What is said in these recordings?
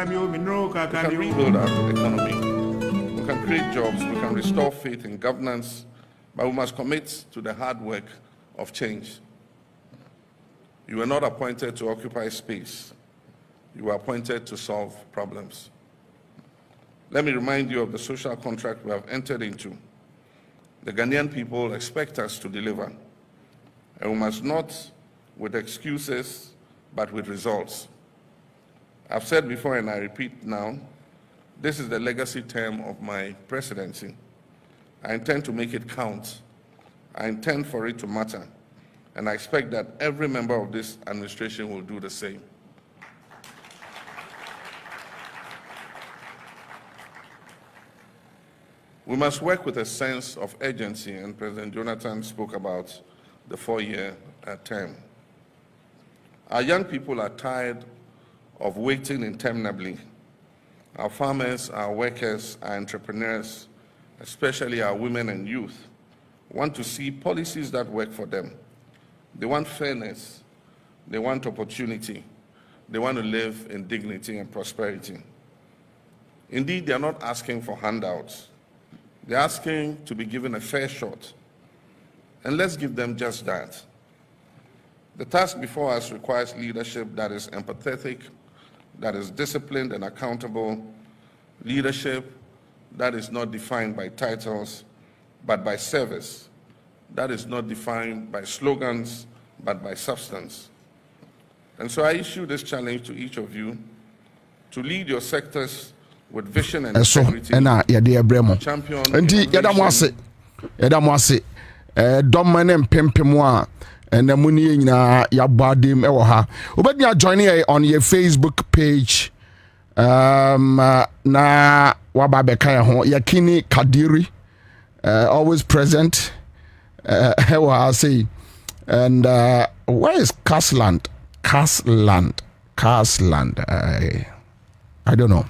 can rebuild our economy, we can create jobs, we can restore faith in governance, but we must commit to the hard work of change. You were not appointed to occupy space. You were appointed to solve problems. Let me remind you of the social contract we have entered into. The Ghanaian people expect us to deliver, and we must not with excuses, but with results. I've said before and I repeat now, this is the legacy term of my presidency. I intend to make it count. I intend for it to matter. And I expect that every member of this administration will do the same. We must work with a sense of urgency, and President Jonathan spoke about the 4-year term. Our young people are tired of waiting interminably. Our farmers, our workers, our entrepreneurs, especially our women and youth, want to see policies that work for them. They want fairness, they want opportunity, they want to live in dignity and prosperity. Indeed, they are not asking for handouts. They're asking to be given a fair shot. And let's give them just that. The task before us requires leadership that is empathetic, that is disciplined and accountable, leadership that is not defined by titles, but by service, that is not defined by slogans, but by substance. And so I issue this challenge to each of you to lead your sectors with vision and integrity. Champion and the money na ya badim ewo ha obednya join here on your Facebook page na waba beka ho Yakini Kadiri always present how I say and where is Casland I don't know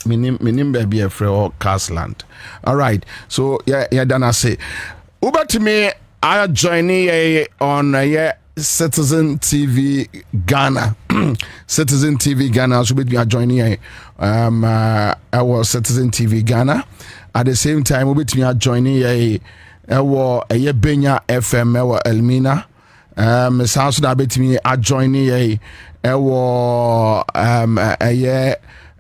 minim baby afre Casland. All right, so yeah dana say over to me. I join you on Citizen TV Ghana. Citizen TV Ghana. So we are joining you. Our Citizen TV Ghana. At the same time, we are joining you. Our Benya FM. Our Elmina. Sounds that bit me. I join you. Our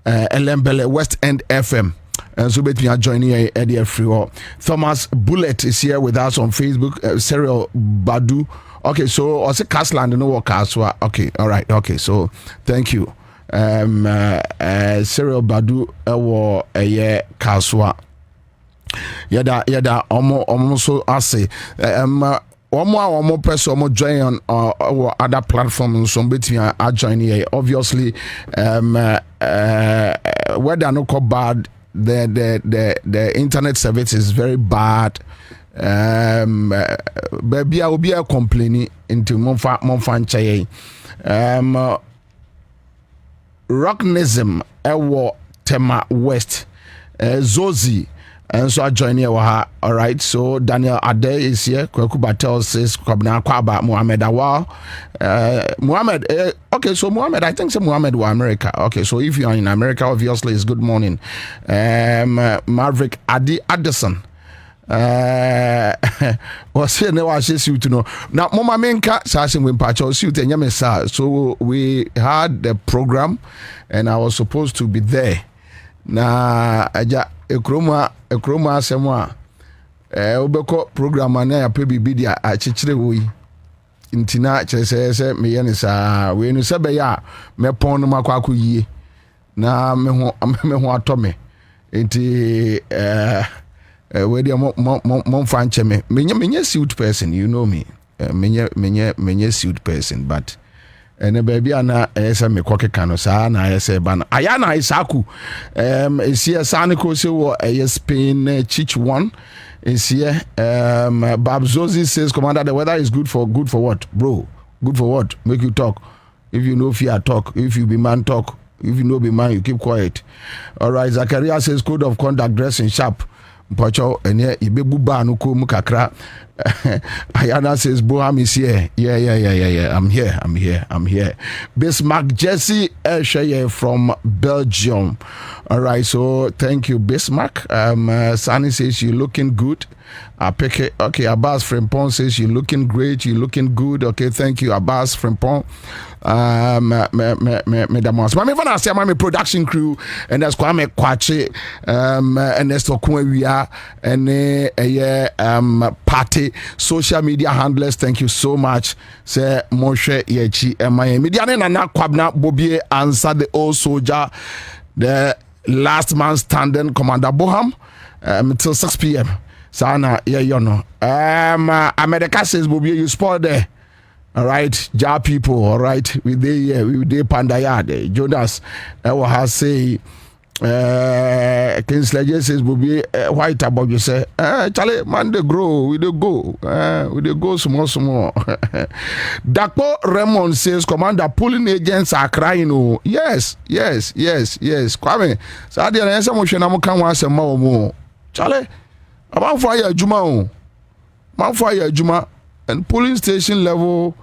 Elembele West End FM. And so bet me are joining Eddie Free. Thomas Bullet is here with us on Facebook. Cyril Badu. Okay, so also Casland no work Caswa. Okay, all right. Okay, so thank you. Cyril Badu Caswa. Yada omo so ase. One person join on other platforms. So between I join here. Obviously, whether no call bad. The internet service is very bad. Baby, I will be a complaining into Monfan Chaye. Rocknism, Ewo Tema West, Zozi, and so I join here. All right, so Daniel Ade is here. Kwabena says Kwabena Muhammad Awal. Muhammad, okay, so Muhammad, I think Muhammad was America. Okay, so if you are in America, obviously it's good morning. Maverick Adi Addison. Was here now I say you to know. Now Mama Menka Sashin Wimpacho suit and Yamesa. So we had the program and I was supposed to be there. Na aja ekroma semwa obeko program na ya pe bibidia a chichire wo yi ntina chese me ye ne sa we no se be ya me pon no makwa yie na me ho atome enti we dia mo fan cheme menye suit person, you know me, menye suit person, but and baby ana esa me koke kano sa na esa ban ayana isaku is here saniko se wo Spain chich one is here Babzozi says commander the weather is good for what bro, good for what, make you talk, if you know fear talk, if you be man talk, if you know be man you keep quiet. All right, Zachariah says code of conduct dressing sharp Pocho and yeah, Ibebu ba no ko mu kakra. Ayana says Boham is here. Yeah. I'm here. Bismarck Jesse Eshaye from Belgium. All right, so thank you, Bismarck. Sunny says you're looking good. Okay, Abbas Frimpong says you're looking great, you're looking good. Okay, thank you, Abbas Frimpong. My production crew, and that's Kwame Kwache, and that's Tokunwia, and party social media handlers. Thank you so much. Say Moshe Yechi, my media na Kwabena Bobie Ansah, the old soldier, the last man standing, Commander Boham, till 6 p.m. Sana, yeah, you know. America says, Bobie, you spoiled there. All right, Ja people, all right. We dey Pandayard. Jonas, what has say, Kingsley says, Bobie, white about you say, Charlie, man, they grow, we dey go small. Dapo Raymond says, Commander, pulling agents are crying. Oh, yes. Kwame, so I didn't answer motion. I'm coming once more. Charlie. I'm fire Juma, and polling station level.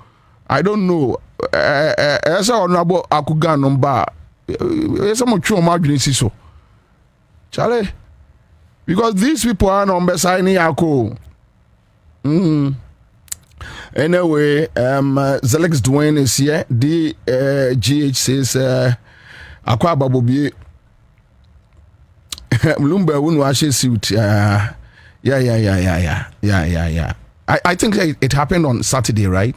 I don't know. As I know Akuga number, some true margin so. Charlie, because these people are number signing Ako. Anyway, Zelex Dwayne is here. GH says, Akwa Bobie. Lumba won't wash his suit. Yeah. I think it happened on Saturday, right?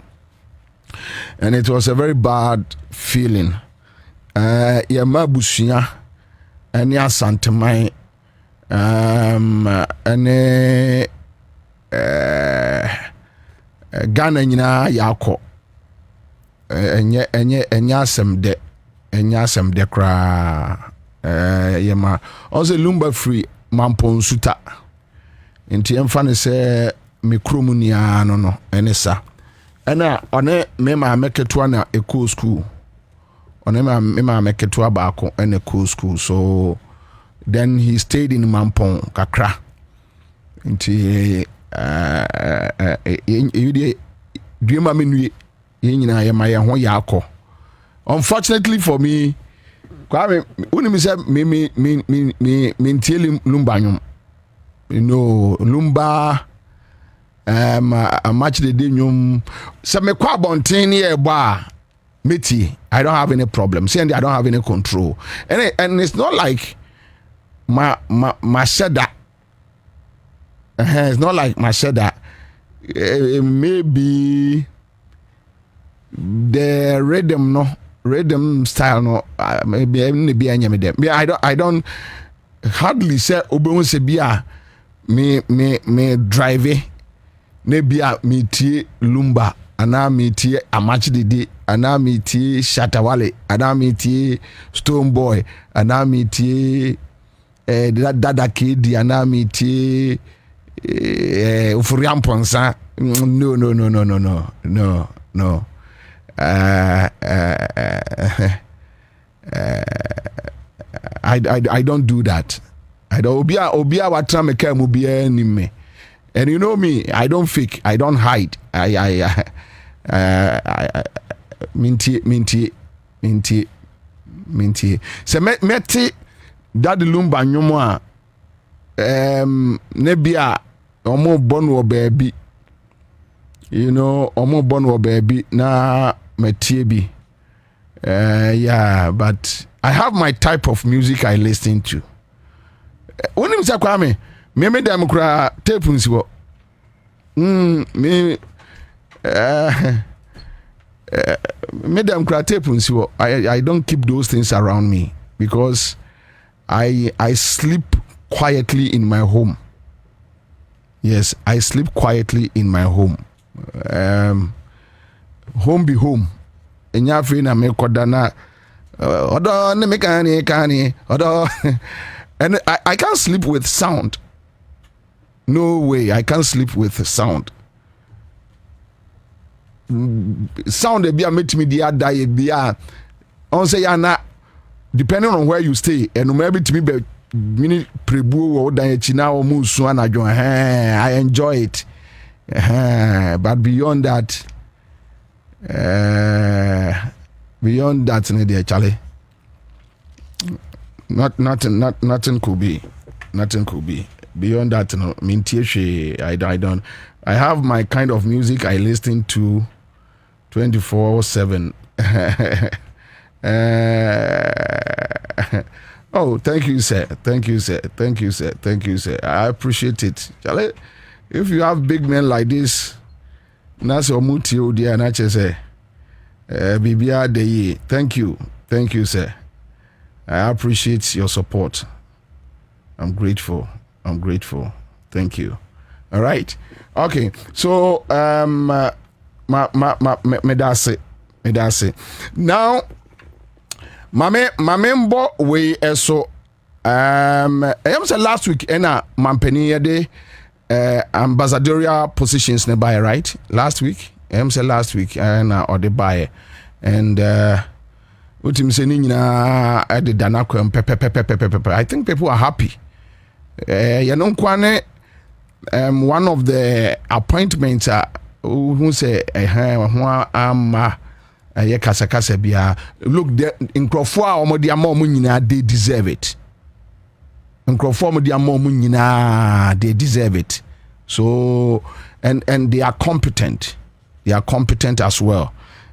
And it was a very bad feeling. Ma busunya, anya santemai, ane Ghana nyina yako. Enya asem de kra. Ma also lumba free mampon suta. Nti emfa ne se me kromu nia no enesa ena one me ma meketua na eco school one me ma meketua baako ena eco school, so then he stayed in Mampong kakra. Nti you dream amenu nyina ye ma ye ho yakọ. Unfortunately for me, Kwame unimi se me ntieli lumbanyum. You know, Lumba, a match the dinum. Some quabontin here, bar, Mitty. I don't have any problem. Saying I don't have any control, and it's not like my shedda. It's not like my shedda. Maybe the rhythm style no. Maybe any them. I don't hardly say Obon Sebia. Me drive ne bia me tie lumba ana me tie amachi dede ana me tie shatawale ana me tie stone boy ana me tie dada kidi ana me tie ufuriamponsa. No. I don't do that. I don't obia watra meka mu bia ni me. And you know me, I don't fake, I don't hide. I minti. Se meti dad lumba nyomo a ne bia omo bonu obaby. You know, omo bonu obaby na metie bi. Yeah, but I have my type of music I listen to. Unim sa Kwame, me dem kura tape nsi wo. Me dem kura tape nsi wo. I don't keep those things around me because I sleep quietly in my home. Yes, I sleep quietly in my home. Home be home. Enya free na me koda na odo ne me kani odo. And I can't sleep with sound. No way, I can't sleep with sound. Sound be a meet me dia die be a on say na depending on where you stay and maybe to me be mini prebu or dan china or musu anadwo I enjoy it. But beyond that, dear Charlie, nothing could be. Nothing could be. Beyond that, no, I don't. I have my kind of music I listen to 24/7. Oh, thank you, sir. Thank you, sir. Thank you, sir. Thank you, sir. I appreciate it. Charlie, if you have big men like this, that's your muti dear, and I say, Bibia de. Thank you. Thank you, sir. I appreciate your support. I'm grateful. I'm grateful. Thank you. All right. Okay. So me that's it. Now mbo we so I am say last week ena mampeni de ambassadorial positions nearby, right? Last week. I am say last week or the buy and utim say ni nyina I did danakwem pepe. I think people are happy. You know, one of the appointments who say kasa bia look in Crawford or they deserve it. In Crawford they deserve it. So and they are competent. They are competent as well.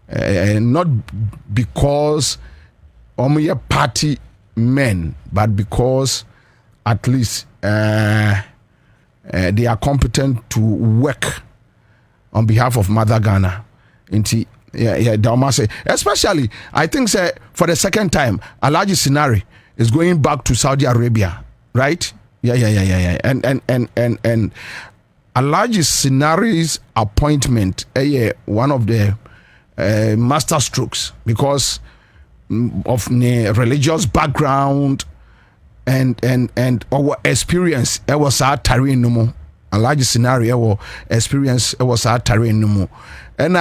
Not because party men, but because at least they are competent to work on behalf of Mother Ghana. Especially, I think for the second time, Alhaji Sinari is going back to Saudi Arabia, right? Yeah. And Alhaji Sinari's appointment, one of the master strokes because of the religious background and our experience was our terrain no more. A large scenario experience was our terrain no more. And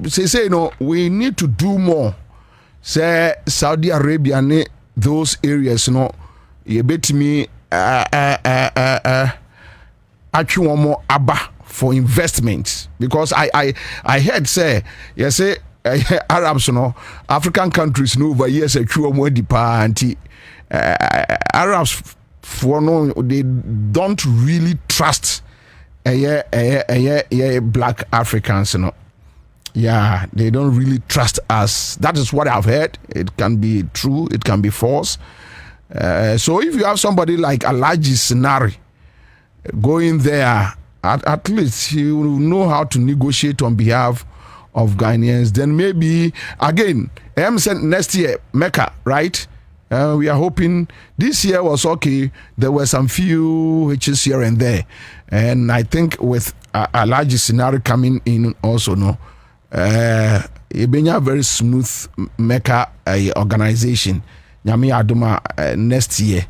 say no, we need to do more. Say Saudi Arabia those areas no you bet me actually one more abba for investments because I heard say yes say Arabs no African countries no over years a true more anti Arabs for no they don't really trust black Africans, you know. Yeah, they don't really trust us. That is what I've heard. It can be true, it can be false. So if you have somebody like Alhaji Sinari going there, at least he will know how to negotiate on behalf of Ghanaians. Then maybe again, next year Mecca, right? We are hoping this year was okay. There were some few hitches here and there, and I think with a large scenario coming in also, no, it been a very smooth Mecca organization. Nyami Aduma next year.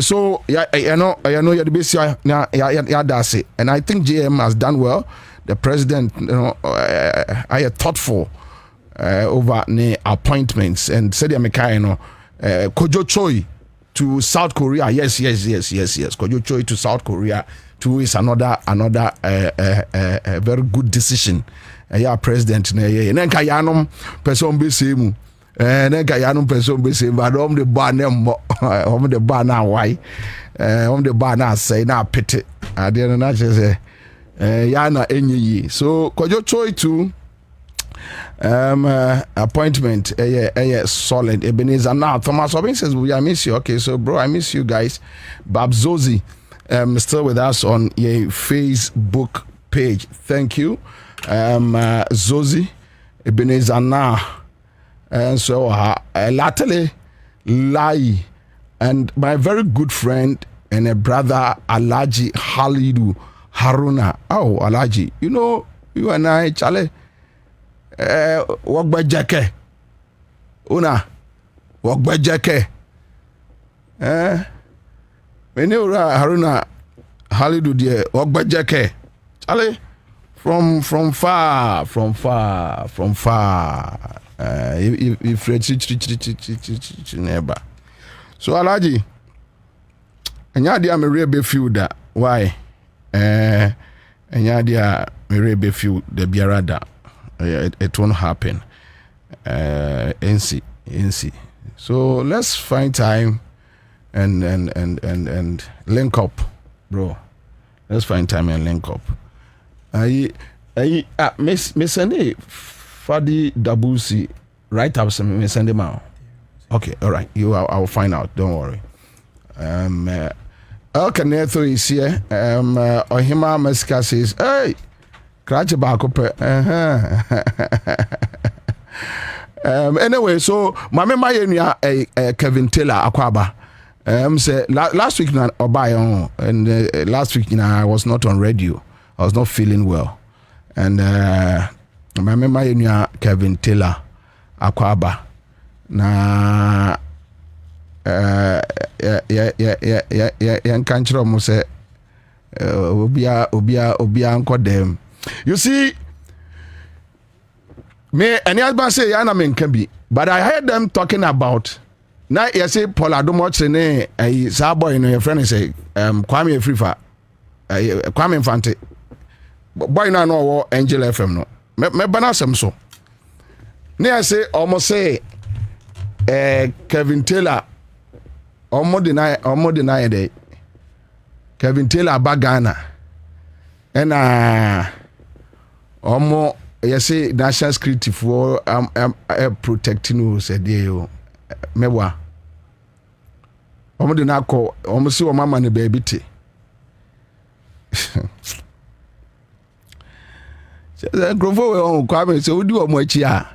So yeah, you know you're the best. Yeah, that's it. And I think JM has done well. The president, you know, I thoughtful over the appointments and said, you know. Kojo Choi to South Korea. Yes. Kojo Choi to South Korea too is another very good decision. Yeah, president. Nenka yanom person be same. Nenka yanom person be same. But the bar the bar now why? The bar now say now pity. I didn't know say. Yana enyi. So Kojo Choi to. Appointment solid. Ebenezer now Thomas Robin says I miss you. Okay, so bro, I miss you guys. Bab Zozi still with us on a Facebook page. Thank you. Zozi Ebenezer now and so latterly Lai and my very good friend and a brother Alhaji Halidu Haruna. Oh Alhaji, you know you and I Charlie Wogba Jake Una Wogba Jake Menura Haruna Halidu dear Wogba Jake Charlie from far if neighbor so Alhaji and ya dear me real be feel that why And yeah, dear, me be few the biarada. It won't happen. NC. So let's find time and link up, bro. Let's find time and link up. Miss Sunday Fadi Dabusi, write up some Miss Sunday man. Okay, all right. I will find out. Don't worry. Okay, Netho is here. Ohima Mesika says, hey, Krache Bakope. Anyway, so Mame Mayenia Kevin Taylor Akwaba. Say last week na Obayon, and last week I was not on radio. I was not feeling well, and Mame Mayenia Kevin Taylor Akwaba. Na kanchiro mo say obia anko dem. You see, me any husband say yana men can be, but I heard them talking about now. You say Paul Adomoche ne a boy no your friend say Kwame Frifa Kwame Infante boy na no Angel FM no me bana sem so ne I say almost say Kevin Taylor almost deny day Kevin Taylor Bagana and almost you say national security for protecting you said you mewa almost deny call almost see mama ne baby te Grovo Kwame say we do omo achi a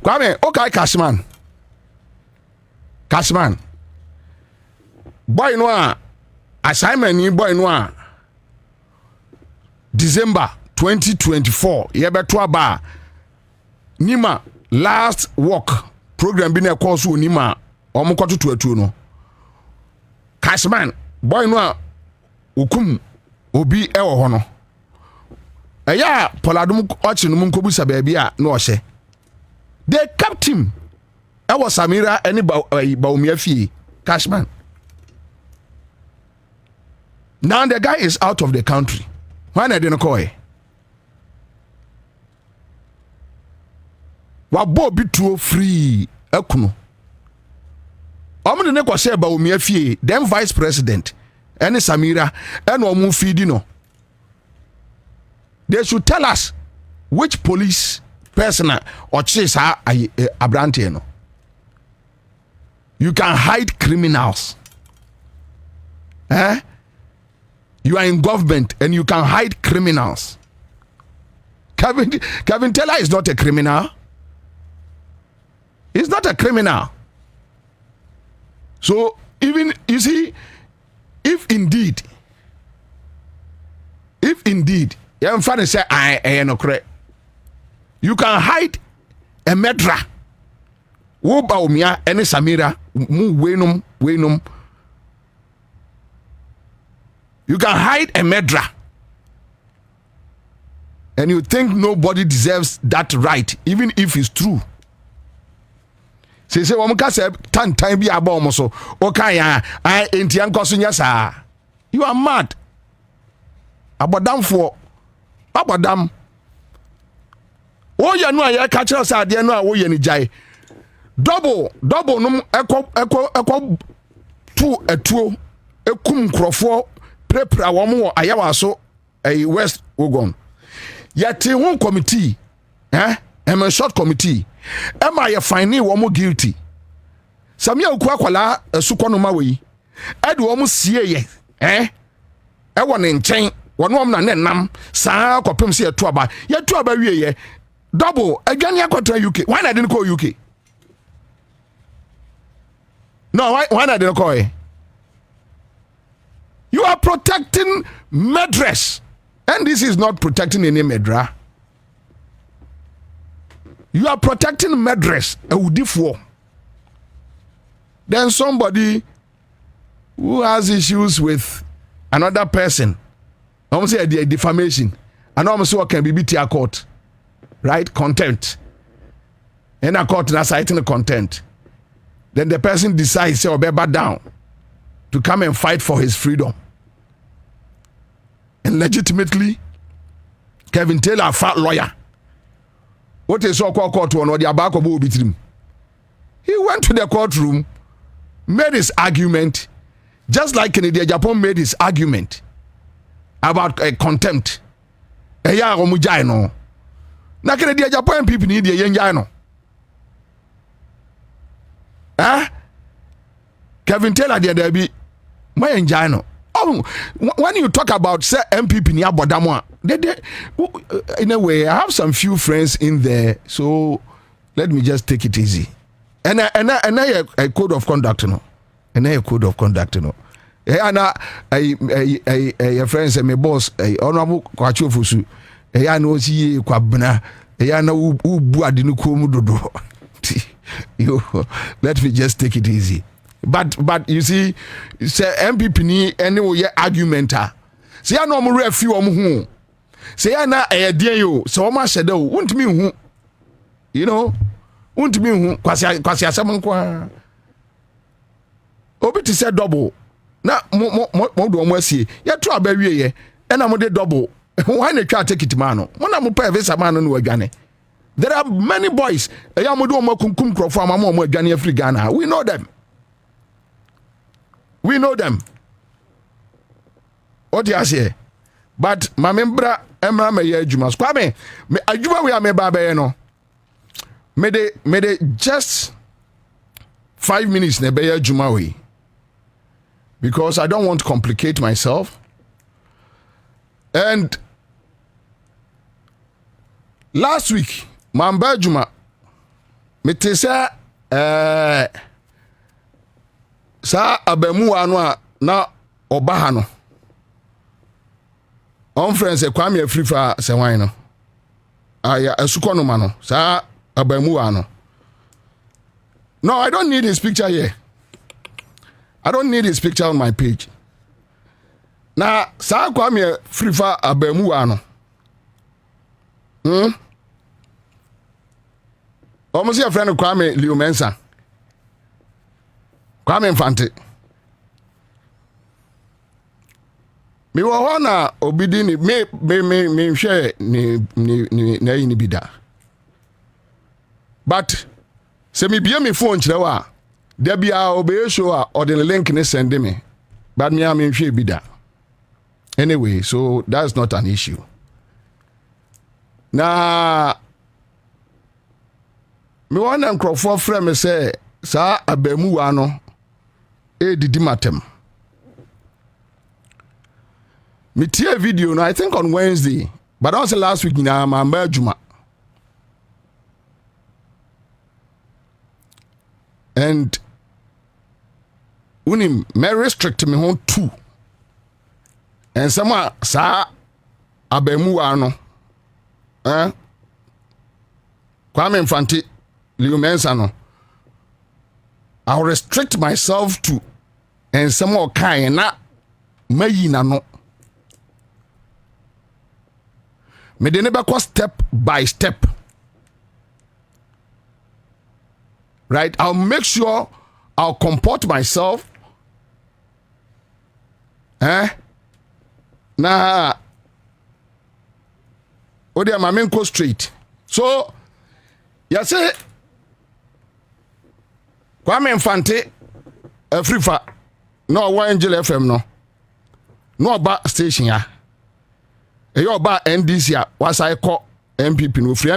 Kwame okay Cashman boy no a assignment ni boy no a December 2024 ye beto aba nima last work program bi na course nima omokoto tuatu no Cashman boy no a okum obi e wo ho no eya poladum ochi no munkobu sababi a no ohye they kept him. I was Samira any Baumia Cashman. Now the guy is out of the country. Why I didn't call it? Bobie too free. Ekuno. Omo de say Baumia then vice president, any Samira, and Omu Fidino. They should tell us which police person or chase Abrante no. You can hide criminals. You are in government and you can hide criminals. Kevin Taylor is not a criminal. He's not a criminal. So even you see, if indeed, you can say I am correct. You can hide a medra. Wo Baumia any Samira mu wenum. You can hide a medra. And you think nobody deserves that right, even if it's true. Say woman can say time be about so okay I enti anko so nyasa. You are mad. Abodam. Oh ya no ya catch us ade no a wo ye ni jai. Double num eko tu etuo ekum krofo prepare wo ayawa so West Ogon. Yet one committee a short committee am I finding wo mo guilty. Samia ukwakwala sukonoma we ade wo mo sie ye e wo ne nchen wono am na nenam saa kopem se yetu aba wie ye double agani akotra UK. Why I didn't call UK? No, why I didn't call it? You are protecting Medres. And this is not protecting any Medra. You are protecting Medres, a Udifwo. Then somebody who has issues with another person, almost say a defamation, and almost what can be beat a court, right? Contempt. And a court is citing the contempt. Then the person decides to back down to come and fight for his freedom. and legitimately Kevin Taylor fat lawyer. What is so called courtroom or the abako Bobie team? He went to the courtroom, made his argument, just like Kennedy Japan made his argument about contempt. Eya omujai no. Na Kennedy Japan people need the yenjai no. Kevin Taylor there be my enjai no. Oh, when you talk about say MPP ni abodamo, in a way, I have some few friends in there, so let me just take it easy. And I a code of conduct, no. And I a code of conduct, no. And a friend say my boss, honorable Kwachofusu, I know see Kwabena, I know who buadinu komudodo. You let me just take it easy. But you see, say MPP ni anyway argumenta. Say I know more few who. Say I na dear you. So much said won't me who. You know, won't me who. Kwasi someone kwa. Obi to say double. Na mo do mo see. Ya try abawie ye. E na mo de double. Why na try take it man no. Mo na mo pa visa man no adwane. There are many boys. E ya mo do mo kunkum krofo ama mo adwane afri Ghana. We know them. We know them. What do you say? But my member Emra me ye adwuma. Kwame, me adwuma we me ba be no. Me de just 5 minutes na be ye adwuma we. Because I don't want to complicate myself. And last week, my adwuma me te say sa abamu anu a na obaha no on friends e kwame afrifa se wan no aya asukono ma no sa abamu anu. No, I don't need his picture here. I don't need his picture on my page. Na sa kwame afrifa abamu anu almost your friend Kwame Liumensa. Kwame Mfante. Me wo ho na obidi ni me hwe ni bida. But se me bia me phone kire wa da bia obey show a or the link ni send me. But me am hwe bida. Anyway, so that's not an issue. Na me wana nkrofo frɛ me say sa abamu wa no didi matem. Me tie video no I think on Wednesday, but also last week na ma adwuma. And unim me restrict me hon too. And sama sa abamu wa no Kwame Mfante Liumensa no I'll restrict myself to and some more kind na mayi na no me de never go step by step, right? I'll make sure I'll comport myself na odi am main go straight. So you say Kwame Mfante Afrifa no wa Angel FM no ba station ya e yo ba NDC a wasai ko MPP no free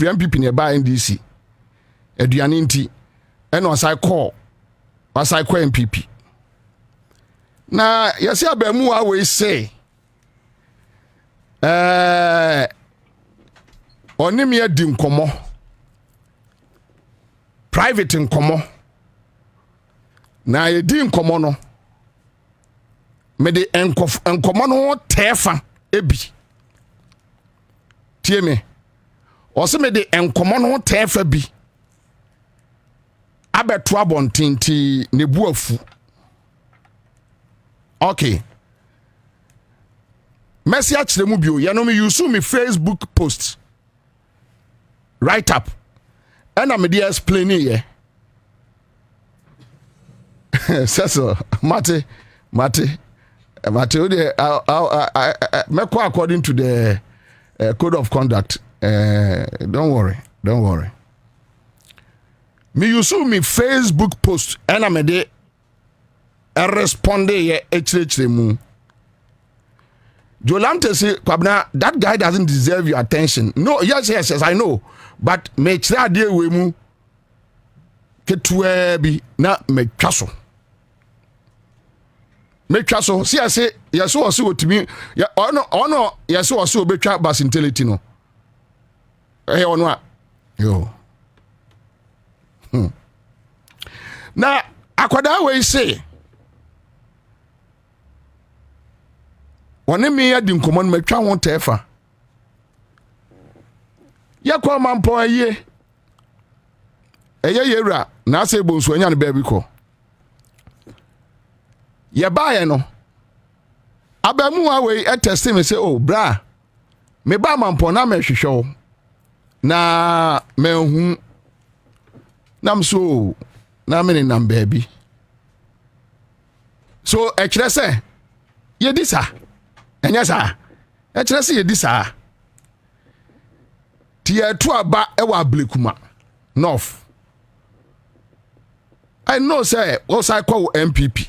MPP ne ba NDC aduane nti e no wasai ko MPP na yesi abamu a we say onim ya di nkomo private nkomo na ye di nkomo no me de nkomo no tefa ebi tie me o se me de nkomo no tefa bi abeto abontinti ne buafu. Okay, Messi achire mu bio ya no me use me Facebook post write up and I'm dey explain here. So mate Matilde, according to the code of conduct. Don't worry. Me use me Facebook post and I'm a responde ye echire mu. Jolante say, Kwabena, that guy doesn't deserve your attention. No, yes, I know. But me chira de we mu ketwe bi na me twaso. Me twaso. See I say, yes o so otimi. Ya ono yes o so obetwa basintelity no. Ono a. Yo. Na akwada we say one me adi nkomo no matwa ho tefa yakwa mampo aye yewra na say bonsu anya no ba bi ko ye baaye no abamu a we test me say oh bra me ba mampo na me hwehwe na me hu nam so na me nam baby so ekire say ye disa enya sa ekire say ye disa tie to aba e wa blekuma north I know say what I call MPP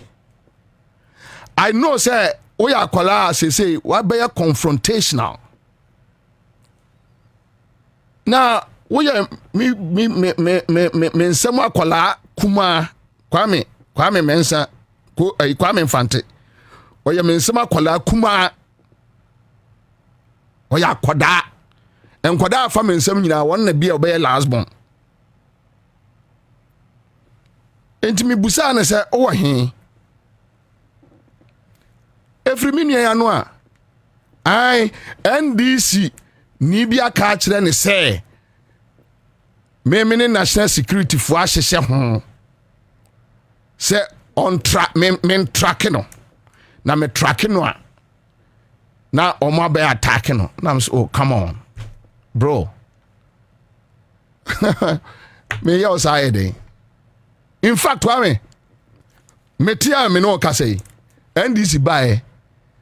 I know say we are kwala say what be confrontational na we me nsem akwala kuma kwame mensa ko kwame mfante we me nsem akwala kuma we akoda enkoda afa me nsem nyina won na bia obey last born enti me busa na se o he every minute ya no a ai NDC ni bia ka kire ne se me national security for ahyehye ho say on track me track no na me track no a na omo be attack no na I'm so oh come on bro me yo say in fact me tia me no ka say NDC buy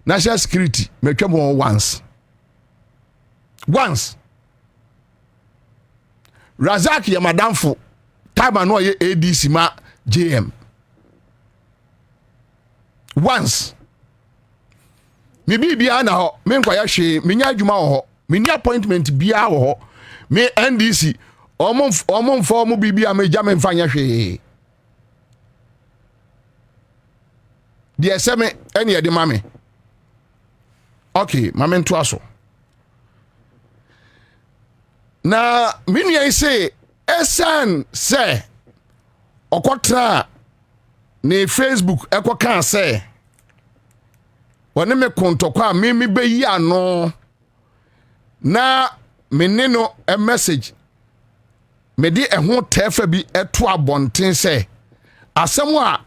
national security me twem once Razak ya madamfo time no ye ADC ma JM once me bibia na ho me nkwa ya hwe me nya adwuma ho me nya appointment bia ho me NDC omomfo mo bibia me ja me mfa nya hwe de seme ene de mame okay mame nto aso na minua say esan say okotra ne Facebook ekoka say woni me kontokwa me be yi ano na me no a message me di ehho tefa bi eto abonten say asem a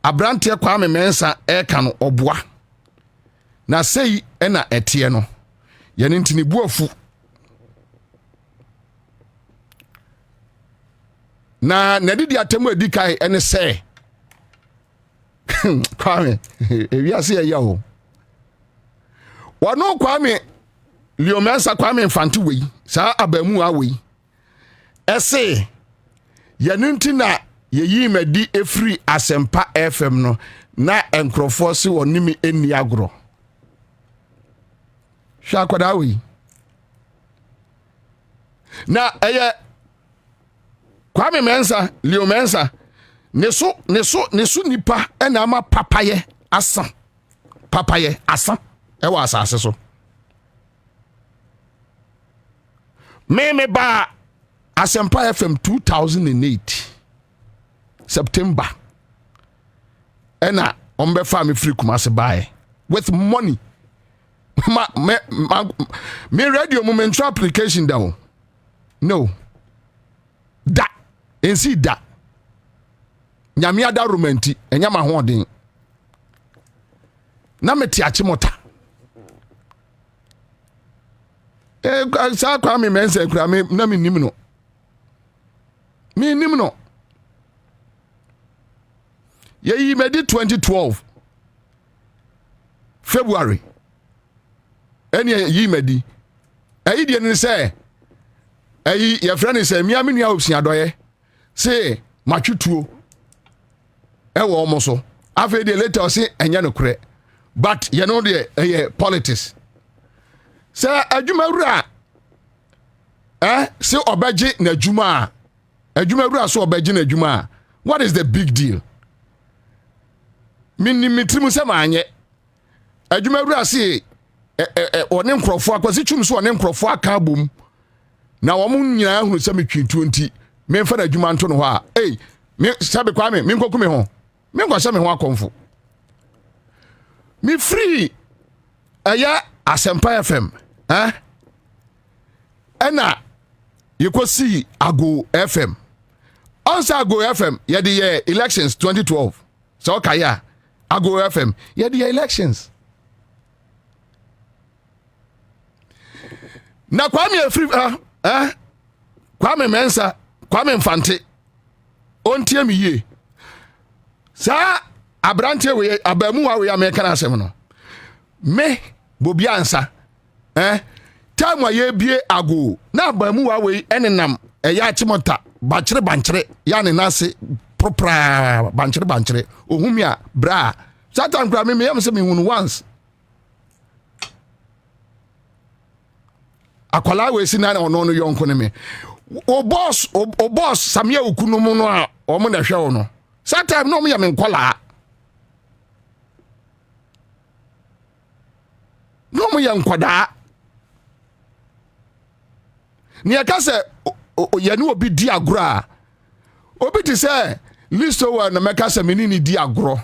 abrante kwa me mensa eka no oboa na sei ena etie no ye ne ntini buafu na nadidi atemu edikai ene se kwame ewiase ya ho wano kwame liomensa kwame mfante wei sa abamu a wei ese yanunti na yeyi madi efri asempa FM no na enkrofo se wonimi eni agro hwa kwada wei na Kwame mensa Leo mensa neso nipa ena ama papaye asan e wa asase so me ba Asempa FM 2008 September ena ombe fa me free Kumasi buy with money me radio moment application down no da ensi da nyame ada romanti enya ma hoden na meti achimota sa kwa me mense kura me na me nim no ye medi 2012 February. Any ye medi. Ayi die ni say. Ayi your friend is say me amini a osia doye. Say matwutuo. E wo omo so. Afa de later say enya no kure. But you know the politics. Say adwuma wura say obeje na adwuma wura so obeje na adwuma. What is the big deal? Mitrim se manye adwuma wura say one nkrofo akwasi twum so one nkrofo aka bom na wo mun nyina hunu se metwintu nti me mfa na adwuma nto no ho a me sabe kwa me nkoku me ho me nkwa me ho akomfo me free aya Asempa FM ena yekosi Ago FM Ansah Ago FM ye elections 2012 so kaya Ago FM ye elections na Kwame free Kwame Mensa Kwame Mfante ontie me ye sa abrante we abamu wa we American asem no me Bobie Ansah time wa ye bie Ago na abamu wa we enenam eya chimota banchire ya ne nase propra banchire ohumia bra satan kra me yam se me hunu once akwala we si na ono no yonko ne me o boss samia okunu mu no a o mo na hwe wo no satan no mo ya me nkola no mo ya nkoda ni aka se ya ni obi di agro a obi ti se listo wa na meka se menini di agro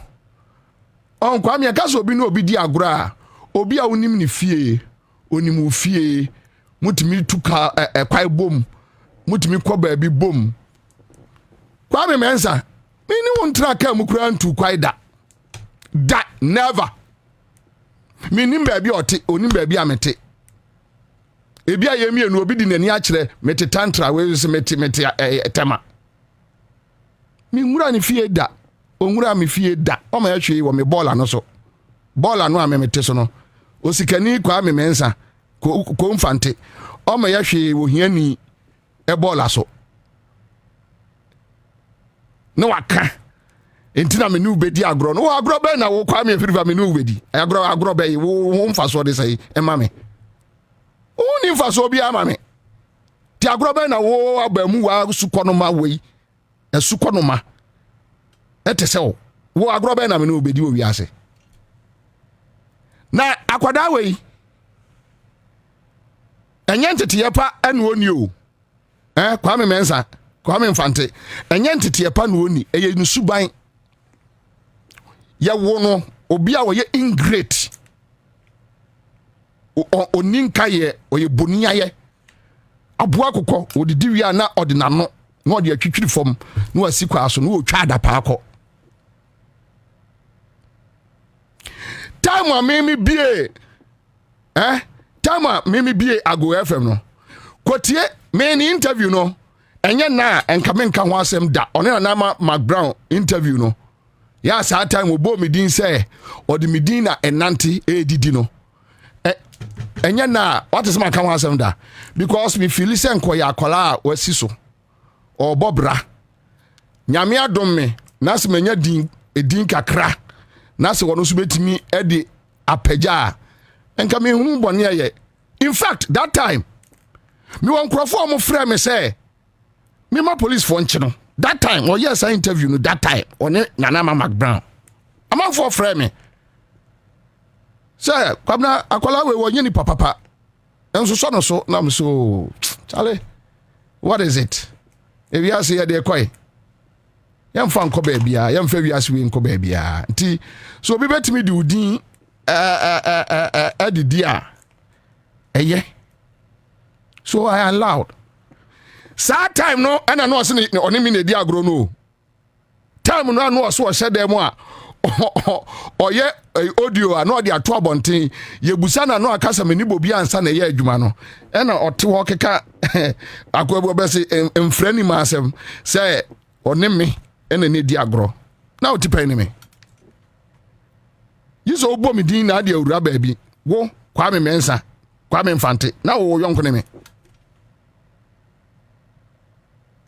on kwa me aka se obi ni obi di agro a obi a onim ni fie onim fie mutimi tuka kwai bom mutimi kwa baabi bom kwa me mensa me ni won tra ka mu kura ntu kwai da never me nim baabi ote onim baabi amete ebi a yemi enu obi di nani a kire mete tantra we se mete tema mi nwura ni fie da onwura mi fie da o ma yahwe wo me ball ano so ball ano a me mete so no osikani kwa me mensa ko Mfante o ma yahwe wo hiani e ball aso no waka entina me nu bedi agro no agro be na wo kwa me firifa me nu bedi agro be wo mfa so de sai e ma me uni mfa so bia ma me ti agro be na wo abamu wa sukonoma wei esukonoma etese wo agro be na me nu bedi wo wiase na akwada wei enye ntete pa enu oni o Kwame Mensa Kwame Mfante enye ntete pa no oni eye nsuban ya wo no obi a wo ye ingrate oninka ye oye bonia ye aboa kokko odidi wi na odinano na odi atwitwiri fom na wasi kwa so na otwa adapa akọ time amemi bie time amemi bie Ago FM no kotie me ni interview no enye na enkamenka ho asem da one na McBrown interview no ya sa time obo medin say odi medin na enanti edidi no enye na what is my kan asem da because me feel say nko ya akola wasi so obobra nyame adom me na se menya din kakra na se wono so betimi edi apagya enka me hu bone ye in fact that time me won crofo mo frɛ me say me ma police for nchi no that time or yes I interview no that time one Nana McBrown am for frɛ me say Kwabena akola we wonye ni papa enso so no so na me so chale what is it if you say dey kwai yam fa nko ba bia yam fa wiase we nko ba bia nti so obi betimi di udin adidi a eye so I allowed sad time no and no se oni mi na di agro no time no no so hye dem a oye audio a no de ato abonten yebusa na no akasa mani Bobie Ansah na ye adwuma no ena ote ho keka akwabo be se emfrani masem se oni mi ena ne di agro na otipa ni me yiso obo me din na de awura baabi wo Kwame Mensah Kwame Mfante na wo yonko ne me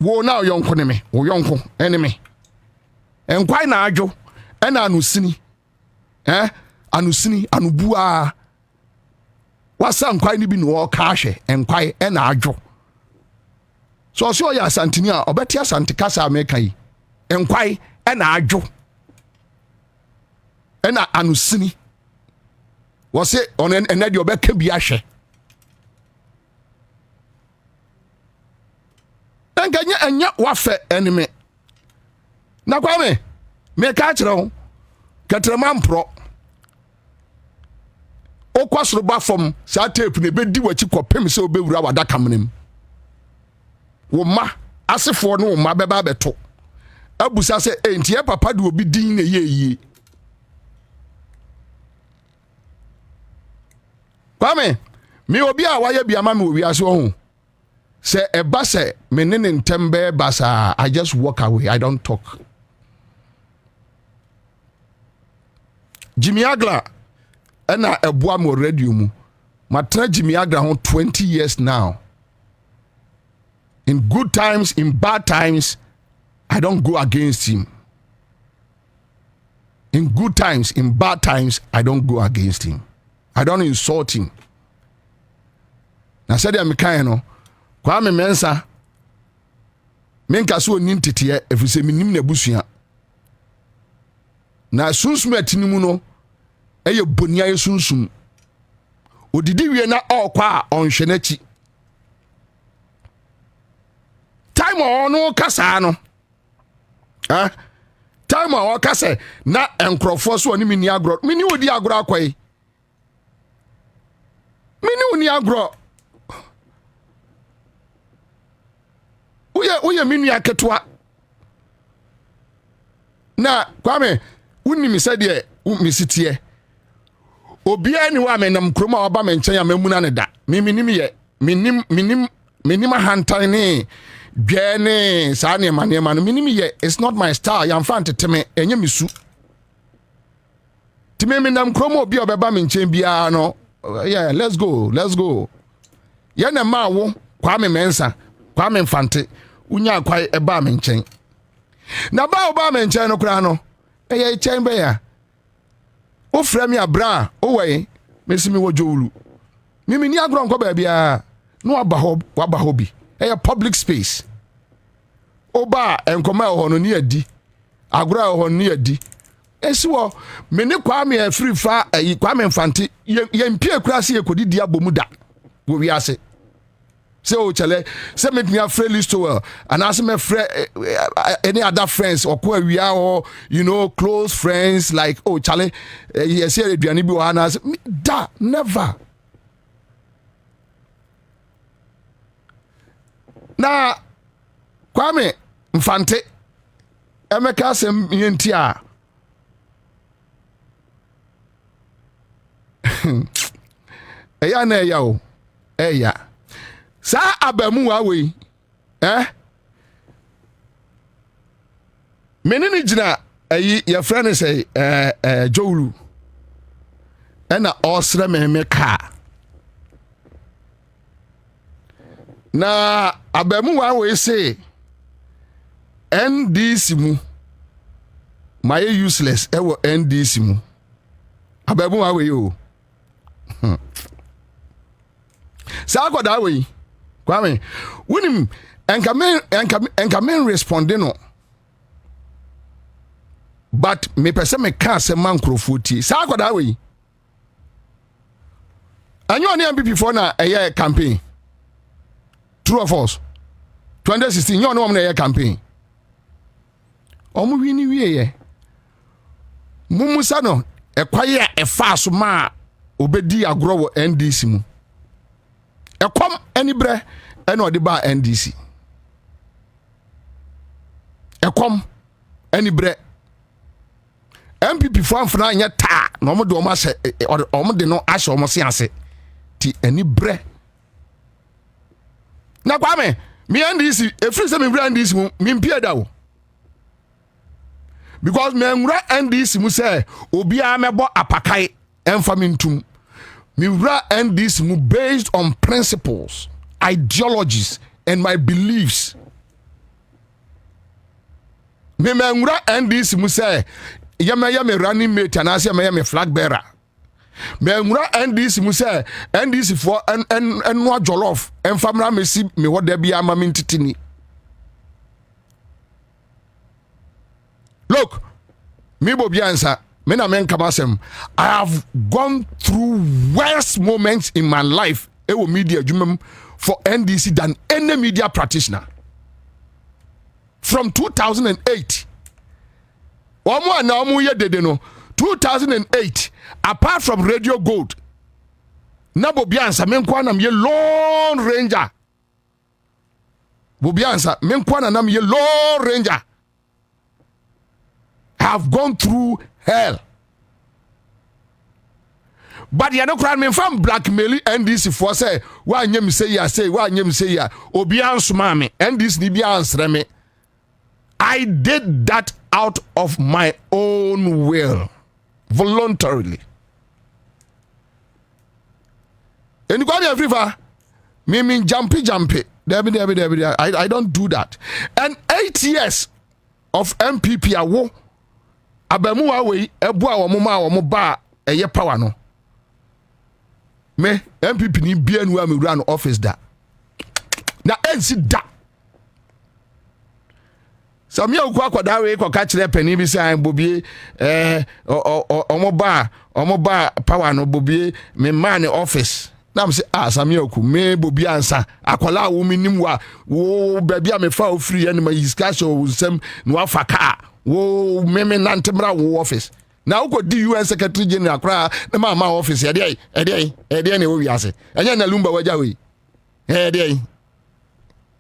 wo na yonko ne me wo yonko ene me enkwai na adwo ena anusini anusini anubua wasa nkwai ni bi no ka hwe enkwai ena adwo so ya asantini a obeti asante kasa America yi enkwai ena adwo ena anusini wose on enadi obeka bi ahwe enya wafe enime na Kwame me ka kire ho katrama mpro okwasoro ba fom sa tape ne bedi wachi kopem se obewura wada kamnem wo ma asefo no wo ma beba beto abusa se entie papa de obi din na yeye Kwame me obi a waye bia ma me obi ase ho se eba se me ne ntembe basa I just walk away I don't talk Jimmy Agla ena ebua mo radio mu matra Jimmy Agla ho 20 years now in good times in bad times I don't go against him in good times in bad times I don't go against him I don't insult him na said am kan no Kwame Mensah menka so nim tete efise minim na busua na sunsum atinimu no eye bonia ye sunsum odidi wie na okwa onhwe nachi time ono kasa no time o kasa na enkrofo so oni mini agro mini odi agro akwai mini uni agro uye mini aketwa na Kwame wonni mi sede misitie obia ni wa menam kroma oba menchen ya mamuna ne da minim ye minim hantan ne dwe ne sa ne mane no minim ye it's not my style yam fan teteme enye misu time menam kroma obi obeba menchen bia no yeah let's go ye na ma wo Kwame Mensah Kwame Mfante unya kwai eba menchen na ba oba menchen no kra no eye chen be ya o frɛ me abra o wei mesimi wo jowulu mimi ni agro nko ba bia no aba ho bi eye public space oba enkoma ho no ni adi agro ho ni adi esiwo me ne Kwame afiri fa ayi Kwame Mfante ye mpie kura se yekodidi abomu da wo wi ase se o chale se make me a friend list to well and ask me friend any other friends or ko awia or you know close friends like oh chale yes here aduani bi wa na da never na Kwame Mfante emeka sem yenti a eya na eya o eya sa abamu wa we menini jina ayi ya friend say jowulu ena osre meme ka na abamu wa we say NDC mu my useless ewo NDC mu abamu wa we o sa akoda we Kwame wunim enkamen responding no but me pese me ka se man krofoti sa akoda we anyo oni MPP for na eye campaign true or false 2016 nyo no na eye campaign omu wini wieye mumusa no ekwaye efa so ma obedi agro wo NDC mu ekom anibre ene odi ba NDC ekom anibre MPP fanfana anya ta na omo de omo ase omo de no ase omo se ase ti anibre na Kwame mi NDC efiri se mi bra NDC mu mi mpie da wo because menwura NDC mu say obiara mebo apakai emfa mintum. Miwura NDC mu based on principles, ideologies and my beliefs. Me menwura NDC mu say yame running mate and ase me flag bearer. Menwura NDC mu say NDC for en no jollof emfamra mesi me wo da bia ma mentitini. Look, me Bobie Ansah, me na men kamasem. I have gone through worse moments in my life ewo media jumem for NDC than any media practitioner. From 2008. Omo na omo ye dede no. 2008, apart from Radio Gold, na Bobie Ansah men kwa nam ye Lone Ranger. Bobie Ansah men kwa nam ye Lone Ranger. Have gone through hell. But you know, crowd me from blackmail NDC for say, why nyem say ya say, why nyem say ya, obi ansuma me, NDC ni bi answer me. I did that out of my own will, voluntarily. And you got me everywhere. Me mean jumpy. I don't do that. And 8 years of MPP awo. Abamu awe ebua wo moma wo ba eye power no me MPP ni bia nu am wura no office da na ensi da samia oku akoda we ko ka kire pani bi sai Bobie omo ba power no Bobie me man office na me say samia oku me Bobie Ansah akola wo minim wa wo ba bia me fa ofiri ene ma discussion wo sem no afaka wo meme nantemra wo office na uko di UN Secretary General Accra na ma office ede ne wo wiase enya na lumba waja we ede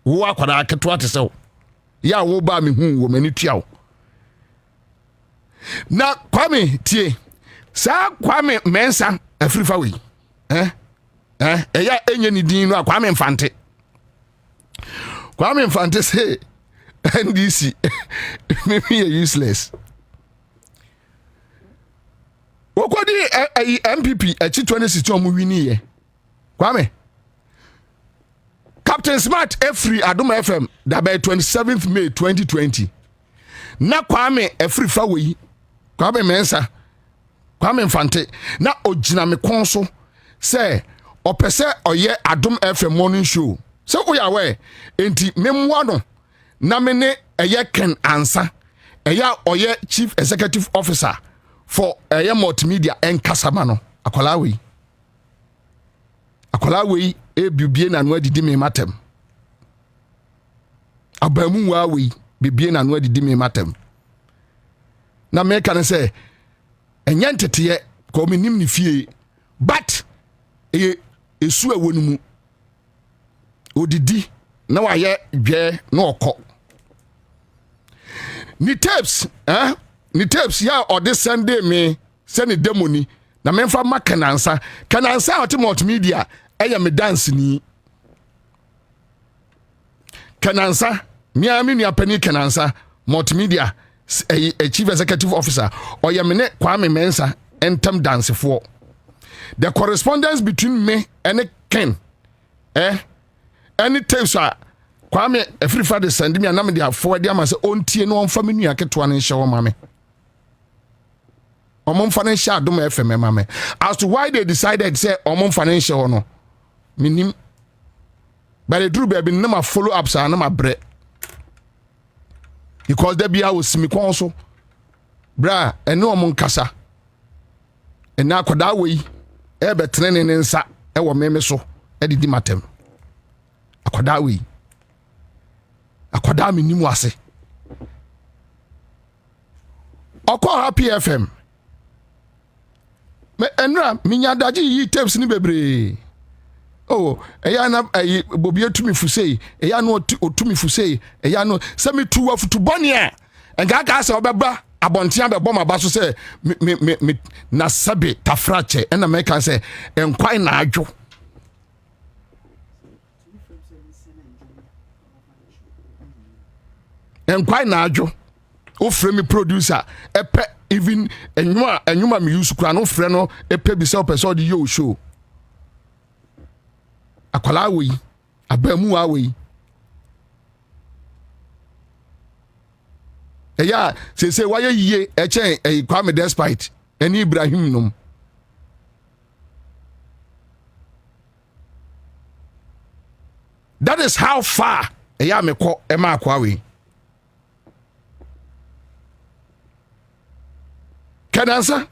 wo akwara aketo atese ya wo ba me hu wo mani tua wo na Kwame tie sa Kwame mensa afrifa we eya enye ni din no Kwame Mfante say NDC maybe useless. Wokodi MPP echi 2016 omu wini ye. Kwame. Captain Smart free Adom FM that by 27th May 2020. Na Kwame free fa we. Kwame mensa. Kwame Mfante na ogina me konso say opese oye Adom FM morning show. So we are aware enti memwa no na mene eye Ken Ansah eya oye chief executive officer for eye multimedia en kasama no akola we bibie na no adidi me matem abamu wa we bibie na no adidi me matem na me kan say enya ntete ko me nim ni fie but esu awonu mu odidi na waye dwe na okọ ni tapes ya or this Sunday me send the demoni na memfa ma Ken Ansah oti multimedia eya me dance ni Ken Ansah mi ami ni apani Ken Ansah multimedia a chief executive officer or ya me ne Kwame Mensah entem dance for the correspondence between me and Ken any tapes are Kwame every Friday send me anam dia forward am say ontie no onfa menu aketo na nhye wo mame omomfa na nhye Adom FM mame as to why they decided say omomfa na nhye wo no minim but the true baby na ma follow up sa na ma bre because there be a osimi kon so bra ene omon kasa ena akoda we betrene ne nsa e wo meme so e didi matem akoda we akoda minim wase oko Happy FM me enra minya daji yi tapes ni bebre oh eya na Bobie tumi fusei eya no otumi fusei eya no se me tuwa futu bone e enga ka se obeba abontia be bom aba so se me na sabe tafrache ena me kan se enkwai na adwo enkwai na adwo o frame me producer epe even enwuma me use kura no frɛ no epe bi sɛ opɛ di yo show akwala we abamu awe eya say why ye eche Kwame despite any Ibrahim nom that is how far eya me ko ema akwa we can answer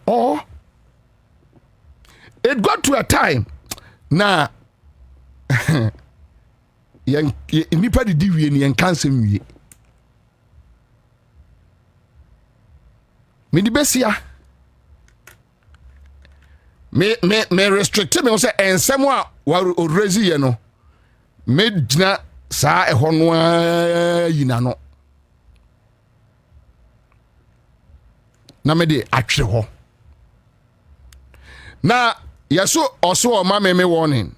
it got to a time na nipa di wie ni en kansem wie me di besia me restrict me say ensem a wa raise ye no me gina saa ehɔ no yina no na me de atwe hɔ na yeso oso o ma me warning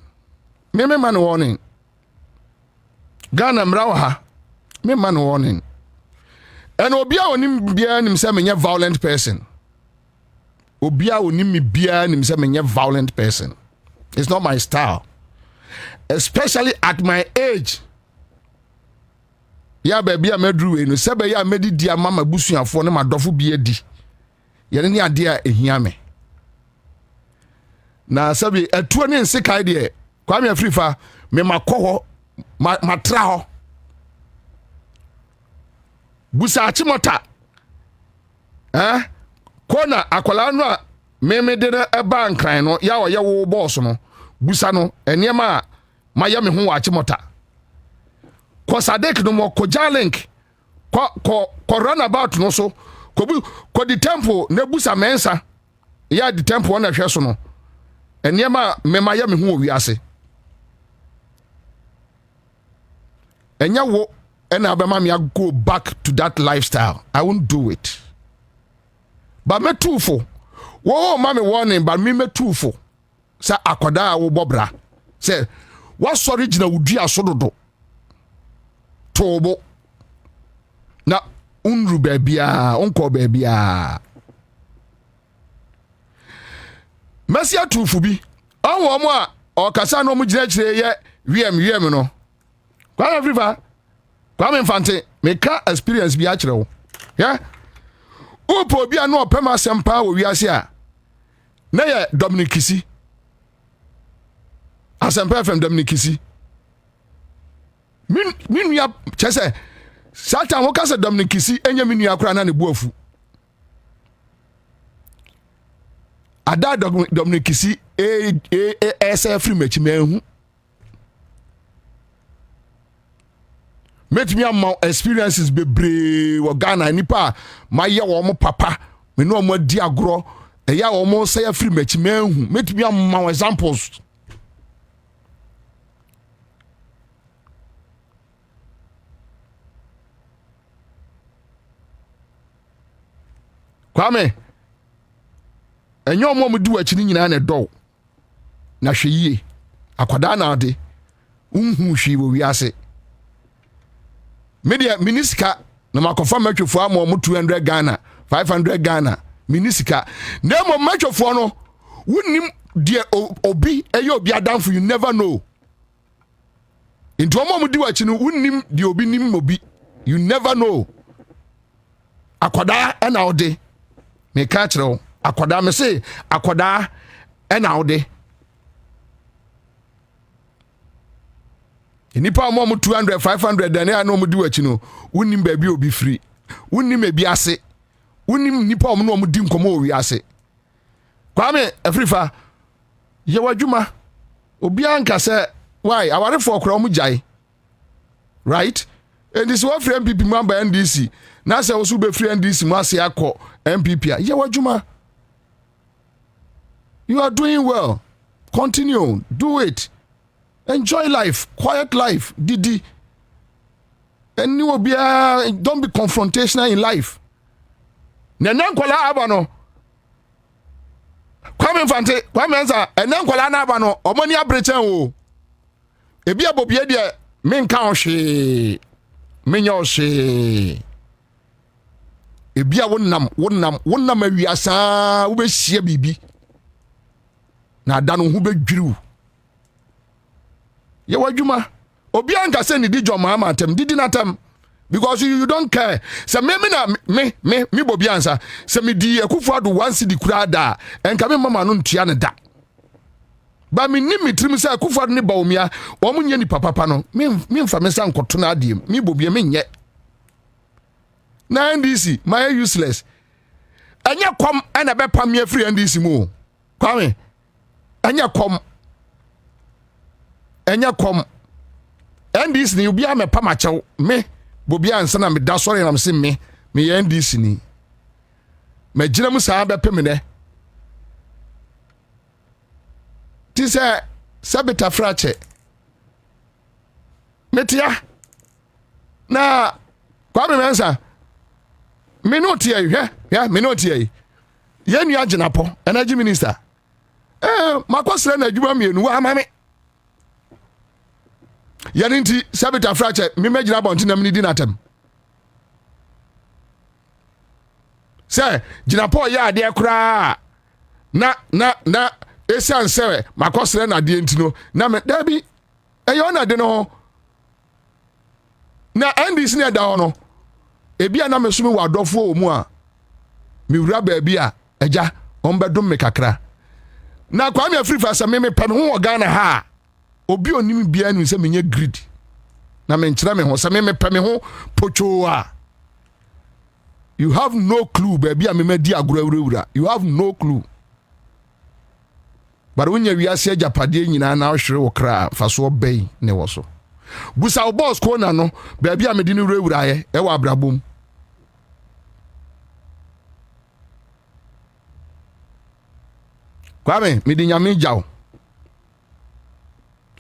me man warning Ghana mra ha me man warning and obia onim bia nim say me violent person obia onim me bia nim say me violent person. It's not my style, especially at my age. Ya baby a medru we no sebe ya medi dia mama busuafo ne madofo bia di yene ne ade a ehia me na sebe atuo ne nsekai de Kwame Afrifa me makɔ hɔ matra hɔ busa achimota kona akwala no a me de na eba nkran no ya wo ye wo boss no busa no enema ma ya me ho achimota ko sadek no mo ko jalink ko runabout no so ko di temple na busa mensa ya di temple na hwe so no enema me ma ya me ho wi ase enya wo and Abema me go back to that lifestyle. I won't do it. But me too for. Whoa, mommy warning, but me too for. Say akoda wo bobra. Say what's original would you asodo? Tobo. Na unru bebia, unko bebia. Mesia too for bi. Anwo mo a o kasa no mu gina kire ye wiem no. Kwame Afrifa Kwame Mfante meka experience bi a kire wo yeah upo bi anu opema sempa wo wiase a na ye Dominic Kisi asempa FM Dominic Kisi min ya chese satan wo kasa Dominic Kisi enya min ya kura na ne buafu ada Dominic Kisi free match mehu met me am experiences bebre wo Ghana nipa ma ye wo mo papa me no mo di agro e ya wo mo say free match mehu met me am examples Kwame enyo mo mo di wachi ni nyina na do na hwe yie akwada na ade unhu hwi wo wiase media minisika na makofa matwefo am mo 200 Ghana 500 Ghana minisika na mo matwefo no wonim die obi eyo obi adamfo you never know into mo di wachi no wonim die obi nim obi you never know akwada na ode me ka kire akwada me say akwada na ode nipa mo 200 500 dan ya no mo di wachi no wonim ba bi obi free wonim e bi ase wonim nipa mo no mo di nkomo owi ase Kwame Afrifa ye wadwuma obi anka se why aware for okra mo jai right and this one free MPP member NDC na se wo so be free NDC mo ase akọ MPP ye wadwuma you are doing well continue do it. Enjoy life, quiet life, Didi. And you will be don't be confrontational in life. Nenankola abano. Kwame Mfante, Kwame Ansah, enankola na abano, omoni abrechen o. Ebi Bobie de menka ohwe. Menya ohwe. ebia wonam awiasa wo be hie bibi na da no ho be dwiriw ye wadwuma obi anka se ni di joma amatem didi natam because you don't care se me Bobie Ansah se me di Akufo do one cedi kura da enka me mama no ntua ne da ba me ni mitrim se Akufo ne baomia o mo nye ni papa no me mfa me san koto na adiem me Bobie me nye na NDC my useless anya kom ana be pam me free NDC mu kwame anya kom NDC ni obi a me pam achew me Bobie Ansah na me da sori na me se me NDC ni me gina mu sa be pem ne ti se sabita frache metia na Kwabena Ansah me no tie ya me no tie ye nua ginapo energy minister makosre na adwuma mienu wa amame yani nti sabita frache me magina bonti na me di natem se ginapo ya ade kura na esian sewe makosre na de ntino na me dabi eyo na de no na NDC ne da ho no ebia na mesumi wa adofo omu a mi wura ba bia eja on bedum me kakra na kwa me free fast me pam ho Ghana ha obi onim bia nu se menye greed na me nkyira me ho se me pam ho pocho a you have no clue ba bia me madi agora wura you have no clue but when you wiase ajapade nyina na ohwere wo kra faso obey ne wo so busa boss ko na no ba bia me di ni wura ye e wa abrabom Kwame me di nyame jaw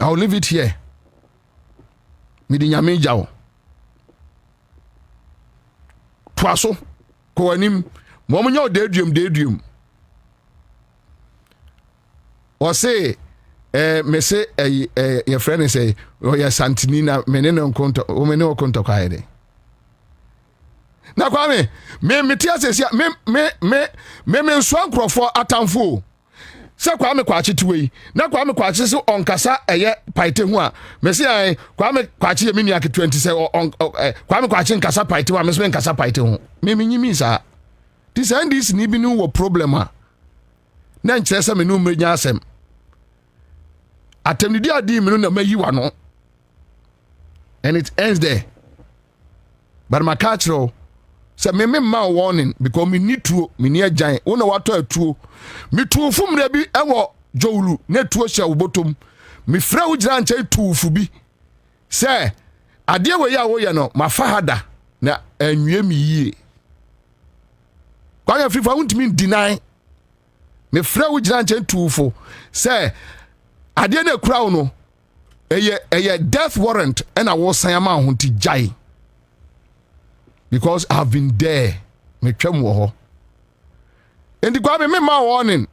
I'll leave it here me di nyame jaw twaso ko anim mo mo nya deduum o say me say your friend say oh ya santinina me ne nkonto o me ne okonto kwaede na Kwame me tia sesia me nso ankrofo atamfo se Kwame kwachi tuwe na Kwame kwachi se onkasa eye paite hu a me se ai Kwame kwachi me niake 20 se Kwame kwachi nkasa paite hu a me se nkasa paite hu me nyimi sa this and this ni bi no wo problem a na nkyere se me no menya asem atem ni dia di me no na mayi wa no and it ends there but my culture say me ma warning because me need to me near giant una wato atuo me tuofu mre bi ewo jowulu na tuo hye wobotom me fra wo gira nche tuofu bi say ade we ya wo ye no mafahada na anwie me yie kwanya free for won't mean deny me fra wo gira nche tuofu say ade na kura wo no eye death warrant and I was saying ma ho ti jai because I've been there me twam wo ho and Kwame me ma warning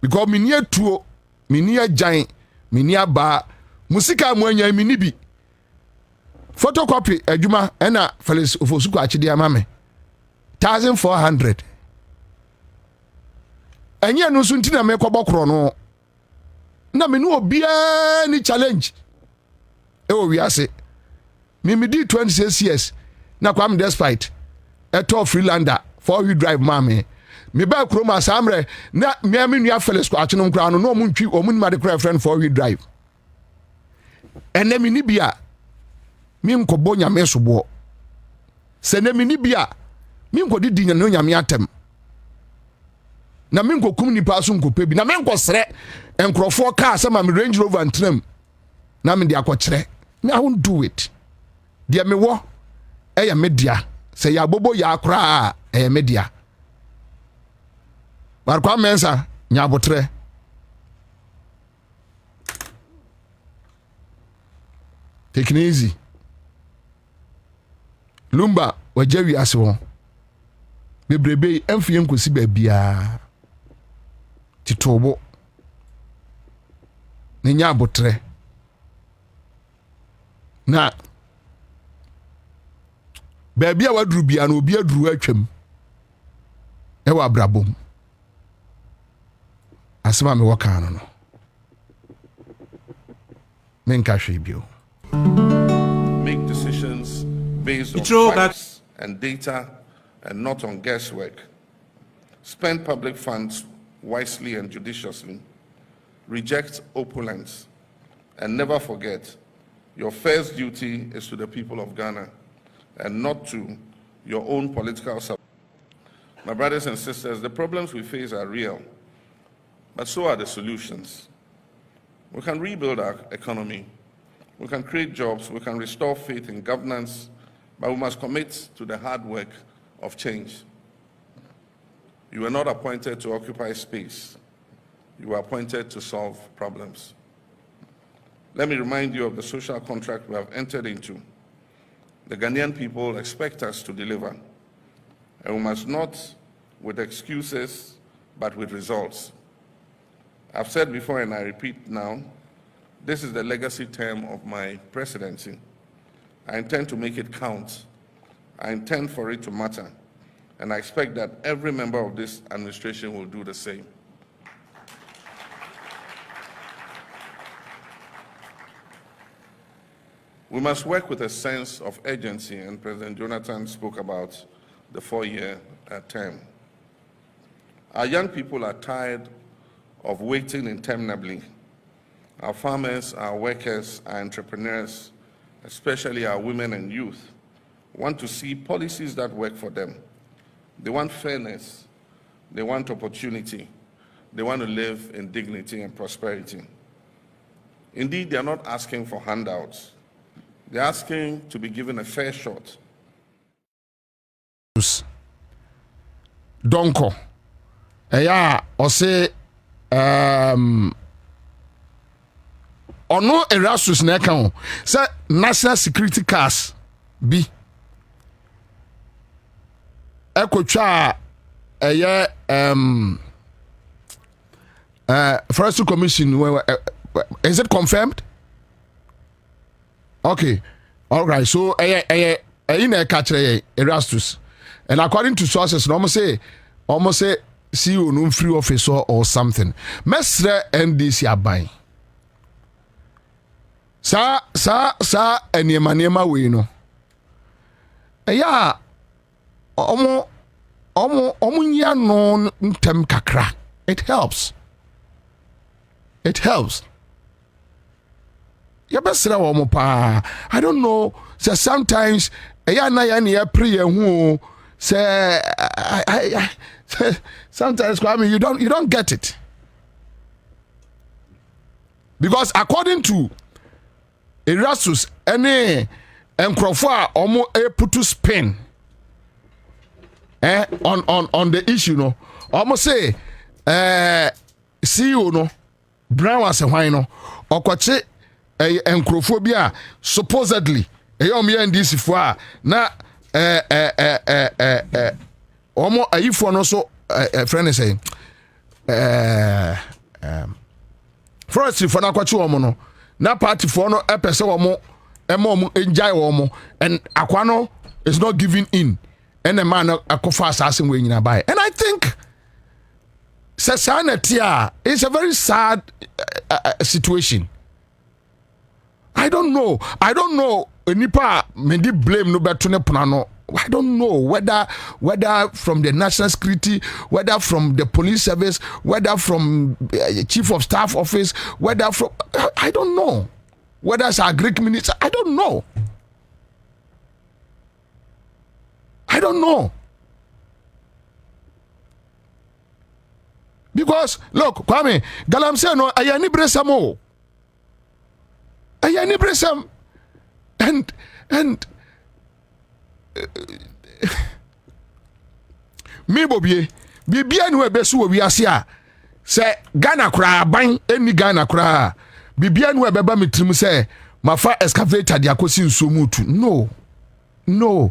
because me near tuo me near giant me near ba musika mo anya me ni bi photocopy adwuma na Felix Ofosuku achide amame 1400 anya no so ntina me kobokro no na me no obia ni challenge e wo wiase me di 26 years na Kwame despite a top freelander 4-wheel drive mame me ba kroma samre na me nua Felix ko achenom kra no mo ntwi o mun ma de kra friend 4-wheel drive ene me ni bia mi nkobo nyame sobo se ne me ni bia mi nkodi di nyame nyame atem na me nkokum ni pa so nkope bi na me nkosre enkrofo ka asema me Range Rover antram na me de akokere me I won't do it dia me wo eya media se ya bobo ya akra eya media bar Kwabena Ansah nya botre take it easy lumba wajawi aswo bebrebe emfie nkosi ba bia titobo ne nya botre na baby a waduru bia no obi aduru atwam ewa brabom asema me waka no menka hwe bio. Make decisions based on facts and data and not on guesswork. Spend public funds wisely and judiciously. Reject opulence. And never forget, your first duty is to the people of Ghana and not to your own political support. My brothers and sisters, the problems we face are real, but so are the solutions. We can rebuild our economy. We can create jobs. We can restore faith in governance, but we must commit to the hard work of change. You were not appointed to occupy space. You were appointed to solve problems. Let me remind you of the social contract we have entered into. The Ghanaian people expect us to deliver, and we must not with excuses, but with results. I've said before and I repeat now, this is the legacy term of my presidency. I intend to make it count. I intend for it to matter. And I expect that every member of this administration will do the same. We must work with a sense of urgency, and President Jonathan spoke about the 4-year term. Our young people are tired of waiting interminably. Our farmers, our workers, our entrepreneurs, especially our women and youth, want to see policies that work for them. They want fairness, they want opportunity, they want to live in dignity and prosperity. Indeed, they are not asking for handouts. They're asking to be given a fair shot. Donko. Eya, ose ono Erasmus na kan say national security cars bi ekotwa eye Forestry Commission, is it confirmed? Okay, all right. So in a catcher Erastus, and according to sources, almost say CEO no free office or something. Mestre NDC abai. Sa enema we no. Yeah, omo nya no ntem kakra. It helps. It helps. Yabesra wo mo pa. I don't know. So sometimes na ya ne pray hu say I sometimes Kwame, you don't get it. Because according to Erastus, any enkrofo a omo put to spin on the issue no. Omo say CEO no Brown was a why no okwache enkrofo bi a supposedly omo NDC fo a na omo ayifo no so friend is saying forestry for na kwache omo no na party for no epese omo omo enjoy omo and akwa no is not giving in and a man akofa assassin we nyina buy. And I think society is a very sad situation. I don't know nipa mendi blame no beto ne plano. I don't know whether from the national security, whether from the police service, whether from chief of staff office, whether from I don't know, whether it's a Greek minister. I don't know. Because look, Kwame, Galamse no ayani bresamo. Ayani bresam and me Bobie bibia no ebeso wo wiase a se Ghana kura ban eni Ghana kura bibia no ebeba metrim se mafa excavator de akosi nsomutu. No.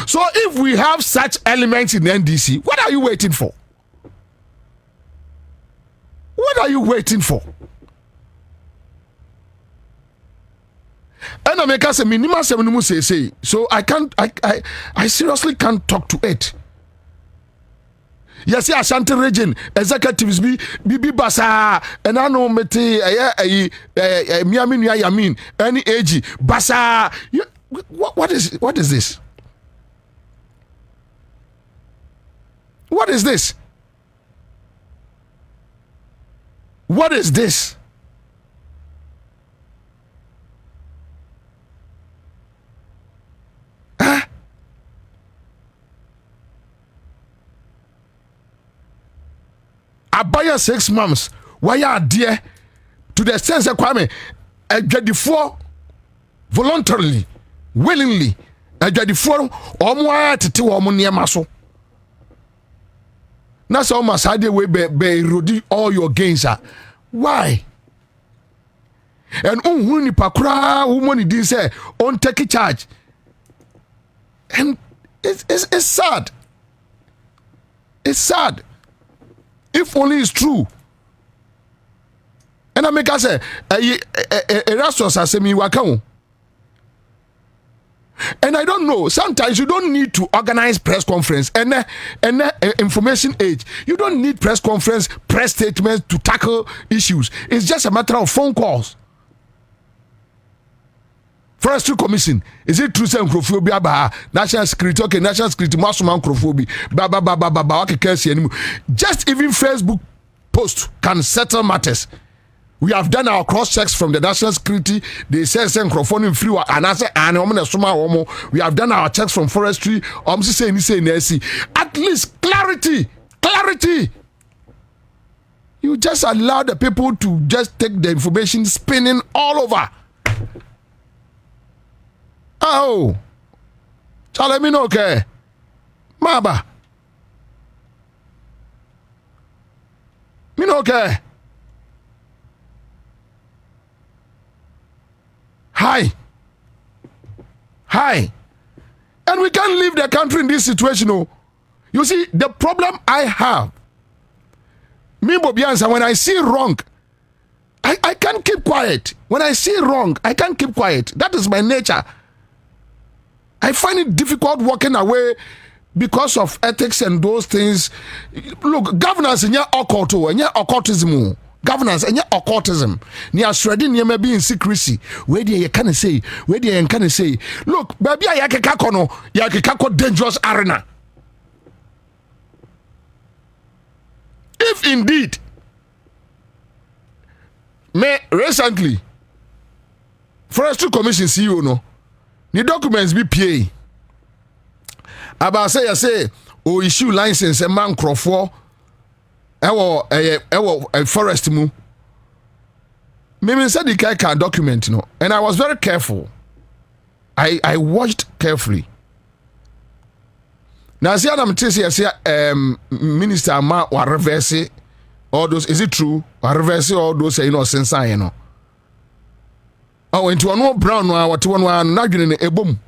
So if we have such elements in NDC, what are you waiting for? And I make us a minimum 7 say. So I seriously can't talk to it. Yes, Ashanti region executives be basa and I know mete Miami Yamin any AG basa. What is this? What is this? What is this? Huh? Abaya 6 months. Why are dear to the sense of Kwame a four voluntarily, willingly, a four or more to 2 or more near muscle. That's almost how they will be erode all your gains. Why? And when you pakra woman did say on take charge. And it's sad. It's sad. If only it's true. And I make us say Erastus as me wakao. And I don't know. Sometimes you don't need to organize press conference and information age. You don't need press conference, press statements to tackle issues. It's just a matter of phone calls. Forestry Commission, is it true say Nkrophobia ba national security? Okay, national security masuma Nkrophobia ba okay case anymore. Just even Facebook post can settle matters. We have done our cross checks from the national security. They say Nkrophone free and I say we have done our checks from forestry. At least clarity. You just allow the people to just take the information spinning all over. Oh, tell me no okay, Maba. Me no okay. Hi, and we can't leave the country in this situation. Oh, you see the problem I have. Me Bobie Ansah, when I see wrong, I can't keep quiet. When I see wrong, I can't keep quiet. That is my nature. I find it difficult walking away because of ethics and those things. Look, governance in your occulto and your occultism. Governance and your occultism. Near shredding you may be in secrecy. Where do you can say? Where do you can say? Look, baby, I yakako yakako dangerous arena. If indeed, me recently, Forestry Commission CEO no. The documents be PA. About say, issue license a man Crawford. A forest mu. Maybe said the guy can document, and I was very careful. I watched carefully. Now, see, I'm saying, Minister Ma wa reverse all those. Is it true? Wa reverse all those, since I know. Oh, into a brown one, what one not getting a boom.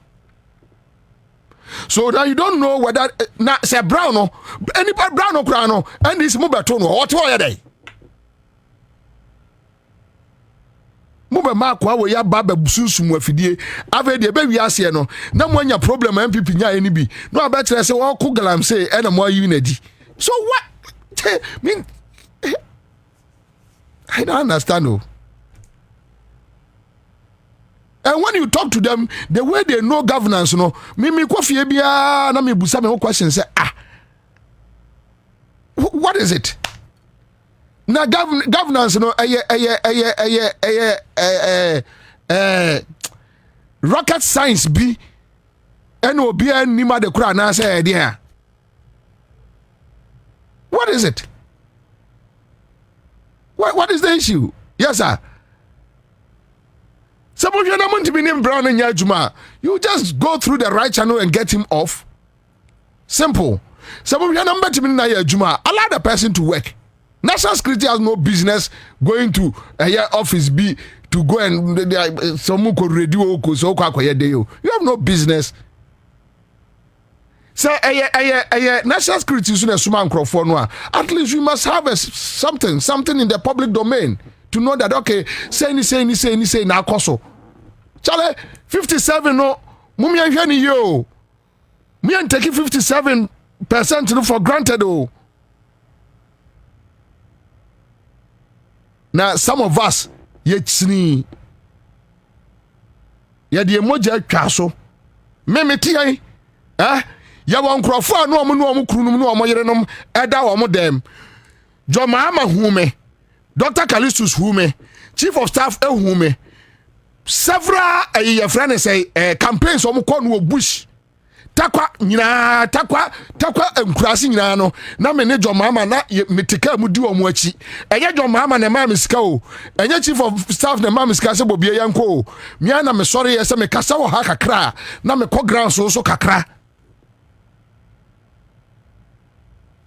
So now you don't know whether not say brown or any brown or crown and this mubaton what are they? Mube mark wa ya baba bususu mu afidie ave de be wiase no na mo anya problem MPP nya any bi no abetre say wo ko galam say e na mo yi na di. So what mean I don't understand no. And when you talk to them, the way they know governance, me coffee bia na me busa me question say what is it? Now governance rocket science be and be nima de kura na say there. What is it? What is the issue? Yes, sir. Some of you don't want to be named Brown and Yajuma. You just go through the right channel and get him off. Simple. Some of you don't want to be named Yajuma. Allow the person to work. National security has no business going to a office B to go and someone could radio. You have no business. So national security is at least we must have something in the public domain to know that okay, say na koso. Chale 57 no mummy hwani yo. Me and taking 57% for granted oh. Now some of us yet sni ya de moja atwa so me tie ya won krofo anu omo krunum no omo yerenom eda omo dem Jomama hume Dr. Callistus hume Chief of Staff hume several your friend say campaigns omo ko no bush takwa nyina takwa enkurase nyina no na me ne Jomama na metika mu di omo achi eye Jomama na ma misika o eye Chief of Staff na ma misika se Bobie yanko o mia na me sorry ye se me kasa wo ha kakra na me ko ground so kakra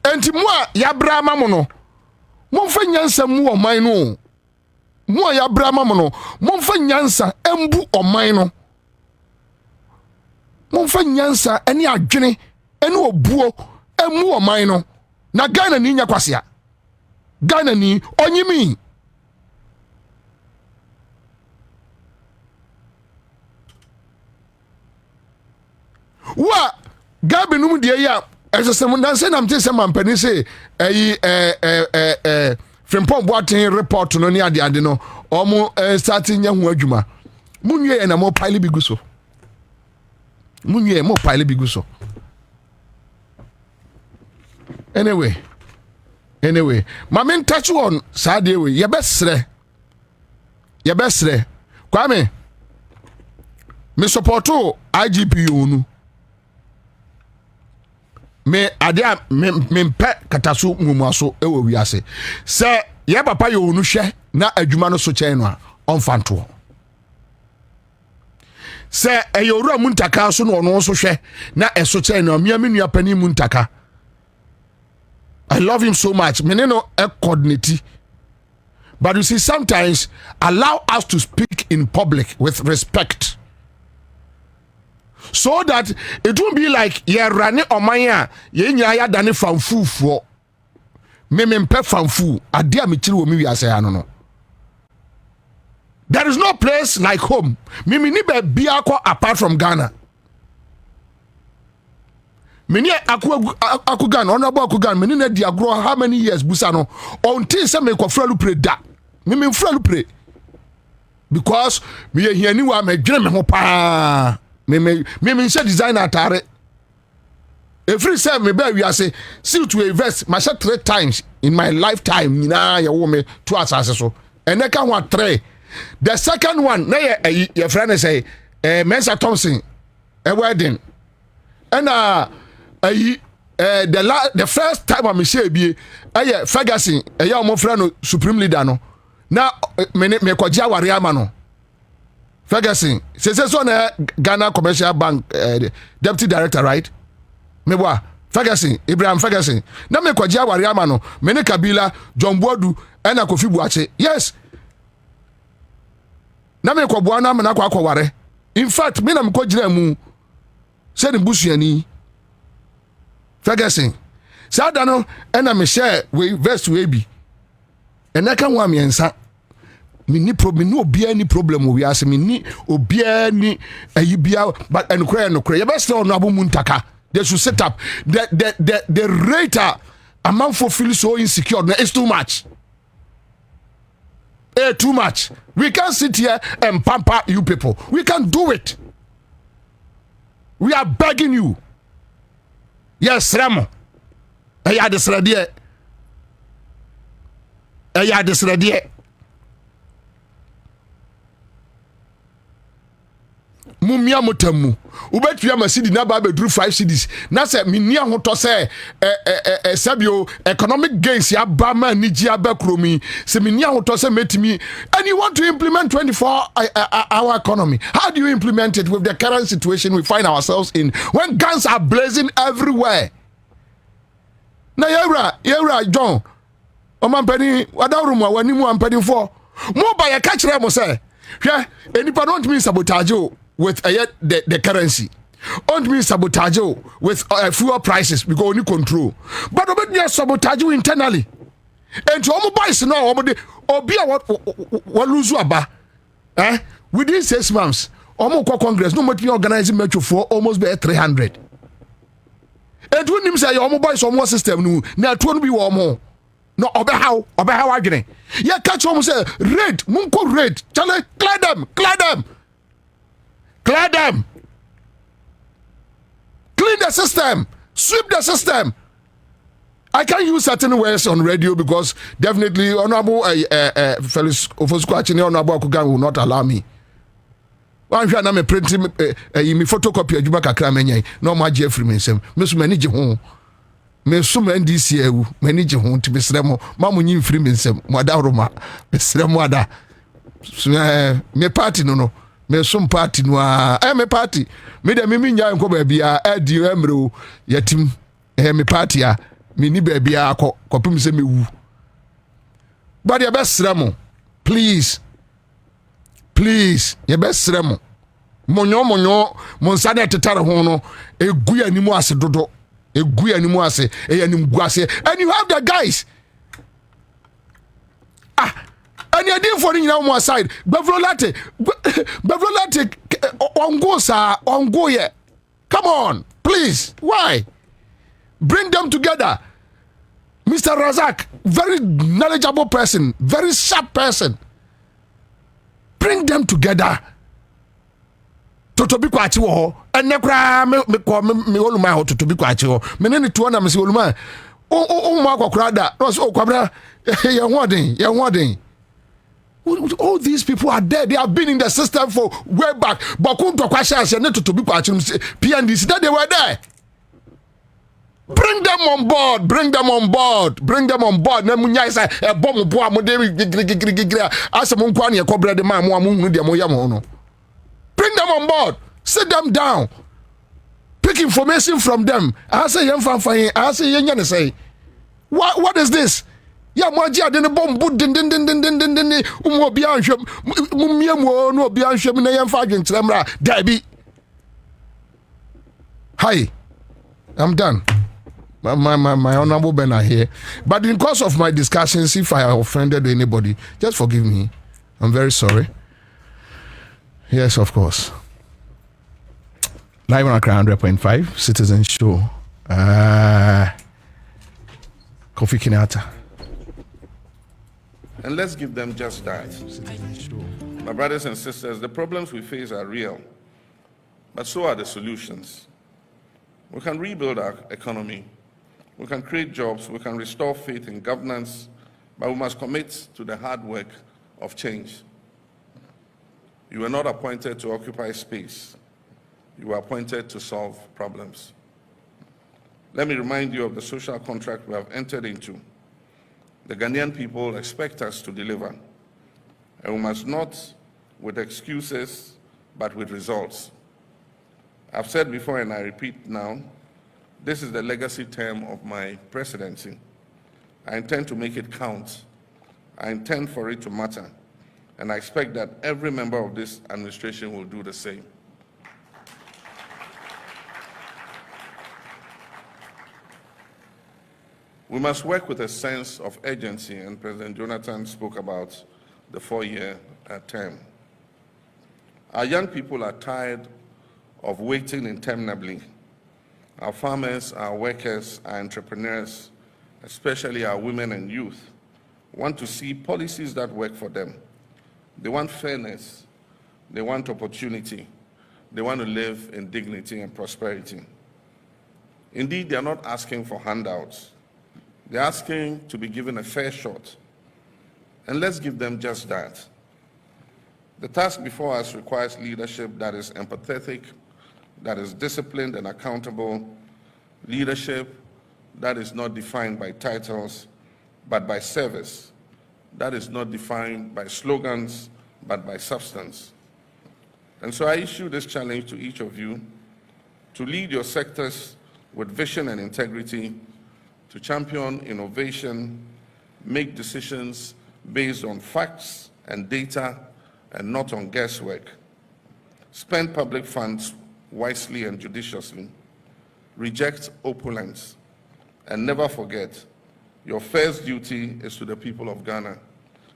enti mo a ya bra ma mo no momfa nyansa mu oman no mo a ya bra ma mo no momfa nyansa embu oman no momfa nyansa eni adwene eni obuo emu oman no na Ghana ni nya kwasea Ghana ni onyimi wa gabe num de ya esesem dan se nam te se mampani se Frimpong Boatin report no ni ade no omo starting nya ho adwuma munwie na mo pile bi guso munwie mo pile bi guso anyway mamen touch on Saturday we ye besre Kwame me supporto IGP onu me adia me mpe kataso mumuaso ewo wiase se ye papa ye onu hwe na adwuma no so chen no a onfanto se eyoro muntaka so no ono so hwe na eso chen no mia menua pani muntaka I love him so much me no coordinate but you see sometimes allow us to speak in public with respect so that it won't be like ye rane omanya ye nya ya dane fanfufuo me mpe fanfu ade a me kiri wo mi wiase ya no there is no place like home me ni be bia ko apart from Ghana me ni aku Ghana honorable aku Ghana me ni na dia grow how many years busa no until say me ko fralu pre da me fralu pre because me ye hiani wa me dwene me ho pa me say design atare every say me be we say see to invest my 3 times in my lifetime na ye wo me to asase so and they can want 3 the second one na your friend say Mensa Thompson a wedding and the first time I say be Ferguson ya mo friend no supreme leader no na me kwagia ware ama no Ferguson say so na Ghana Commercial Bank deputy director right me boa Ferguson Ibrahim Ferguson na me kwagia ware ama no me ne Kabila John Boadu na Kofi Buache yes na me kwabua na me na kwa ware in fact me na me kwagina mu se ne busuani Ferguson sada no na me share we verse we bi enaka ho amiensa me ni problem no obia ni problem we ase me ni obia ni ayibia but enukre you best no abo muntaka they should set up the rate amount for feel so insecure no it's too much too much we can't sit here and pamper you people we can do it we are begging you yes Ramo eya desradie mumia motamu ubetua masidi na ba bedru 5 cities na se mini ahoto se sabio economic gains ya ba ma niji aba kromi se mini ahoto se metimi and you want to implement 24-hour economy. How do you implement it with the current situation we find ourselves in when guns are blazing everywhere? Na yewra John omampani wadawrumu wanimu ampani for mo ba ya ka kire mo se hwe enipa don't mean sabotage with the currency. Don't mean sabotage with fuel prices because only control. But obet sabotage internally. And to omo boys no omo de obia what lose aba. Within 6 months, omo ko Congress no must be organizing metro for almost be 300. And when him say omo boys omo system no na to no be omo. no obehaw adwene ye catch him say raid munko raid chale clear them clean the system, sweep the system. I can't use certain words on radio because definitely Honorable Felix Ofosquachini Honorable Akugan will not allow me. One shot I'm printing me photocopy of Juma Accra menye no ma Jeffrey mensem me so manage ho me so man this year manage ho to be sremo ma mo nyi free mensem mo ada roma me sremo ada me party no me some party no me party me de me nya nko ba bia adi emre yatim me party a me ni ba bia kopim se me wu but your best sremo please ye best sremo monyo monsane tetare ho no egu animu ase dodo egu animu ase eyanim gu ase and you have the guys and you didn't for you aside Bevrolate on go here. Come on, please. Why? Bring them together. Mr. Razak, very knowledgeable person, very sharp person. Bring them together. Totobi kwachi wo and nekra me oluma ho totobi kwachi wo me ne to na me se oluma o ma kwakra da no so kwabra ye hoden. All these people are dead. They have been in the system for way back. Bakun to kwasha se ne totobi kwachi PNDC that they were there. Bring them on board. Na munya isa e bom bo amode gigri ase mo nkwa ne ekobra de ma mo hunu de mo yam ho no. Bring them on board. Sit them down. Pick information from them. I say what is this? Ya moji adene bomb din obi anhwem mummiam no obi anhwem na yemfa adwentremra dabi. Hi. I'm done. My honorable Ben are here. But in course of my discussions, if I offended anybody, just forgive me. I'm very sorry. Yes, of course. Live on Accra 100.5 Citizen Show. Kofi Kinata. And let's give them just that. My brothers and sisters, the problems we face are real, but so are the solutions. We can rebuild our economy. We can create jobs. We can restore faith in governance, but we must commit to the hard work of change. You were not appointed to occupy space. You were appointed to solve problems. Let me remind you of the social contract we have entered into. The Ghanaian people expect us to deliver, and we must not with excuses, but with results. I've said before and I repeat now, this is the legacy term of my presidency. I intend to make it count. I intend for it to matter. And I expect that every member of this administration will do the same. We must work with a sense of urgency, and President Jonathan spoke about the 4-year term. Our young people are tired of waiting interminably. Our farmers, our workers, our entrepreneurs, especially our women and youth, want to see policies that work for them. They want fairness, they want opportunity, they want to live in dignity and prosperity. Indeed, they are not asking for handouts. They're asking to be given a fair shot. And let's give them just that. The task before us requires leadership that is empathetic, that is disciplined and accountable, leadership that is not defined by titles, but by service, that is not defined by slogans, but by substance. And so I issue this challenge to each of you to lead your sectors with vision and integrity, to champion innovation, make decisions based on facts and data and not on guesswork. Spend public funds wisely and judiciously. Reject opulence. And never forget, your first duty is to the people of Ghana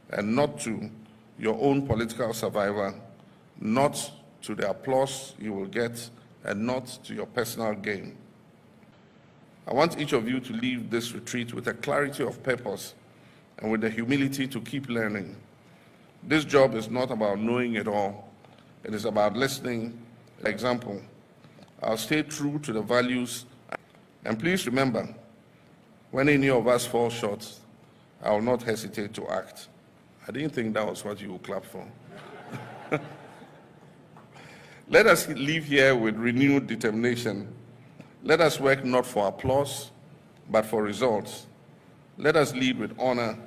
and not to your own political survival, not to the applause you will get, and not to your personal gain. I want each of you to leave this retreat with a clarity of purpose and with the humility to keep learning. This job is not about knowing it all. It is about listening. For example, I'll stay true to the values. And please remember, when any of us fall short, I will not hesitate to act. I didn't think that was what you would clap for. Let us leave here with renewed determination. Let us work not for applause, but for results. Let us lead with honor,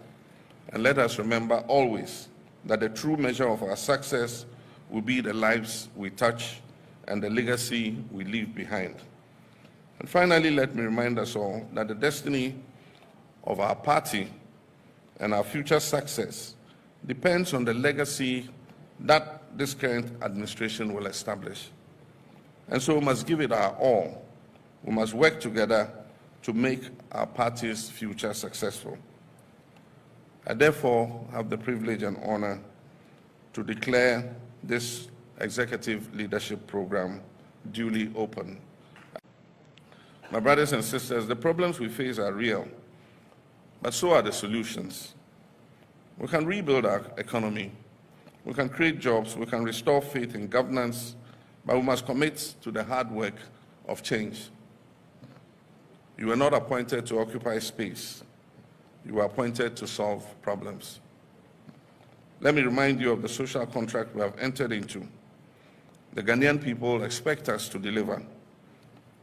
and let us remember always that the true measure of our success will be the lives we touch and the legacy we leave behind. And finally, let me remind us all that the destiny of our party and our future success depends on the legacy that this current administration will establish. And so we must give it our all. We must work together to make our party's future successful. I therefore have the privilege and honor to declare this executive leadership program duly open. My brothers and sisters, the problems we face are real, but so are the solutions. We can rebuild our economy, we can create jobs, we can restore faith in governance, but we must commit to the hard work of change. You were not appointed to occupy space. You were appointed to solve problems. Let me remind you of the social contract we have entered into. The Ghanaian people expect us to deliver,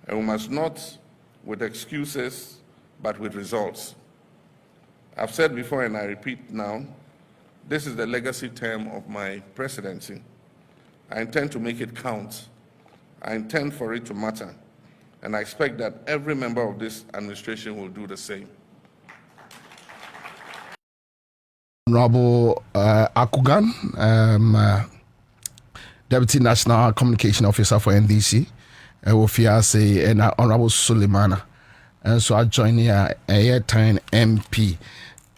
and we must not with excuses, but with results. I've said before and I repeat now, this is the legacy term of my presidency. I intend to make it count. I intend for it to matter. And I expect that every member of this administration will do the same. Honorable Akugan, Deputy National Communication Officer for NDC, Ofiase, and Honorable Suleimana. And so I join here, Airtime MP.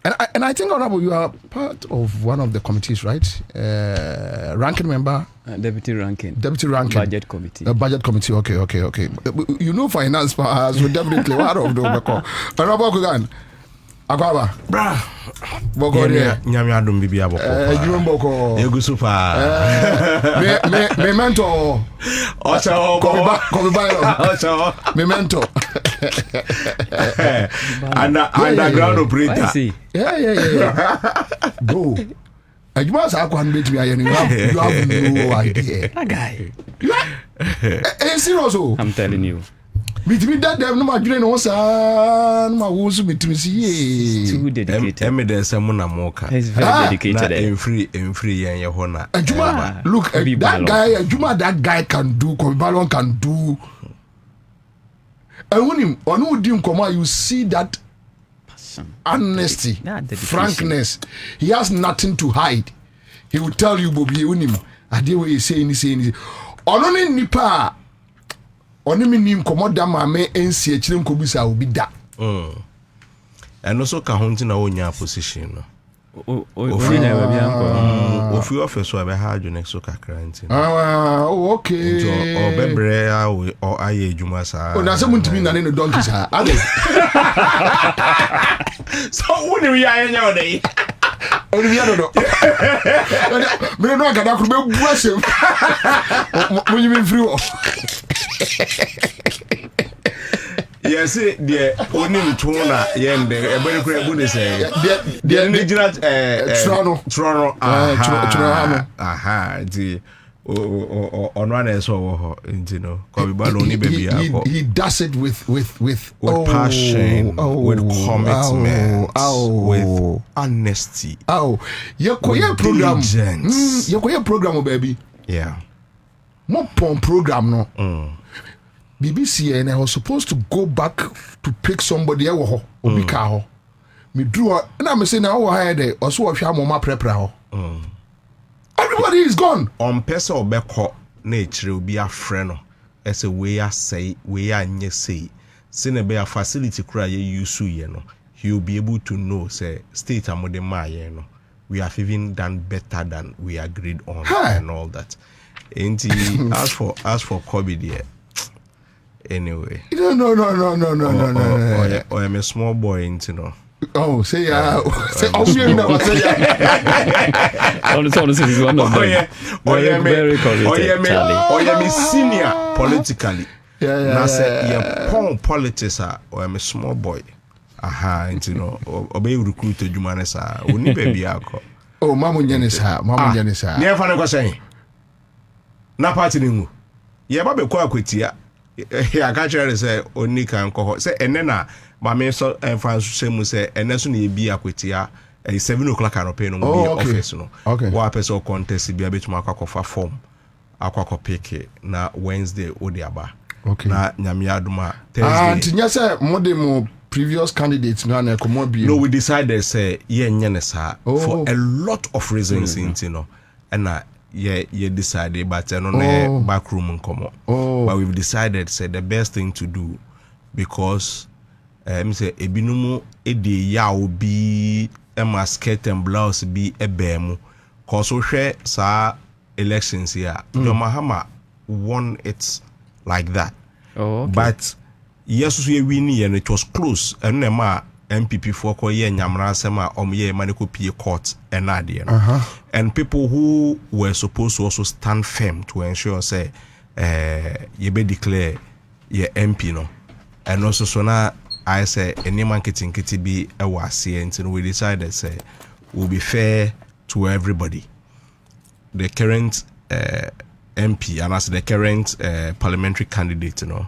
And I think, Honorable, you are part of one of the committees, right? Ranking member? Deputy ranking. Budget committee. Budget committee, okay. You know finance, so definitely one of them. Honorable Akugan. Akwaba. Bra. Bogoria. Nyame adom bibia boko. Boko. Egu super. Memento. Ocho. Ocho. Memento. Underground operator. Yeah. Go. You must have one bit. You have no idea. That guy. Serious. I'm telling you. Between that, no my dream was my woes with me. Too dedicated. Evidence Monamoka. He's very dedicated. In free and your honor. Look, that guy can do, Kwabena can do. And when him, on who didn't come out, you see that honesty, frankness. He has nothing to hide. He will tell you, Bobie, when him, I did what you say, anything. Only Nipa. Oni minim komoda mame ensi echire nkobisa obi da. And also ka honti na onya position no. Ofi na we bia nko. Ofi office wa be ha adwene so kakra nti. Okay. So obebre o aye adwuma sa. O na se muntimi na ne no donkey sa. Ade. So woni we anya odai. Oni bia do. Me no agada kru be buasem. Mo yimi free o. Yes, the only tuna yende everybody could have say the original Toronto the on so you know he does it with passion, with commitment, with honesty. Your program baby. Yeah. More program no. BBC and I was supposed to go back to pick somebody else obi ka ho. Me drew and I'm saying now why there also of your mama prepare ho. Everybody is gone. On person obeko na echire obi afre no. Ese we say we anye say. Sine be a facility kura ye use ye no. He will be able to know say state amode ma ye no. We have even done better than we agreed on and all that. And as for COVID yeah. Anyway. No. I'm a small boy, you know. Oh, say say you know what say Honestly, is one of them. Very correct, Charlie. Or you senior politically. Yeah. Now say you politics or I'm a small boy. Aha, you know, obey recruit adwuma sa. Oni baby akọ. Oh, mamu nyane sa. Near fan go say. Na party ni mu. Ye ba be kwa akwatia. Ya ka chere say oni kan ko. Say ene na ma me so fan so mu say ene so na e bi akwatia 7 o'clock anopay no mu bi office no. Wa person contest bi abetuma akwakofa form. Akwakọ pick na Wednesday odiaba. Okay. Na nyame aduma Thursday. And nya say modem previous candidates no na komo bi. No, we decided say for a lot of reasons you know. And you decided but no back room nkomo. But we've decided say the best thing to do because me say ebinumu edi ya obi e skirt and blouse bi ebemu cause we share sa elections here. Your Mahama won it like that. Oh, okay. But yes, we win and it was close. And nema MPP for koye nyamra sema omye maniko pie court and adie. And people who were supposed to also stand firm to ensure say ye be declare ye MP no. And also so now I say any man kitty be a wasi and we decided say we'll be fair to everybody. The current MP and as the current parliamentary candidate, you know,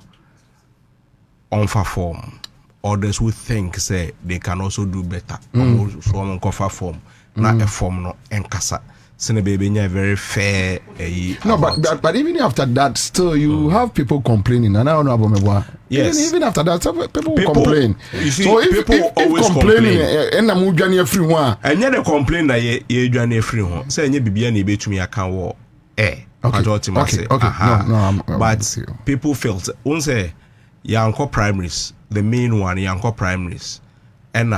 on form. Others who think say they can also do better. So on cover form, not a form no enkasa. Sene baby very fair. No, but even after that, still you have people complaining. And I don't know about me. Yes. Even after that, people complain. You see, so if always complaining, and I'm moving every one. And yet they complain that you join free one. Say you be any bet me account war. Okay. No, but people felt once yanko primaries, the main one yanko primaries, and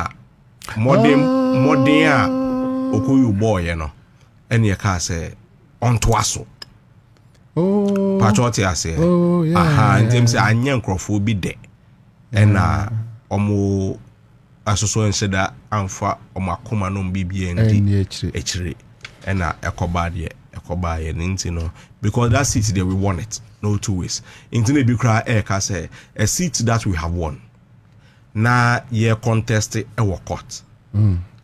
modern okuyu boy, you know, and you can say on twaso. Oh, patriotic I say. Oh, yeah. And them say anyan crofo be there, and omo asoso and said that amfa omakoma no bibi and echire, and ekobadie. You know, because that seat there we won it, no two ways. Into the cry say a seat that we have won. Now ye contest our court.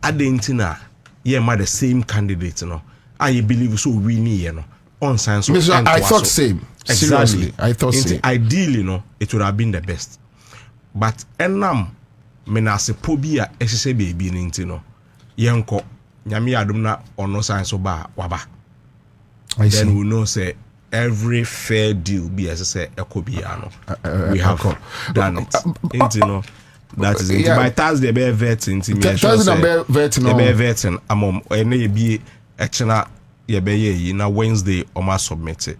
At the intina, ye ma the same candidate, you know. I believe so we need, you know. On science. I thought same. Exactly. Seriously, I thought same. Ideally, you know, it would have been the best. But enam menase pobia esese baby you know. Yenko nyami adumna ono science oba waba. Then we know say every fair deal be as I say ekobiano. We have done it. You know that is it. By Thursday be vetting Thursday be vetting amom ene be echena ye be ye na Wednesday o ma submit it.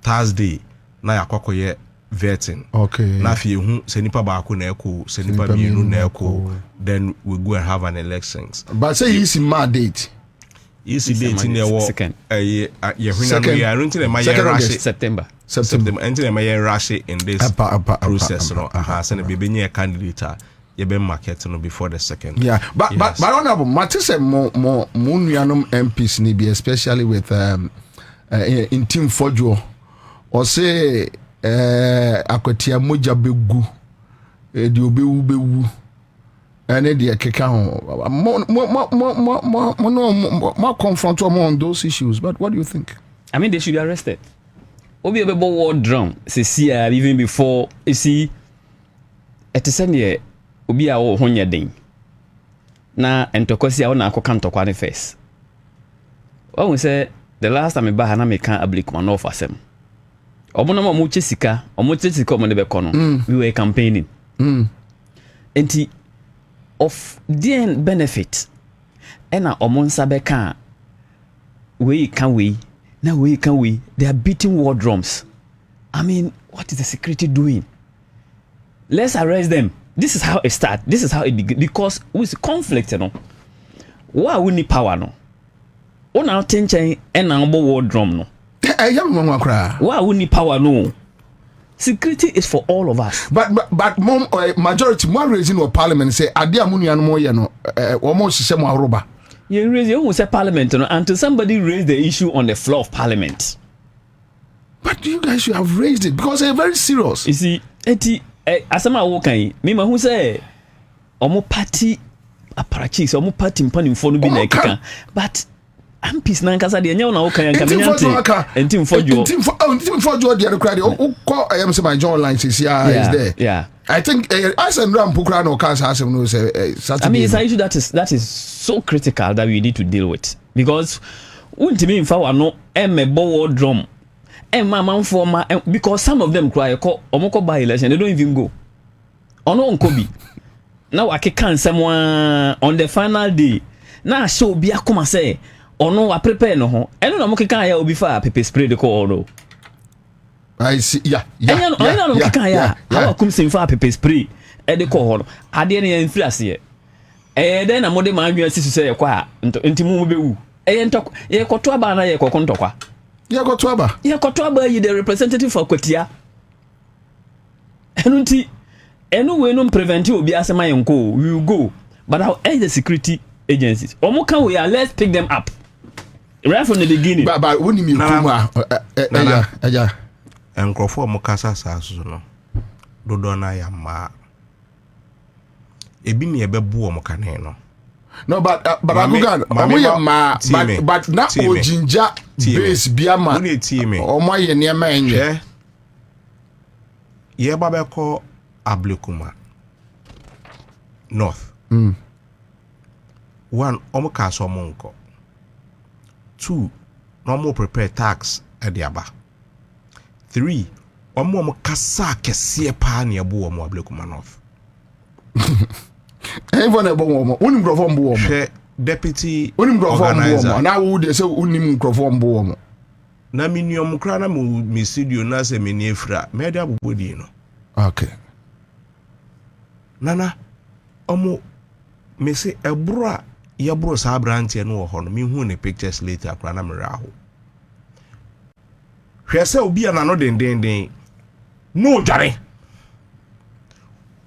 Thursday na yakokoye vetting. Okay. Na fi hu se nipa ba ko na eko se nipa bienu na eko, then we go and have an elections. But say he's in my date. Easy date in the war. Second. September. Until my rush in this process. Send a baby candidate. You been marketing before the second. Yeah, but honorable, Matisse more Munianum MPs nibi, especially with in Team Fojo, or say Akwatia Moja Begu, Diobe. And the more confront on those issues. But what do you think? I mean, they should be arrested. Obi ebe war drum. See, even before you see, at the same year, Obi a wo honya den. Na entokosi a wona akoka ntokwa ne first. We say the last time ba ha na me kan ablik man of asem. Obono mo mu chesika, omo ne be kono. We were campaigning. Enti of the benefit and omonsa beka we they are beating war drums. I mean, what is the security doing? Let's arrest them. This is how it starts. This is how it begins. Because with conflict, you know, why we need power no? On our tension and our war drum no. Why we need power no? Security is for all of us. But mom, majority more raising of parliament say adia munu anu mo ye no almost hye mo aroba. You raise your own parliament until somebody raised the issue on the floor of parliament. But you guys should have raised it because they're very serious. You see, asama wokan me ma hu say omo party aparachi so omo party mpanimfo no bi na ekeka but I'm peace na nkasa de enya na wokan yanka me nyante entim fojo de crowd call I am say my John line is there. Yeah. I think as and ram pukra no can say no say Saturday. I mean it's an issue that is so critical that we need to deal with because untimi mfa wa no emebo war drum man for because some of them cry omoko by election they don't even go ono onkobi now I can someone on the final day na show bi akoma say ono wa prepare no ho eno na mo kekan ya obi fa pepper spray de ko no I see yeah eno no kekan ya how akum sim fa pepper spray e de ko ho ade ne yan fiase den na mo de ma anwa sisu say kwa ntimo mo be wu ntok ye koto aba na ye kokon ntokwa yeah Kwabena you the representative for Kwatia enu we no prevent obi asema yenko we will go but how the security agencies omo can we are let's pick them up right from the beginning but when you kuma eja enkrofo mo kasa saso no dodo na ya ma ebi ne ebebu omo kane no no but agugan but na ojinja base biama omo ye ne ma enye ye ba be ko Ablekuma North one omo ka so mo nko two no mo prepare tax ediaba 3 omo kasa kese pa na ebo omo Ablekuma North even ebo omo unim grofo mbo omo deputy unim grofo mbo omo na wo de say unim grofo mbo omo na minium kra na me studio na se me ni efra me de abobodi no okay nana omo me se ebro ye bro sa branche no ho no me hu ne pictures later akra na me raho hwese obi ana no den no jare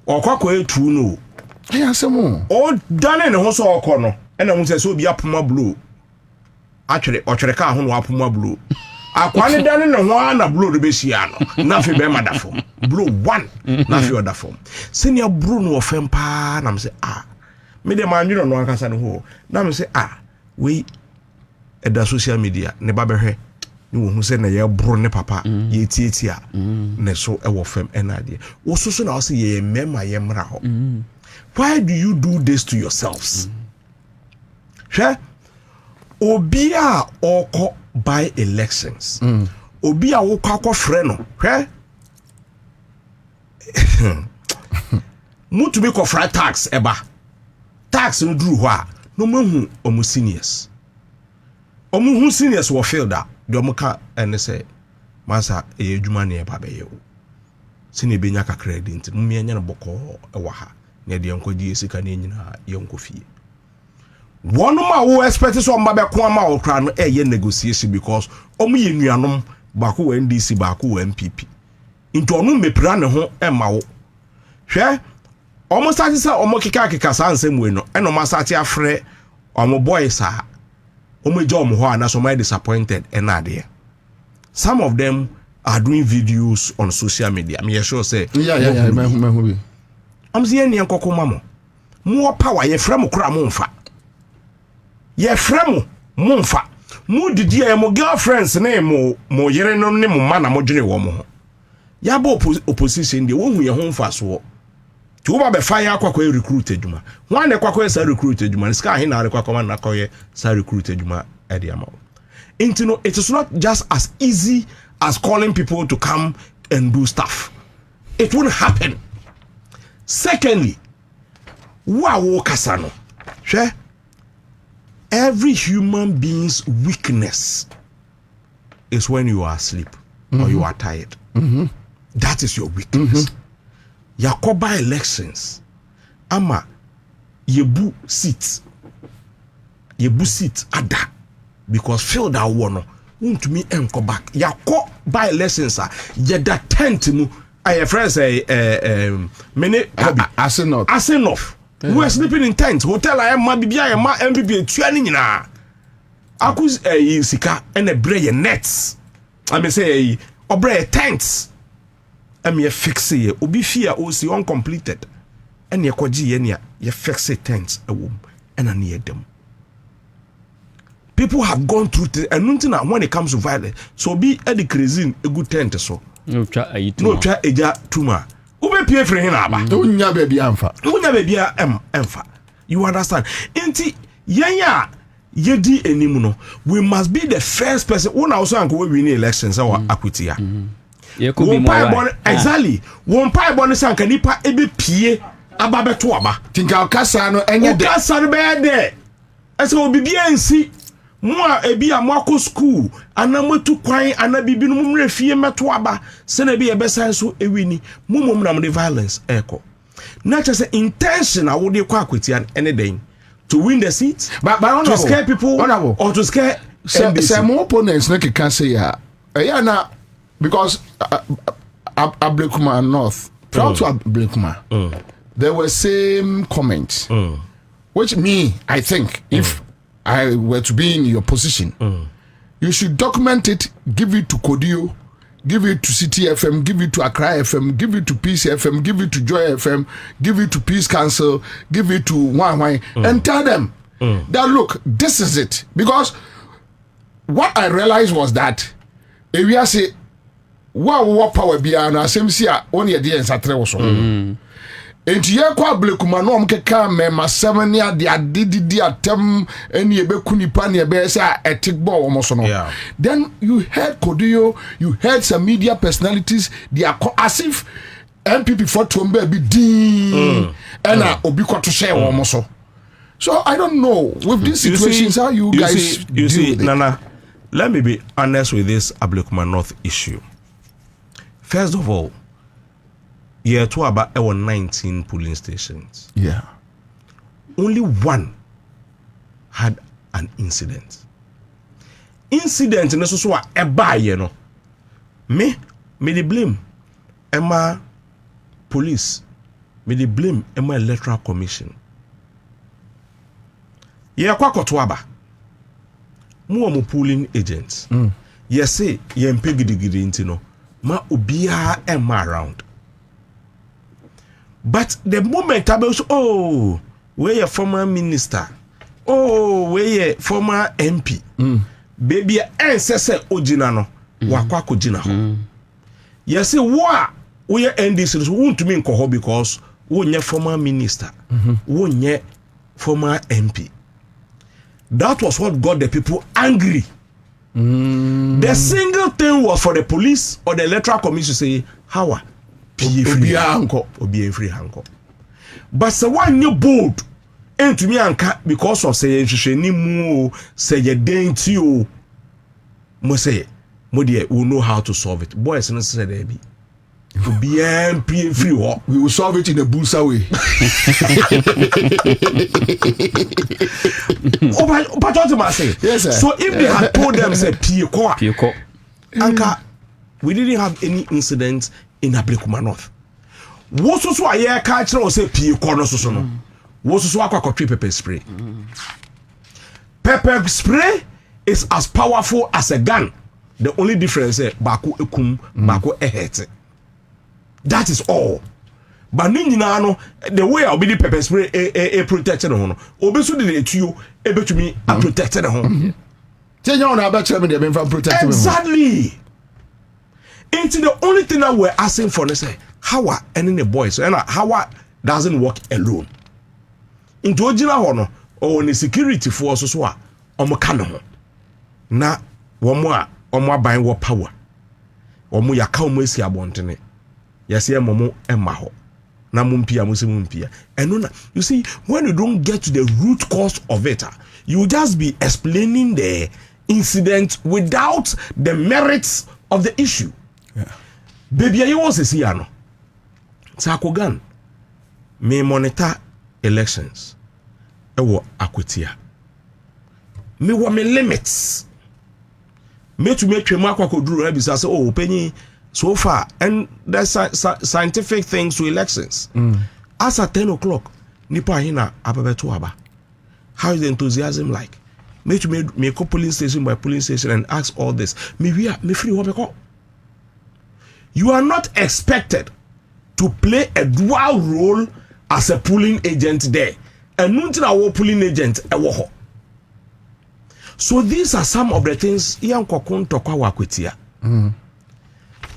okwa etu no ya semo o dane ne ho so okọ no ena hu se obi apoma blue atwere ka ho no apoma blue akwa ne dane ne ho na blue de besia no na fe be madafo blue 1 na fe odafo senior blue no ofem pa na me se me de ma nwiro no ankasa ne ho na me se we eda social media ne ba behwe ni wo hu se na ye bro ne papa ye tietia ne so e wo fem enade wo so na wo se ye mema ye mra ho why do you do this to yourselves she obi a oko by elections obi a wo kwakọ frɛ no hwɛ mutu bi ko fra tax eba tax no duru hɔ a no mahu omo seniors wo feel that de omo ka ene sɛ masa e adwuma ne eba be ye o sine benya ka credit mu me nya no bɔkɔ ɛwɔ ha na de enkogi esika ne nyina ye nkofie one ma wo expect so mba be ko ama wo kra no ye negotiation because omo ye nuanom baako wa NDC baako wa MPP into onu mepra ne ho ema wo hwe omo start say omo keka sansem we no eno ma start afre omo boys a omo je omo ho ana so my disappointed enade some of them are doing videos on social media me sure say yeah me am say eni enkoko mamo mo power ye frɛ mo kra mo mfa ye frɛ mo mfa mo didi e mo girlfriends ne mo yere no ne mo ma na mo dwene wo mo ho ya ba opposition de wo hu ye ho mfa so ti wo ba be fa ya akwa recruit adwuma ho na akwa sa recruit adwuma ska he na akwa na akwa sa recruit adwuma e de ama into no it is not just as easy as calling people to come and do stuff. It won't happen. Secondly, wo kasano hwe every human being's weakness is when you are asleep or you are tired. That is your weakness. Yakoba elections ama yebu seat ada because feel that one untumi enko back yakọ by lessons yeda tent mu your friends say many Arsenal we were sleeping in tents hotel I am ma bibia I am ma MBB etua ni nyina akus sika and a break nets I mean say obre tents am ye fix ye obi fia o si uncompleted and ye kwaji ye ne ye fix tents awom and na dem. People have gone through and nothing when it comes to violence so be at the crazy a good tent so no try eja tuma ube pie free hin aba unya baby amfa emfa you understand enti yenya yedi enimu no we must be the first person one also anko we win elections our akutia exactly one pie bon sanka nipa ebe pie aba beto aba tinka kasa no enye de kasa no be de ese obibia nsi Moi ebi a mwako school anamatu kwan anabibi no mumre fie meto aba se na bi ebesa so ewini mumum na the violence eko na say intention I would kwa kwetian anything to win the seat but to scare people or to scare some opponents na can say ya na because Ablekuma North proud to Ablekuma there were same comments which me I think if I were to be in your position, you should document it, give it to Kodio, give it to City FM, give it to Accra FM, give it to Peace FM, give it to Joy FM, give it to Peace Council, give it to Wai and tell them that look, this is it. Because what I realized was that if we say, what power be an assembly only a day in Satre enti ye kwa Ablekuma no omkeka mema 7 ya de adidi atem eni ebeku nipa ne ebe say etic ball omoso no then you heard Kodio, you heard some media personalities they are as if MPP for Tombe be din and obi kwato share omoso. So I don't know with these situations how you guys deal with it. Nana, let me be honest with this Ablekuma North issue. First of all, yeah, to about 19 polling stations. Yeah. Only one had an incident. Incident in so a buy, you know. Me the blame Emma police. Me the blame Emma Electoral Commission. Yeah, kwa kotwaba. Mu polling agents. Yes, say ye mpegidi intino. Ma ubia Emma around. But the moment I was, oh, we're a former minister, oh, we're a former MP, baby, ancestor Ojinano, Wakwako Jina. Yes, what we are NDC won't to mean Koho because we're former minister, we're former MP. That was what got the people angry. The single thing was for the police or the electoral commission to say, how Obi free hanko. But so one new bold and to me anka because of say ni mu say ye denti o mo say mo dey we know how to solve it. Boys no say there be. Obi free ho. We will solve it in a busa way. But what am I saying? Yes, sir. So if they had told them say Pieko anka we didn't have any incidents in Ablekuma North. What so a year catcher or say Pieko no so no. What so a pepper spray. Pepper spray is as powerful as a gun. The only difference is baku ekum, baku ehete. That is all. But no, the way I'll be the pepper spray a protected on. Obesu de etuo ebetumi a protected on. Tell you on about them from protecting. Exactly. Into the only thing that we're asking for is how are any the boys and how doesn't work alone. Into Ojina Hono or the security force so omokano. Na womwa buying what power. Omo yaka omesi abontene. Yesi momo emaho. Na mumpia musimumpia. And you see, when you don't get to the root cause of it, you just be explaining the incident without the merits of the issue. Yeah. Baby, I was a Siano. Sakogan may monitor elections. Ewo Akwitia. Me wa me limits. me to make twem akwa koduru na bisa say oh penny so far and there's scientific things to elections. As at 10 o'clock nipa hina abebeto aba. How is the enthusiasm like? Me to me go polling station by polling station and ask all this. Me free what. You are not expected to play a dual role as a polling agent there. And nothing our polling agent ewo. So these are some of the things yanko kon tokwa wakwetia.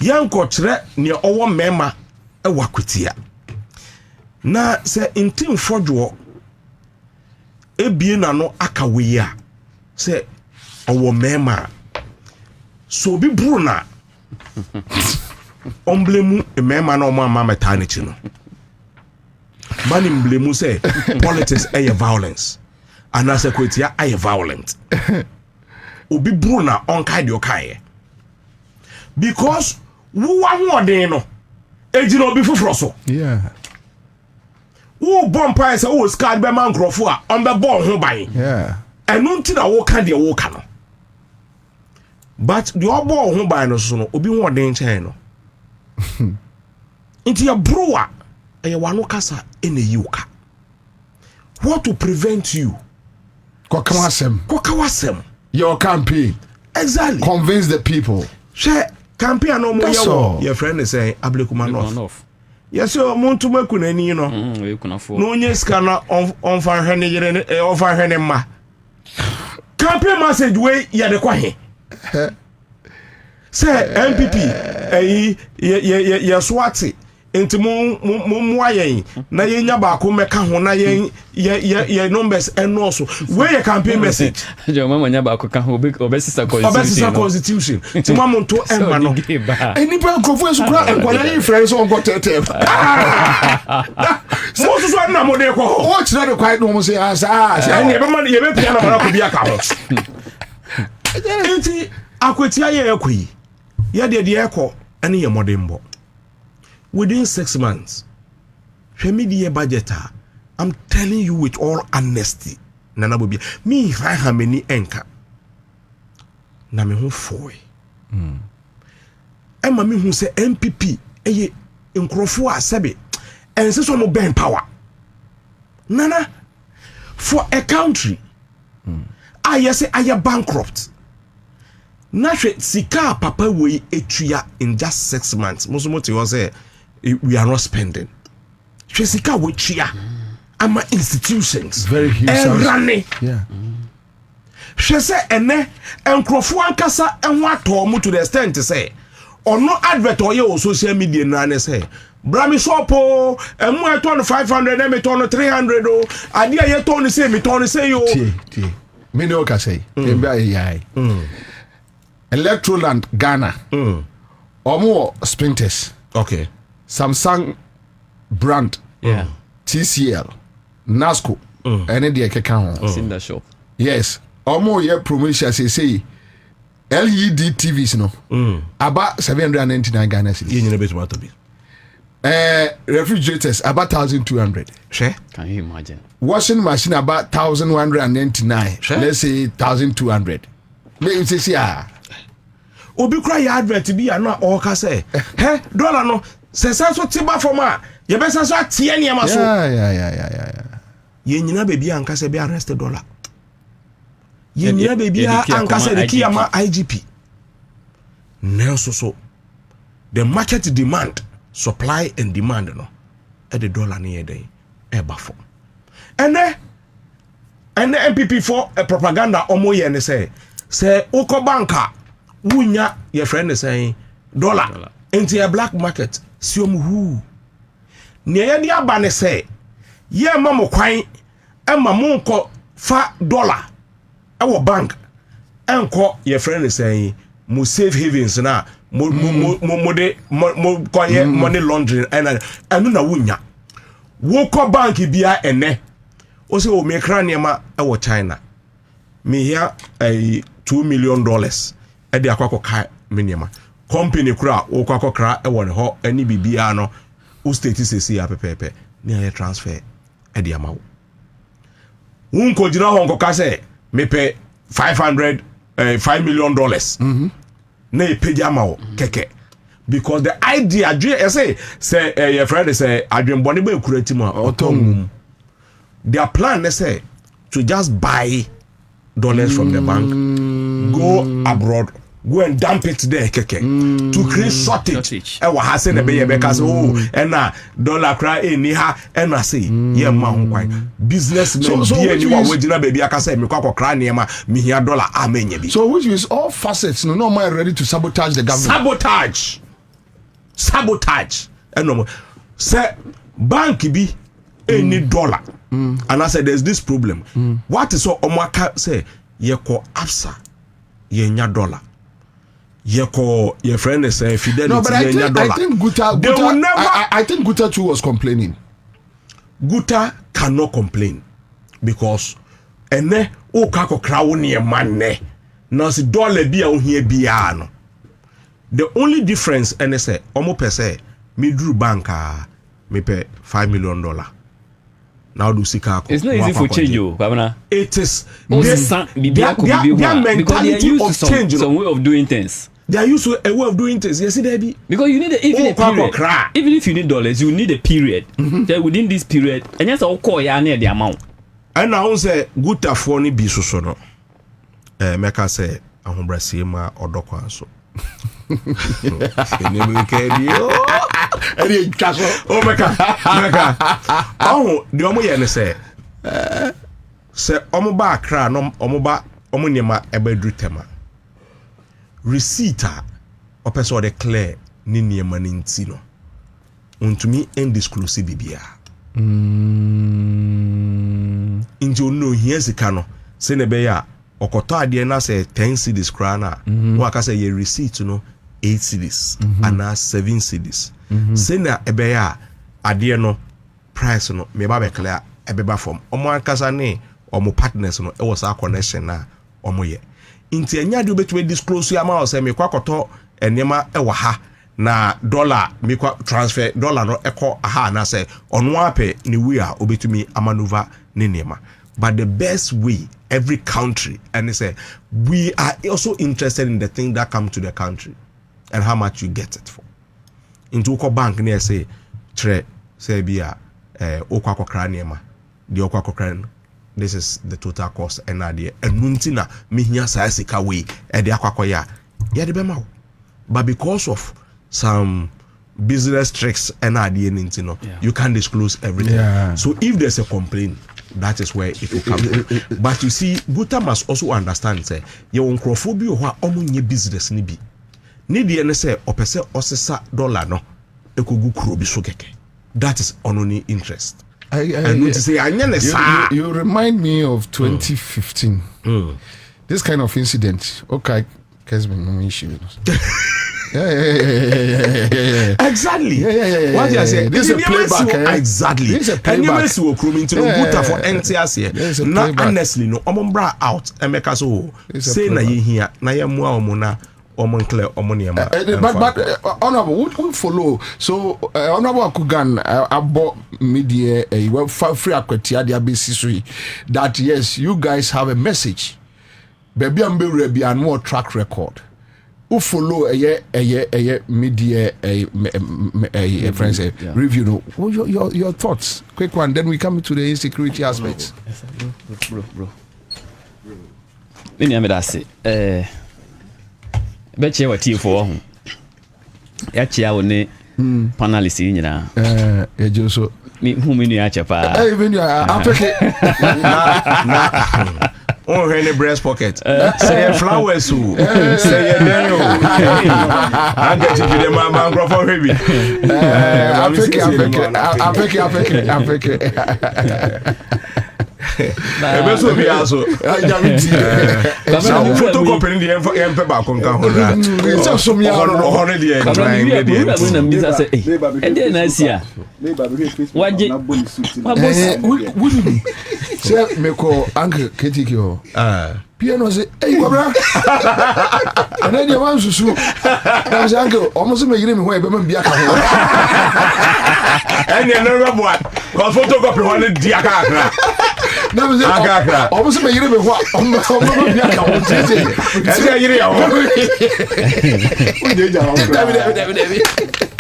Yanko chere ne owo mema wakwetia. Na se intim fodwo ebie na no aka we a se owo mema so bi bruna omblemu mema na omo ama maternity no mani mblemu say politics a violence and as a kwetia a violent obi bruna on kai de okai because wo wa ho den no ejina obi foforo so yeah wo bompa say wo scar be man krofo a on be ball ho ban yeah enu nti na wo ka de wo ka no but the ball ho ban no so no obi ho den chen no nti ya broa e wano kasa ene yuka what to prevent you kokawasem your campaign exactly convince the people share campaign no mo yawo your friend is saying ablekumanov yes so muntu makuna ni no no nye skana on fan hene yere on fan hene ma campaign message we ya de kwa he say MPP ye swati enti mo ayen na ye nya ba ko meka ho na ye numbers enoso we ye campaign message jo mama nya ba ko ka ho obesisa constitution ti mo monto emma no eni pa nkofo esukura enkwala yi frere so onko tete mo so na mo de ko o tira de kwai no mo say say ni be man ye be pia na mara ko bi aka ho enti akwetia ye ekwi ye de ekọ ene ye modembo within 6 months media budget I'm telling you with all honesty nana Bobie me how many enka na me ho foi Emma me hu say MPP eye nkrofo a sebe ense so no ben power nana for a country I say I bankrupt na hwe sika papa we etua in just 6 months mosomote was say we are not spending. Sika we chia ama institutions very huge running. Yeah. She say ene enkrofo ankasa enho ato mu to the extent say ono advert oye o social media na ne say brami shopo emu eton 500 na me ton 300 o ade aye ton say me ton say yo tie me no ka say embe aye Electroland Ghana omo sprinters okay Samsung brand TCL Nasco any de keka ho in the shop yes omo ye promotion say LED TVs no about 799 Ghana cedis ye nyina betu to be refrigerators about 1200 share can you imagine washing machine about 1199 let's say 1200 me say obi kra ya advert bi ana o ka say he dollar no se so tiba for ma ye be so atie ne ma so yeah ye nyina be bia anka se be arrest dollar ye nyina be bia anka se de kiyama IGP nelso so the market demand supply and demand no e the dollar ne ye dey e ba for ene MPP for a propaganda omo ye ne say uko banka wunya your friend is saying dollar into a black market si omuhu ne ye ne aba ne say ye mamo kwan e mamo nko fa dollar e wo bank enko your friend is saying mo safe havens na mo koye money laundering enu na wunya wo ko bank bia ene o se o me kra ne ma e wo China me here $2 million e de akwakọ ka minima company kura o kwakọ kra e won ho ani bibia no o state sesi ya pepepe ni aye transfer e de amawo won ko jira ho nko ka se me pay $500 $5 million. Na e page ama keke. Because the idea, I say your friend say adwembone be kurati mu otom. Their plan is say to just buy dollars from the bank, go abroad, go and dump it there keke to create shortage. E wa ha say na be ye because na dollar cry ni ha na say ye ma ho kwan businessmen be any one we gina baby aka say me kwa kra na ma me hia dollar amenya bi. So which is all facets no man ready to sabotage the government. Sabotage. No say bank bi any dollar. And I said there's this problem. What is so omaka say ye ko Absa ye nya dollar. Ye ko your friend is say Fidelity no, but ye nya dollar. I think Guta too was complaining. Guta cannot complain because ene o ka ko krawo ne man ne. Na si dollar bi a o hia bia no. The only difference ene say omo pese me dru banka me pay $5 million. Now do sika. It's not easy for change you, Kwabena. It is their mentality of change, some way of doing things. They are used to a way of doing things. Yes, they be. Because you need even a period. Even if you need dollars, you need a period. Then within this period, and yes, I'll call you near the amount. And now say good afoni bi so no. Meka say ahobrasi ma odokwa so. Oh meka. Oh, the omo ye ne say omo ba Accra no omo ba omo nyema ebedru tema. Receipt or person or declare ni nyema ni nti no. Untumi undisclose bibia. Injo no hiensi kano se ne be ya okoto ade na say 10 cedis kra na wo aka say ye receipt no 8 cedis and 7 cedis se na ebe ya ade no price no me ba be clear ebe ba form omo akasa ne omo partners no e was a connection na omo ye inti enya de obetwe disclose ya ma o say me kwakoto enema e wa ha na dollar me kwa transfer dollar no eko aha na say ono ape ni we a obetumi amanuva ne nema. But the best way, every country, and they say, we are also interested in the thing that come to the country and how much you get it for. Into Oko Bank, near say, tre, say, be a Okwako Kraniema, the Okwako Kran, this is the total cost and idea. And Muntina, Mihia Saisika way, and the Aquakoya, yeah, the Bemau. But because of some business tricks and idea, you can't disclose everything. Yeah. So if there's a complaint, that is where it will come. But you see, Guta must also understand, say, your uncrophobia or omunye business nibi. Nidi ene say, opese osesa dollar no, ekugu krobi sogeke. That is only interest. You remind me of 2015. This kind of incident. Okay, Kesman, no issue. Yeah. Exactly. Yeah. What you say? This is a playback. Exactly. This is a playback. And you will come into the Guta for NTS here. Not honestly, no. Omombra out. Emeka so say na ye here. Na ye mua omona. Omonclear omoniama. But honorable, would follow. So honorable Kugan about media a free akwetia dia basis that yes, you guys have a message. Baby ambe rebi and more track record. Who follow a media a friends review. Your thoughts, quick one. Then we come to the insecurity aspects. Bro. Let me say. Bet you what you for. Actually, I will need panelists in you. Joso. Me whom in your chapa. Even you are oh, any breast pocket. Say flowers, who say Daniel. I'm getting to the man for baby. I'm picking. Ebeso bi aso. Some photocopy the empe ba kon kan hora. So so me hora the and then I see what say me ko uncle Ketiki o. Piano say hey Kwabena. And then you want susu. I say uncle almost me yire me ho e be man bia ka ho. And you know what? Because photocopy one di Accra. Na me say omo se me yire me ho omo bi aka wo say Ese yire ya wo. David.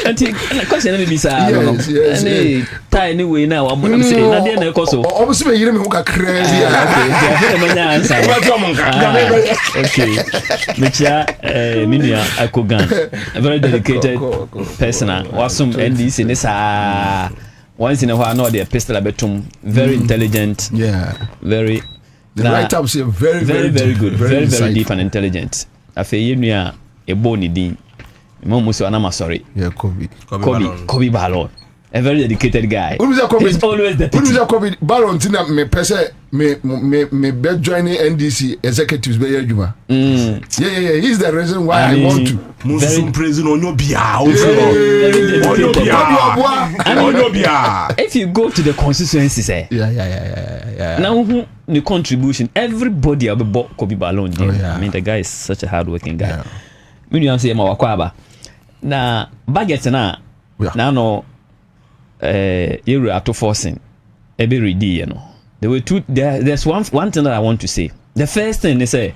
Anti question na be sa no. Any tie ni we na wa mo na say na dey na ekoso. Omo se me yire me ho kakra bi ya. Okay, manya answer. Okay. Michia Minia Akogan. A very dedicated person. Wasum NDC ni sa once in a while, no, they're pistol abetum, very intelligent, very. The write-ups are very good, very deep and intelligent. I feel you near a bony dean. Momuso Anama, sorry. Yeah, Kobe Ballon. A very dedicated guy. He's always the Kobe Ballon. Tina me pese me be joining NDC executives be Juma. Yeah. He's the reason why I want to. Musum president Onyobia. If you go to the constituencies, yeah. Now the contribution, everybody will be bought Kobe Ballon. I mean, the guy is such a hardworking guy. When you say Mawakwaba, na budget na no. You are to forcing every ready, you know. There were two. There's one thing that I want to say. The first thing they say,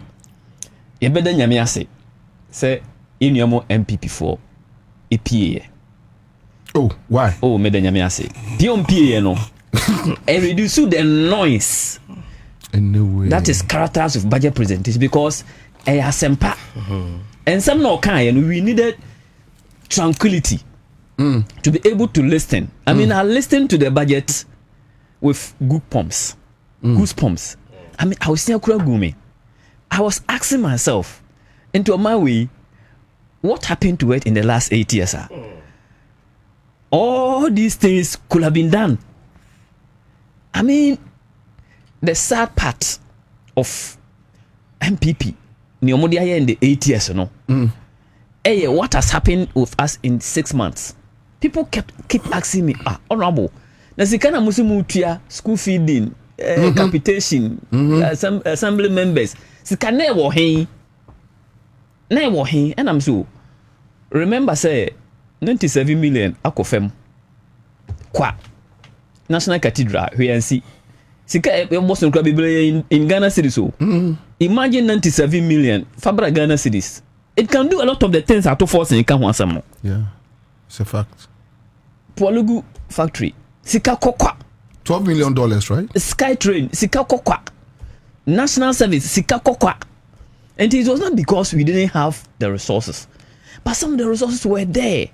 you better nyamiase. Say in your MPP for EPA. Oh, why? Oh, me nyamiase. PMPA, you know. And reduce the noise. Anyway, that is characters of budget presentation because a sempa and some no kind, and we needed tranquility. To be able to listen. I mean, I listened to the budget with goosebumps. I mean, I was seeing Gumi. I was asking myself, into my way, what happened to it in the last 8 years? All these things could have been done. I mean, the sad part of MPP, in the 8 years, you know. Hey, what has happened with us in 6 months? People keep asking me, honorable, Nasikana Musimutia, school feeding, capitation, assembly members, Sikane wohe, and I'm so. Remember, say 97 million akofem. Kwa National Cathedral, we see. Sika most in Ghana city so. Imagine 97 million Fabra Ghana cities. It can do a lot of the things at force and it can want some more. Yeah, it's a fact. Pualugu factory, Sika Kokwa. $12 million, right? Skytrain, Sika Kokwa. National service, Sika Kokwa. And it was not because we didn't have the resources, but some of the resources were there.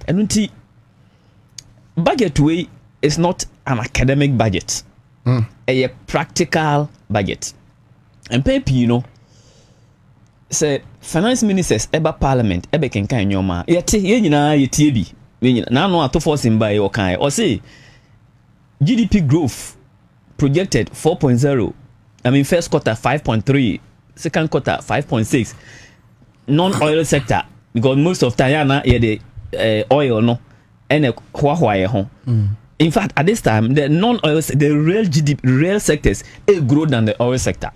And budget way is not an academic budget, a practical budget. And maybe, you know, say finance ministers eba parliament ebe kenkan nyoma yete ye nyina yetie bi na no ato force by o kan or say GDP growth projected 4.0. I mean first quarter 5.3, second quarter 5.6. Non-oil sector because most of Tayana the oil no and hwa ho. In fact, at this time the non-oil the real GDP real sectors grow than the oil sector.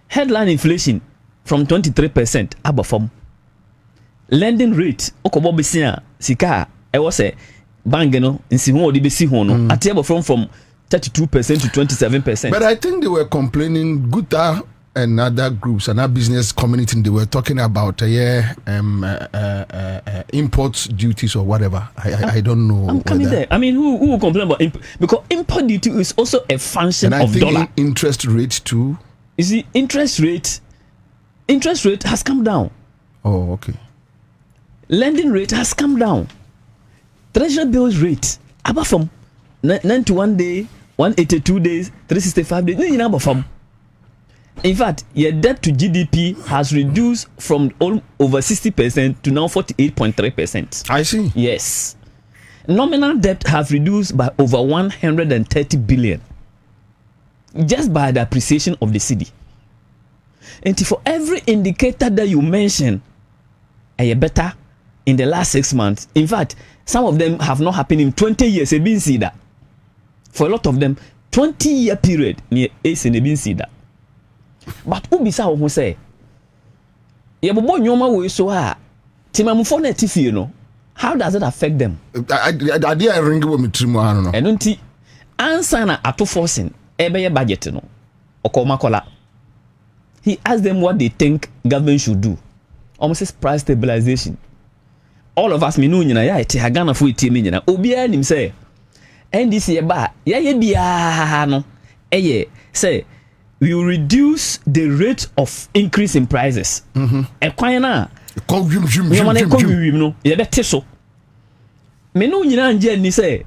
Headline inflation from 23% above from lending rate okobo besia sika e was a bank no nsi ho odi besi ho no atiabo from 32% to 27%. But I think they were complaining Guta and other groups and our business community, they were talking about import duties or whatever. I don't know. I'm coming there. I mean, who will complain about import? Because import duty is also a function and I of think dollar. Interest rate too. You see, interest rate has come down. Oh, okay. Lending rate has come down. Treasury bills rate above from 91 days, 182 days, 365 days. No, above from. In fact, your debt to GDP has reduced from over 60% to now 48.3%. I see. Yes. Nominal debt has reduced by over 130 billion just by the appreciation of the cedi. And for every indicator that you mention, a better in the last 6 months. In fact, some of them have not happened in 20 years. They've been see that. For a lot of them, 20-year period near ace and they've been see that. But who be who say? Ya bobo nyoma we so ha. Timamufo na tifie no. how does it affect them? I didn't ring with me three more. I don't know. And unti Ansah na ato forcing ebe budget no. Okomakola. He asked them what they think government should do. Almost price stabilization. All of us minu nyina ya ete Ghana fo eti me nyina. Obiara nim say NDC eba ya bia no say we will reduce the rate of increase in prices. Ekwan na no ye bete so. Menu nyina nje ni say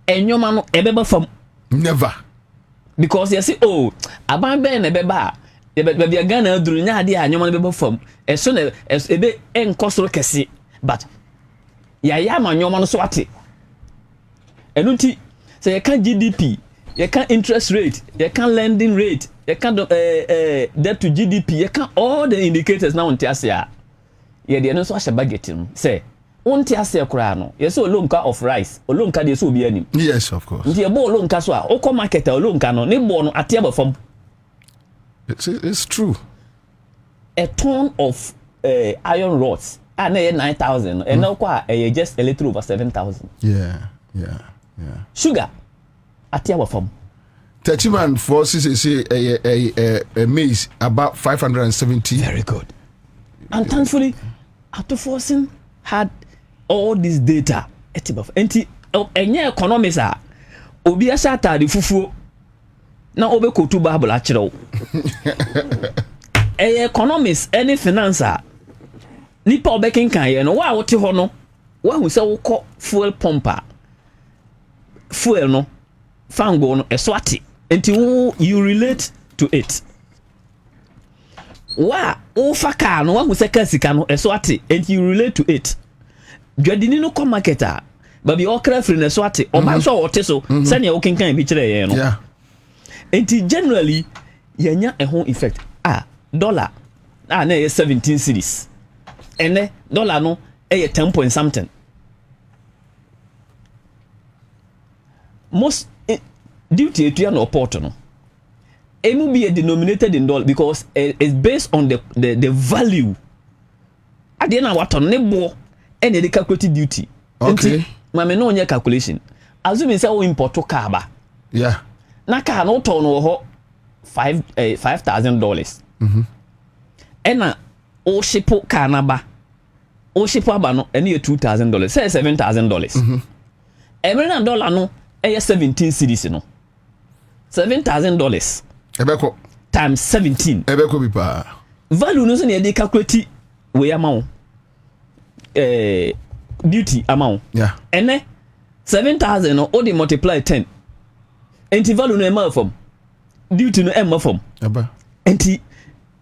enyoma no ebeba fam. Never. Because you see, oh, aban ben na beba be Ghana aduru nya ade a nyoma no beba fam. Eso na ebe enkosoro kese, but ya ma nyoma no so ate. Enunti say you can GDP, you can interest rate, you can lending rate, you can debt to GDP, you can all the indicators now on Tiasia. Yeah, they no so a budget say on Tiasia kura no. You so lonka of rice, or lonka de so be any. Yes, of course. Nti ebo lonka so a oko market o lonka no ne bo no ate aba fam. It's true. A ton of iron rods and 9,000 and now just a little over 7,000. Yeah. Sugar ate aba fam. 30 man for say a maize about 570. Very good. And thankfully Auto Forcing had all this data. Enti enye economics a obi asa atade fufuo na obe kotu bible a kire wo. Economics any finance a nipa obekin kan ye no wa wote ho no wa hu se wo kɔ fuel pumper fuel no fango no eso ate enti you relate to it. Wa o fa car no wa hu se ka sika no eso ate enti you relate to it. Dwadini no come marketer baby okra free na so ate o ba so wote so se ne wo kenkan bi kire ye no. Yeah. Enti generally yanya a home effect. Dollar na 17 cedis. Ene dollar no 10 point something. Most duty to no port no. It will be denominated in dollar because it's based on the value. At the end of what on nebo and the calculated duty. Okay. Mama no nya calculation. Assuming say we import to car ba. Yeah. Na car no turn ho $5,000. Ena o shipo car na ba. O shipo aba no ene $2,000. Say $7,000. Every dollar no 17 cedis no. $7,000 Ebeko times 17. Ebeko bi pa. Value no so na dey calculate we amount. Duty amount. Yeah. Ene 7,000 no o dey multiply 10. Enti value no emma from. Duty no emma from. Aba. Enti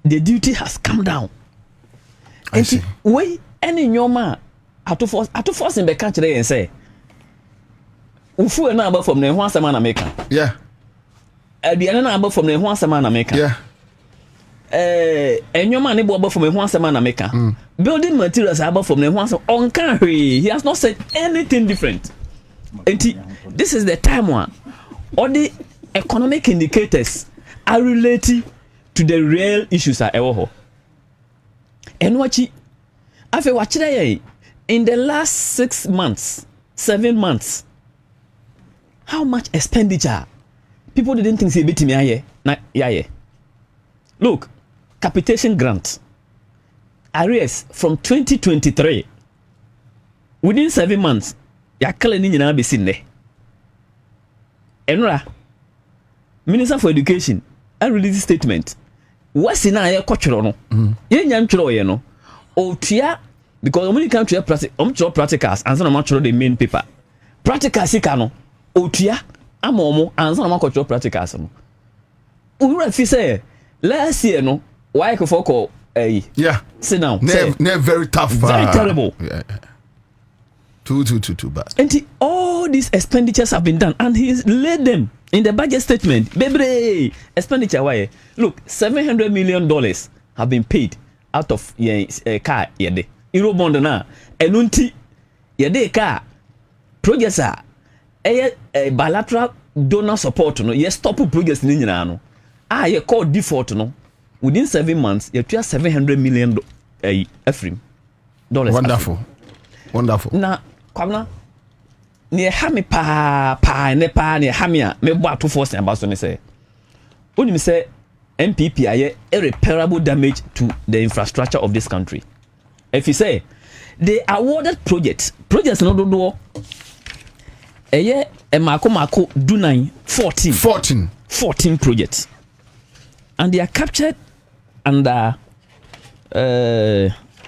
the duty has come down. Enti we any nyoma Auto Forcing be catch dey and say ufu na aba from na ho asema na meka. Yeah. Aduane na aba from na ho asema na meka. Yeah. Enyoma ne bo aba from na ho asema na meka. Building materials aba from na ho asema on can he has not said anything different. Enti this is the time one all the economic indicators are related to the real issues at ewo. And wachi afi wachira ye in the last 6 months 7 months how much expenditure people didn't think say betimi aye na yaye. Look, capitation grant arrears from 2023 within 7 months ya kala ni nyina be sinne. Enra Minister for Education I release statement what's in aye kwotwero no ye nya ntwero ye no otua because when you come to practicals and some of the main paper practicals sika no otua amomo and some of practicals no we fi say last year no why ko for yeah sit down very tough very terrible. Yeah. Too bad. And all these expenditures have been done and he's laid them in the budget statement. Baby, expenditure why? Look, $700 million have been paid out of car yede. Eurobond na enunti yede car projects are bilateral donor support no. Yes, stop projects ni nyina no. Ye call default no. Within 7 months, you $700 million dollars. Wonderful. Wonderful. Na Kwabena ne ha me pa ne ha me a me bo ato force about so ne say onim say MPP aye irreparable damage to the infrastructure of this country. If you say they awarded projects no do eye mako do 14 projects, and they are captured under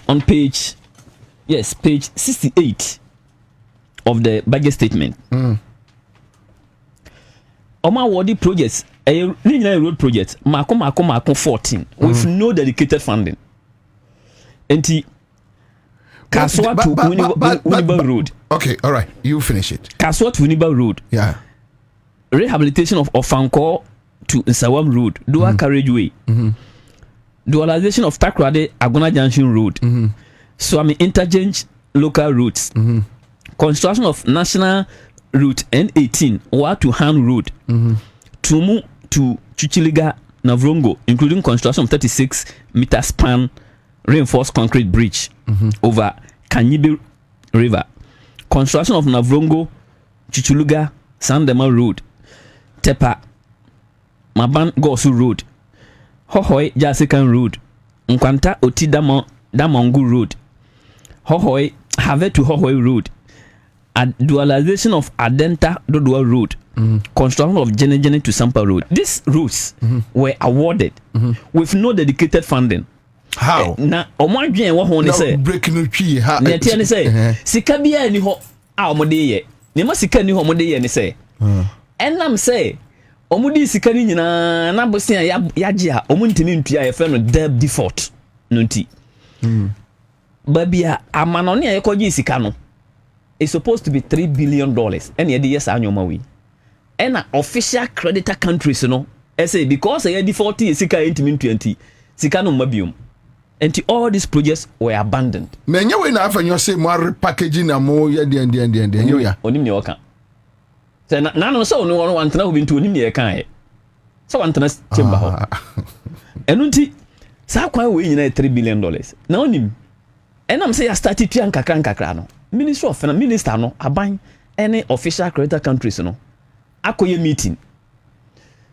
on page 68 of the budget statement. Oma awarded projects road projects mako 14 with no dedicated funding. And Kaswa to Winneba Road. Okay, all right, you finish it. Kaswa to Winneba Road. Yeah. Rehabilitation of Ofanko to Nsawam Road. Dual Carriageway. Dualization of Takrade Agona Junction Road. Swami Interchange Local Routes. Construction of National Route N18 Wa to Han Road. Tumu to Chichiliga Navrongo, including construction of 36-meter span reinforced concrete bridge over Kanyibe River. Construction of Navrongo, Chichuluga, Sandema Road, Tepa, Maban Gosu Road, Hohoi Jasikan Road, Nkwanta Oti Damongu Road, Hohoi Have to Hohoi Road, dualization of Adenta Dodua Road, construction of Jenejene to Sampa Road. These routes were awarded with no dedicated funding. How? Na omwadwen wo ho ne say break no twi ha. Ne tie ne say sika bia ni ho a omode ye. Ne ma sika ni ho omode ye ne say. Enam say omudi sika ni nyina na bosia ya gye a omuntimi ntua ye fe no debt default no nti. Babia amano ne ye koji sika no is supposed to be $3 billion and ye de yes anyoma we. And official creditor countries no say because ye default sika ntimi ntua sika no mabium. And all these projects were abandoned. Menya we na afa nyo say mo repackaging na mo ye de yo ya. Onim ne oka. Say na no so no wantena ho bintu onim ne kan e. So wantena chamber ho. Enu nti sa kwan we nyina $3 billion. Na onim. Enam say ya start tuan kakra no. Ministry of Finance minister no aban any official creditor countries no. Akoye meeting.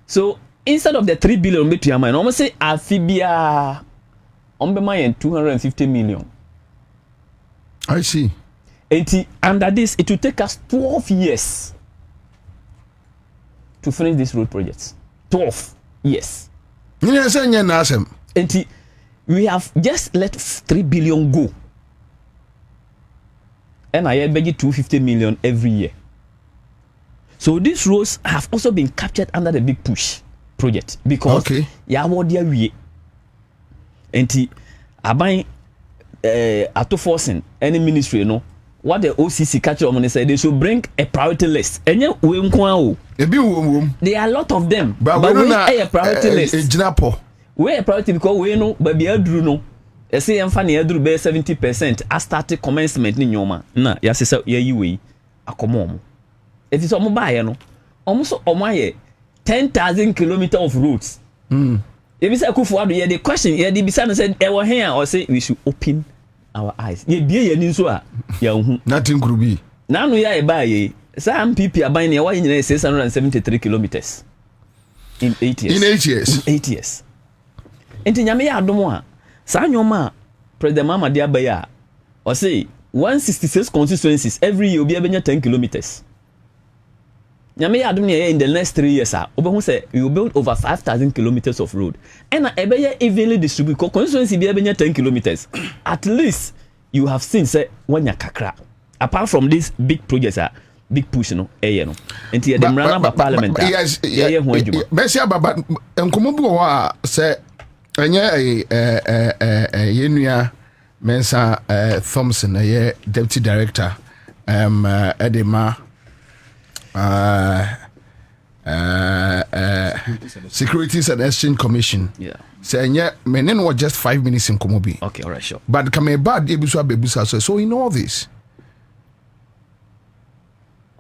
So instead of the $3 billion betu am no say afibia on 250 million. I see. Under this, it will take us 12 years to finish this road projects. 12 years. And we have just let 3 billion go. And I beg 250 million every year. So these roads have also been captured under the Big Push project because Enti aban ato forcing any ministry no what the OCC catch on say they should bring a priority list. Enye we nko o. Ebi wo. There are a lot of them. But we a priority list. We a priority because we no ba bia duru no. E say emfa na duru be 70% a start commencement ni nyoma. Na ya se ya yi we akomo omo. It is omo ba ye no. Omo so omo aye 10,000 kilometers of roads. If you say Kufuado, the question, the Bisana said, "Ever here," or say we should open our eyes. Ye be ye ninsua, ye nothing could be. Now we are by some people are buying a 673 kilometers in 8 years. In 8 years. In 8 years. And in Yamia Domoa, Sanyoma, President Mama Diabaya, or say 166 constituencies every year will be about 10 kilometers. Nyame adumye in the next 3 years obo say we will build over 5,000 kilometers of road and ebeye evenly distribute constituency be ebenya 10 kilometers at least you have seen say wanya kakra apart from these big projects big push no no enti the mrana ba parliament yes ho adwuma besi ababa enkomo bi wo say enye yenua Mensa Thompson deputy director edema Securities and Exchange Commission. Yeah. Say menen was just 5 minutes in Komobi. Okay, all right, sure. But come bad bebusa so in all this.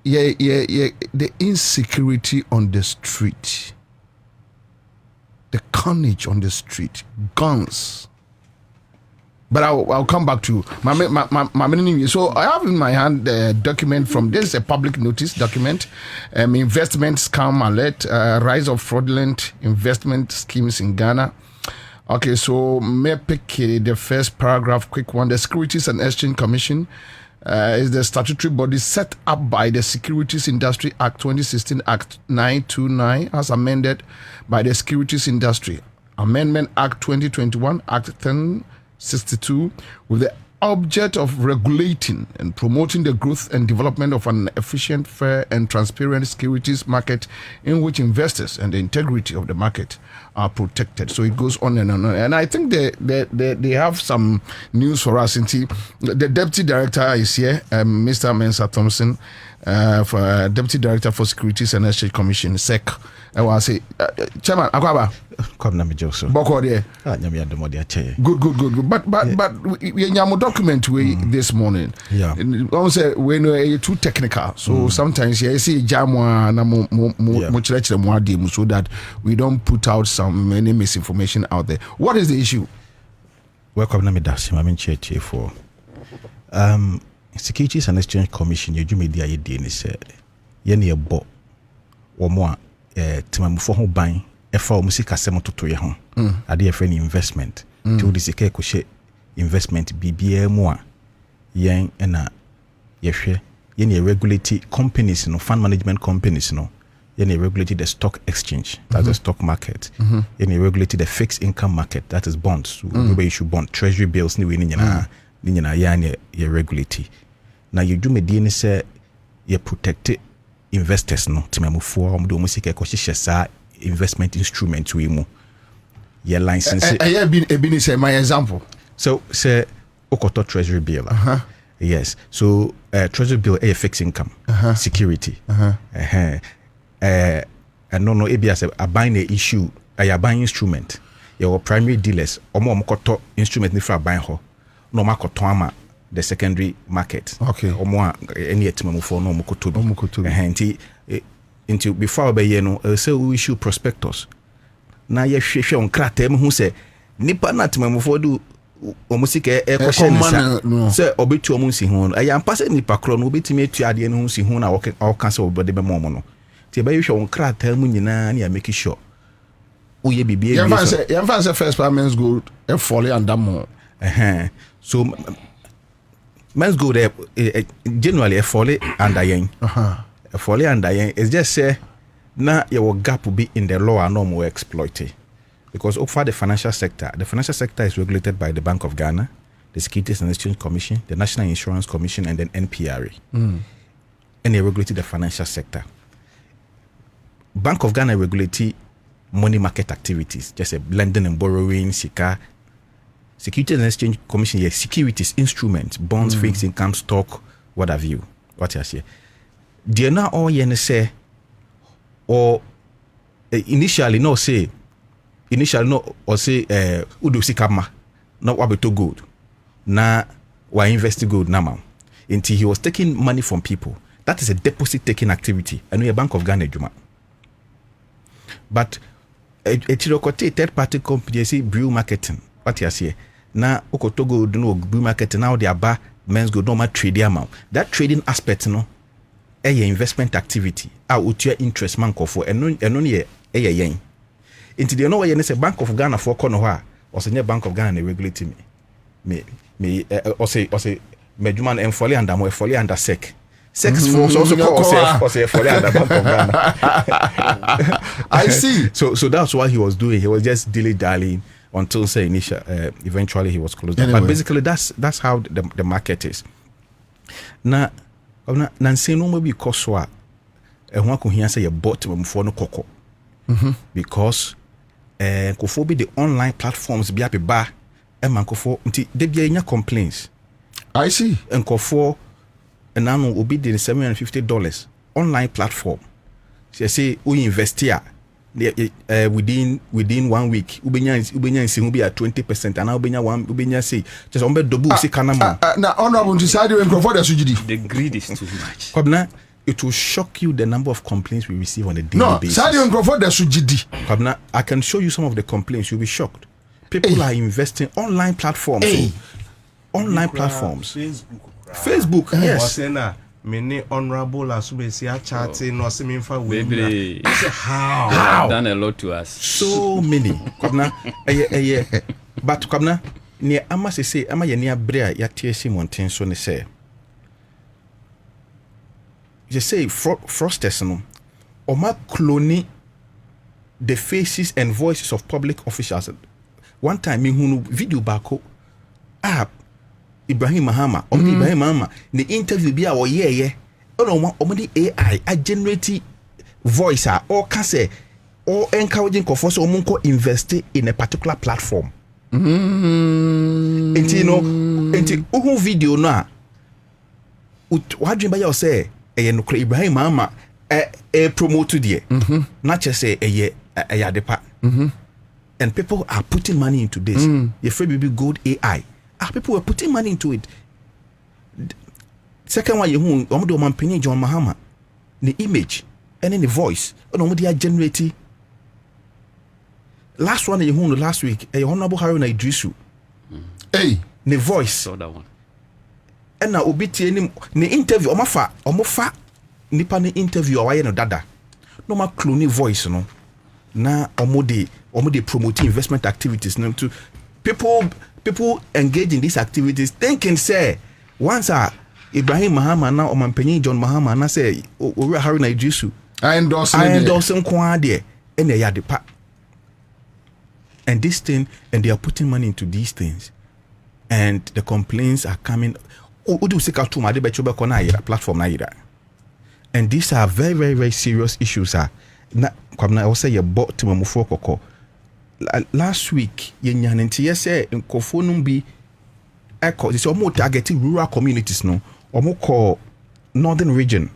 Yeah, the insecurity on the street. The carnage on the street, guns, But I'll come back to you. So I have in my hand a document from this, a public notice document, investment scam alert, rise of fraudulent investment schemes in Ghana. Okay, so may pick the first paragraph, quick one. The Securities and Exchange Commission is the statutory body set up by the Securities Industry Act 2016, Act 929, as amended by the Securities Industry Amendment Act 2021, Act 1062, with the object of regulating and promoting the growth and development of an efficient, fair, and transparent securities market in which investors and the integrity of the market are protected. So it goes on and on. And I think they have some news for us. The Deputy Director is here, Mr. Ansah Thompson, for Deputy Director for Securities and Exchange Commission, SEC. I will say, Chairman, Akwaba. Kwabena me Joseph. Boko there. Nyame adom ode ache. Good. But we have document this morning. Yeah. I say when you're too technical, so sometimes you see jamwa na mo chire mo adem so that we don't put out any misinformation out there. What is the issue? Well, Kwabena me dash ma me cheche for. Securities and Exchange Commission ye dwumedi aye die ni se ye na ye bo wo mo a timamufo ho ban efa o musika sem toto ye ho ade ye friend investment to the sika ko she investment bibia mu a yen na ye hwe ye na regulate companies no fund management companies no ye na regulate the stock exchange, that's the stock market. Ye na regulate the fixed income market, that is bonds. We issue bond treasury bills ni we ni nyina ya na ye regulate. Na ye dwumedi ni se ye protect investors no timamufo am do musika ko hyehyɛ sa investment instrument we mu ye license been say my example. So say okoto treasury bill. Yes, so treasury bill a fixed income security. And no ebia say a buying a issue a buying instrument your primary dealers omo okoto instrument ni fra buy ho no makoto ama the secondary market. Okay. Omo any etimamufo no omokoto into before be ye no say we issue prospectus na ye hwehwe on krata em hu say nipa na etimamufo do omusika e question say obetu omunsi hu no ya mpa say nipa kro no obetimi etu ade no hu si hu na o kan say obode be mo no ti be hwehwe on krata em nyina na ya make sure uye bibie you say first payments gold e fall under more. So men's go there generally a folly under yen. A folly under yen is just say na your gap will be in the law and no more exploited. Because for the financial sector is regulated by the Bank of Ghana, the Securities and Exchange Commission, the National Insurance Commission, and then NPRA. And they regulated the financial sector. Bank of Ghana regulated money market activities, just a lending and borrowing, sika. Securities and Exchange Commission, yeah, securities, instruments, bonds, fixed income, stock, what have you. What you say? They now all yen say, or initially no, or say, udo sikama, not wabeto gold. Na wa invest gold now. Until he was taking money from people. That is a deposit taking activity. And we a Bank of Ghana Juma. But a third party company, say brew marketing. What you say? Na okotogo no brew marketing now they are men's go normal trading amount. That trading aspect no a investment activity. A utia interest man for and no ye a yen. Into the no way say Bank of Ghana for kono or say Bank of Ghana regulating me or say mejuman and folly under more folly under sec. Sex force also call say folly under Bank of Ghana. I see. So that's what he was doing. He was just dilly-dallying until say initial eventually he was closed down. Anyway. But basically that's how the market is. Na say no maybe because wa ehun ko hia say you bought mfo no koko. Because kofo be the online platforms bi apeba e man kofo nti de bia nya complaints. I see. Nkofo now obi the $750 online platform. Say we invest here within 1 week ubenya nsi be at 20% and now ubenya say just on be double say kanama. Now honorable to side when for the sugidi. The greed is too much. Kwabena, it will shock you the number of complaints we receive on a daily basis. No, side when for the sugidi. Kwabena, I can show you some of the complaints, you'll be shocked. People are investing online platforms. online platforms. Facebook, yes. Many honorable as we see a chat no seminfa we. How? Have done a lot to us. So many. Kwabena, but Kwabena, ne ama say ama ye ne abre ya tie monten so ne say. You say frosters no. Oma clone the faces and voices of public officials. One time me hunu video bako Ibrahim Mahama, Ibrahim Mahama, the interview be our ye. Oh no, AI, a generate voice or can say or encouraging conforce or munko invest in a particular platform. And you know, and video na what dream by you say Ibrahim Mahama promote there. Not just say a yadepa. And people are putting money into this. Your free baby good AI. People were putting money into it. Second one, you do man penny John Mahama, the image and then the voice. No, they are generating. Last one, you last week, a honorable Haruna Idrisu. Hey, the voice. So that one. And now obiti ni interview. Omofa. Nipa ni interview awaye no dada. No ma clone voice no. Na omode promoting investment activities no to people engage in these activities thinking say once Ibrahim Mahama na Omanpenyi John Mahama na say Owura Haruna Idrisu I endorse him kwa there and they are the part and this thing and they are putting money into these things and the complaints are coming Udu sika tuma de becho be kona ira platform na ira and these are very very very serious issues na kwamna I say your bot to mamufo kokko last week yenyan nti yese nkofo no bi echo this almost targeting rural communities no omo call northern region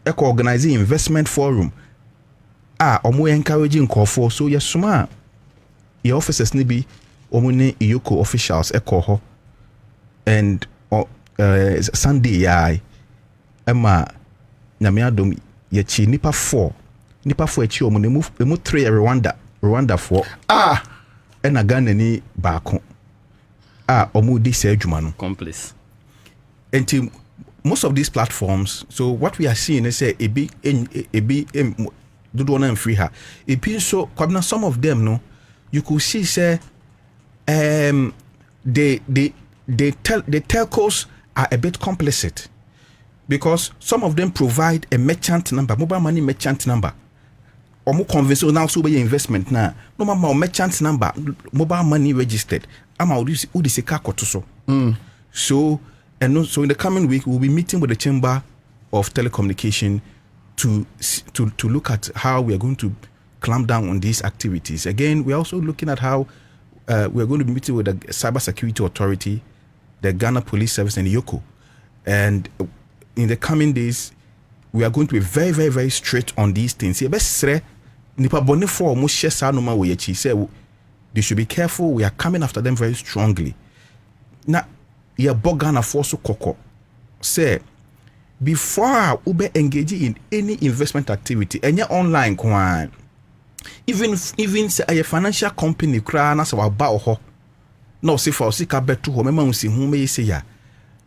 echo organizing investment forum omo encouraging nkofo so yesuma your officers ni bi omo ne Iyoko officials echo ho and Sunday ya ema nyame adom ye chi nipa 4 echi omo ne move 3 Rwanda for and a Ghana ni baako omo di say adwuma no complice and most of these platforms so what we are seeing is say ebi do na free her ebi so Kwabena some of them no you could see say the telcos are a bit complicit because some of them provide a merchant number mobile money merchant number omo convince now so be investment na no mama merchant number mobile money registered ama udi sika koto so so in the coming week we'll be meeting with the Chamber of Telecommunication to look at how we are going to clamp down on these activities. Again, we're also looking at how we're going to be meeting with the Cyber Security Authority, the Ghana Police Service and Iyoko, and in the coming days we are going to be very very very strict on these things. Nipa boni for mo hye sa no ma we yachi say they should be careful. We are coming after them very strongly. Na ya bogana for so koko say before ube engage in any investment activity enya online kwa even say a financial company kra na say wa ba ho na say for sika beto ho mema unsi hu me say ya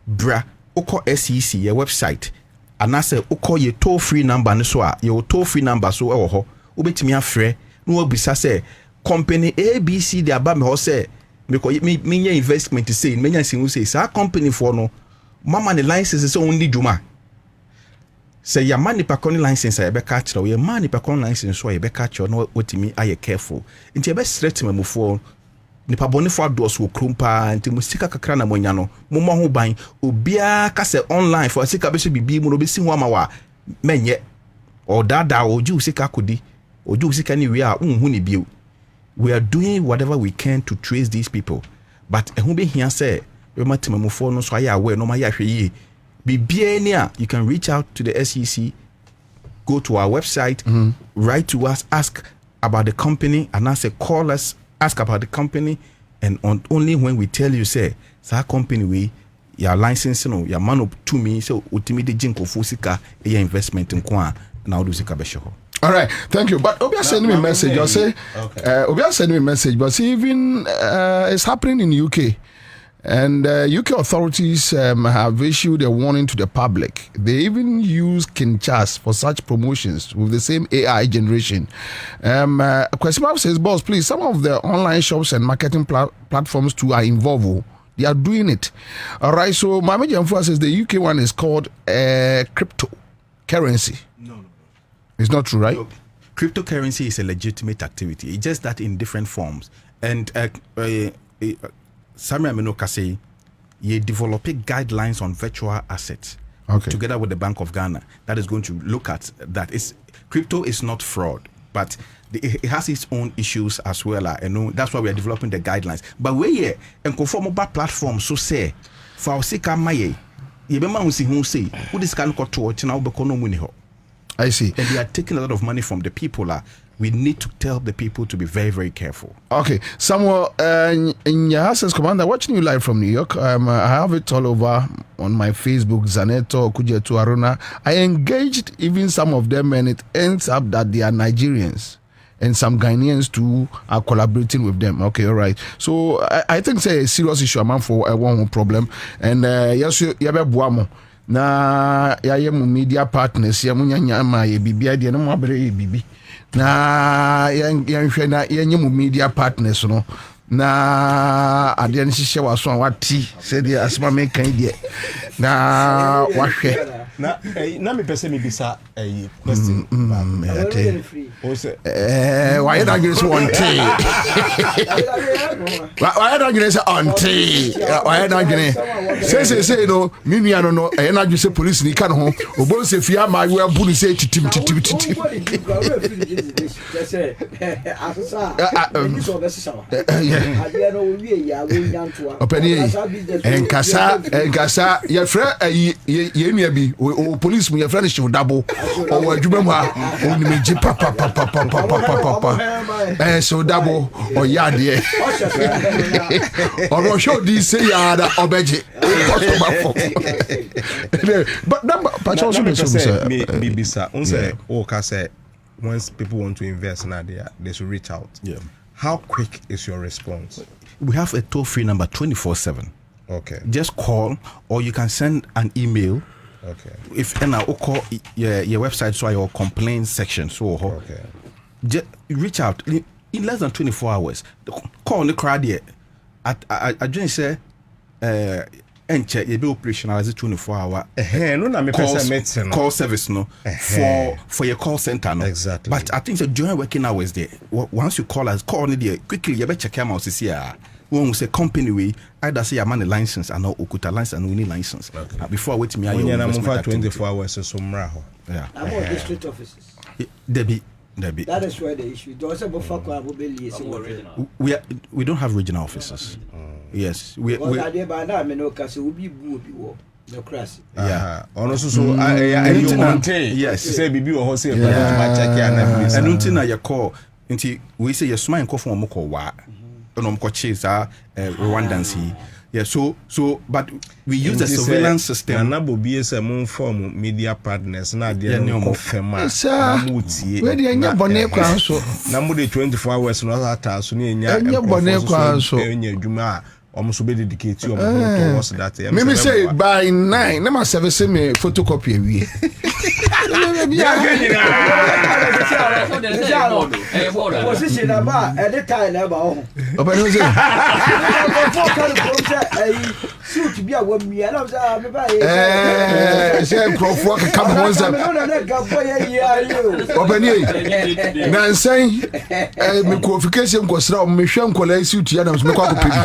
bra ukọ SEC your website and I say ukọ ye toll free number no so your toll free number so e ho ubetimi afre no obisa say company ABC de aba me ho say because me investment say menya sin say sa company for no mama ne license say only djuma say ya mani pa kon license ya be ka kire we mani pa kon license so ya be ka kire no wotimi aye careful nti e be straight mamufo nipa boni for doors wo krumpa nti musika kakra na monya no mo ho ban obia ka say online for sika be so bibi mu no be si ho amawa menye o dada oju sika kodi oju sika ni we a unhu ni bio. We are doing whatever we can to trace these people, but who be here say we must no so I aware no my ye you can reach out to the SEC, go to our website, write to us, ask about the company, and call us, ask about the company, and only when we tell you say that company we your license no your man up to me so ultimately jinko fusika investment in kwa na do sika be show. All right, thank you. But Obia send me a message. I say, Obia send me a message. But see, even it's happening in UK. And UK authorities have issued a warning to the public. They even use Kinchas for such promotions with the same AI generation. Kwabena says, boss, please, some of the online shops and marketing platforms too are involved. They are doing it. All right, so Mame Jamfua says the UK one is called cryptocurrency. No. It's not true, right? No. Cryptocurrency is a legitimate activity. It's just that in different forms. And Samuel Aminoka say, you developing guidelines on virtual assets together with the Bank of Ghana that is going to look at that. Crypto is not fraud, but it has its own issues as well. That's why we are developing the guidelines. But we here and conform mobile platform so say for our sake maye you be man who say who this can go to now be money ho. I see. And they are taking a lot of money from the people. We need to tell the people to be very, very careful. Okay, Samuel, in your says, Commander, watching you live from New York. I have it all over on my Facebook, Zaneto, Kujetu Aruna. I engaged even some of them, and it ends up that they are Nigerians. And some Ghanaians too are collaborating with them. Okay, all right. So I think it's a serious issue, man, for a one problem. And yes, you have a buamo. Na ya media partners, ya munyama ye bibi adi na mo abere ye bibi. Na yɛnhwɛ na yɛnyɛ mu media partners no na adeɛ no hyehyɛ waso a wati sɛdeɛ asɛm meka yi deɛ na wahwɛ na mepɛ sɛ mebisa question wayɛ no adwene sɛ ɔntee wayɛ no adwene sɛ ɔntee wayɛ no adwene sɛsɛsɛi no me nua no ɛyɛ no adwene sɛ police ni ka no ho ɔbɔhu sɛ fie ama abu no sɛ titim nkasa yɛfrɛ yɛnua bi o police mu yɛfrɛ no hyew dabo ɔwɔ adwuma mu a ɔnimegye papapapapapapa hyew dabo ɔyɛ adeɛ ɔno ɔhwɛ odi sɛ yɛada ɔbɛgye bibisa unsɛ woka sɛ once people want to invest in idea they should reach out. How quick is your response? We have a toll-free number 24/7. Okay. Just call or you can send an email. Okay. If and I'll call your website so your complaint section. So okay. Just reach out in less than 24 hours. Call the crowd here. I just say and check you be operationalize 24-hour call service no for your call center no. Exactly. But I think that during working hours there, once you call us, call there quickly. You better check them out to see when we say company we either say I'm on a license and no okuta license and we need license. Before I wait me, I 24 hours so mraho. Yeah. I'm on district offices. Debbie. That is where the issue. We don't have regional offices. Yes, we yeah. Yes. Say bibi o say and until na your call until we say your smile call from moko wa no moko chase Rwandancy. Yeah, so but we use the surveillance system. Na Bobie say mon form media partners na dey no confirm na mutie. We dey nya bone kwa so. Na mo dey 24 hours no ata so na nya bone kwa so. Nya adwuma almost be dedicate you towards that. Me say by 9 na my service me photocopy awie. Position about at the time about suit be a woman me and I'm say Crawford come on sir obani na nsan me qualification ko sra me hwe nkola suit ya na me kwa ko pedi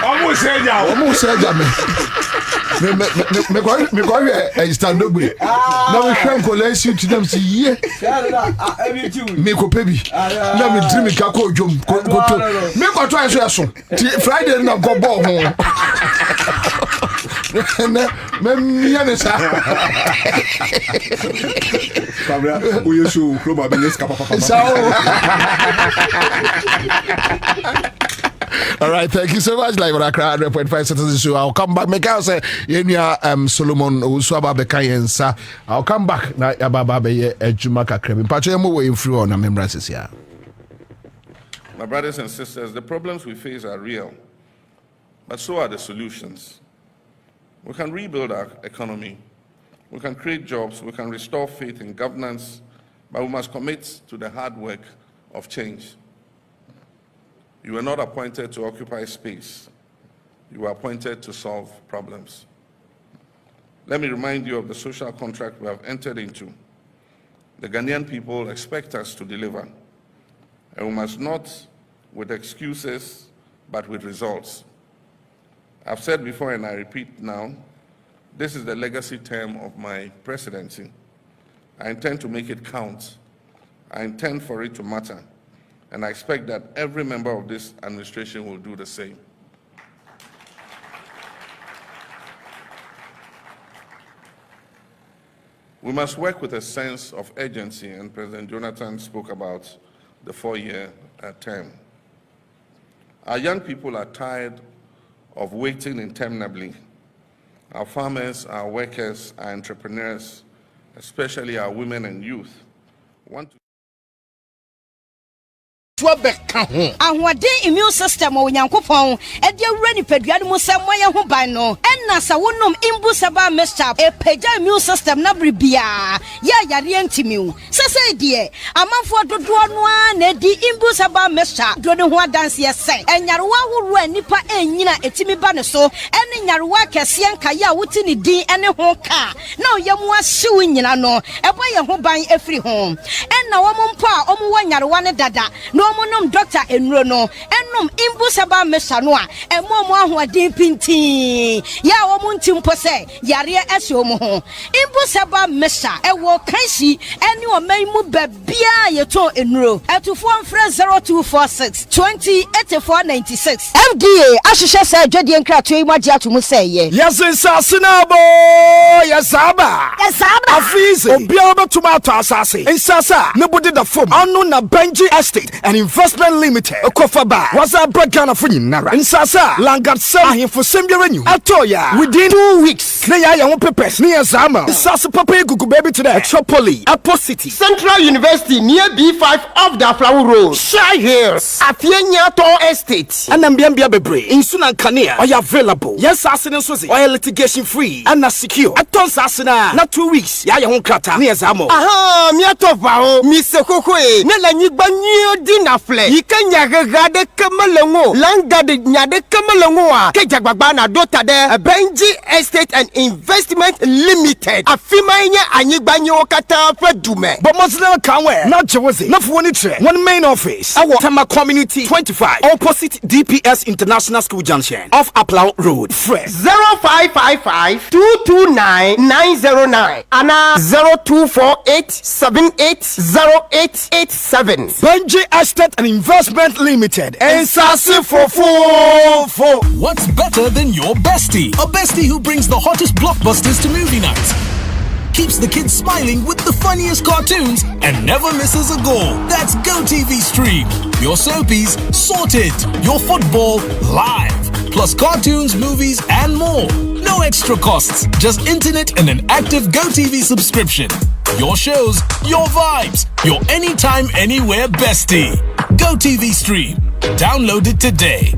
almost said me kwa stand up na me hwe nkola suit na me ye me ko pebi na me dream ka ko dwom ko to me ko to aso yaso Friday na go ball ho na me ya sa Kwabena we show club business ka papa. All right, thank you so much. Live on Accra 100.5 Citizens Show. I'll come back. Make out say Solomon Uswaba Ansah. I'll come back. Na Ababa be Ejuma kakra. Mpacho yemo we free on remembrances here. My brothers and sisters, the problems we face are real, but so are the solutions. We can rebuild our economy, we can create jobs, we can restore faith in governance, but we must commit to the hard work of change. You were not appointed to occupy space. You were appointed to solve problems. Let me remind you of the social contract we have entered into. The Ghanaian people expect us to deliver, and we must not with excuses, but with results. I've said before and I repeat now, this is the legacy term of my presidency. I intend to make it count. I intend for it to matter. And I expect that every member of this administration will do the same. We must work with a sense of urgency, and President Jonathan spoke about the 4-year term. Our young people are tired of waiting interminably. Our farmers, our workers, our entrepreneurs, especially our women and youth, want to ahoɔden immune system wɔ Nyankopɔn ɛde awura nipadua no mu sɛ moyɛ ho ban no ɛnna sɛ wonom imbusaba mixture epagya immune system na bribia yɛ yare ntimiw sɛsɛ deɛ amanfoɔ dodoɔ no a na di imbusaba mixture do ne ho adanse sɛ ɛnyarewa ahorow a nipa ɛnyina etimi ba ne so ɛne nyarewa kɛseɛ nkae a wote ne din ɛne ho ka na ɔyɛ mu ahyew nyina no ɛbɔ yɛ ho ban afiri ho ɛnna wɔn mpo a ɔmo wɔ nyarewa ne dada Omunum Dr. Enro no enum imbusaba mesa no a emomo ahoɔden pintin ya omuntim po sɛ yare ɛhyɛ omo ho imbusaba mesa ɛwɔ kansi ɛne ɔman mu babia yɛtɔ enro ɛtufo mfrɛ 0246 208496 FDA ahyehyɛ sɛ adwadie nkrato yi magye ato mu sɛ yɛ Yasinsa sinabo yasaba afize obiara betuma ato asase insasa ne body da fom anu na Benji Estate and Investment Limited Okofaba was a bragana for Nara insasa langat sell ahemfo sembiara nyu atoya within 2 weeks na ya won papers near Zama insasa papa gugu baby to the Metropoli Apo City Central University near B5 of the Flower Road Shy Hills Afienya To Estate anambiambia bebre insuna kanea are available yes asene so say oil litigation free and na secure aton sasena na 2 weeks ya won krata near Zama aha mi atofa ho mi sekoko e na la nyigba nyi di na fle yikanya gagade kamalengo langade nyade kamalengo a kejagbagba na dota de Benji Estate and Investment Limited afimanya anyigba nyi okata fadume but muslim kanwe na jewozi na fo ni tre one main office our Tama Community 25 opposite DPS International School Junction off Aplau Road fresh 0555 229 909 and 0248 780887 Benji Estate and Investment Limited Ansah for What's better than your bestie? A bestie who brings the hottest blockbusters to movie nights, keeps the kids smiling with the funniest cartoons, and never misses a goal. That's GoTV Stream. Your soapies sorted. Your football live. Plus cartoons, movies, and more. No extra costs. Just internet and an active GoTV subscription. Your shows, your vibes, your anytime, anywhere bestie. GoTV Stream. Download it today.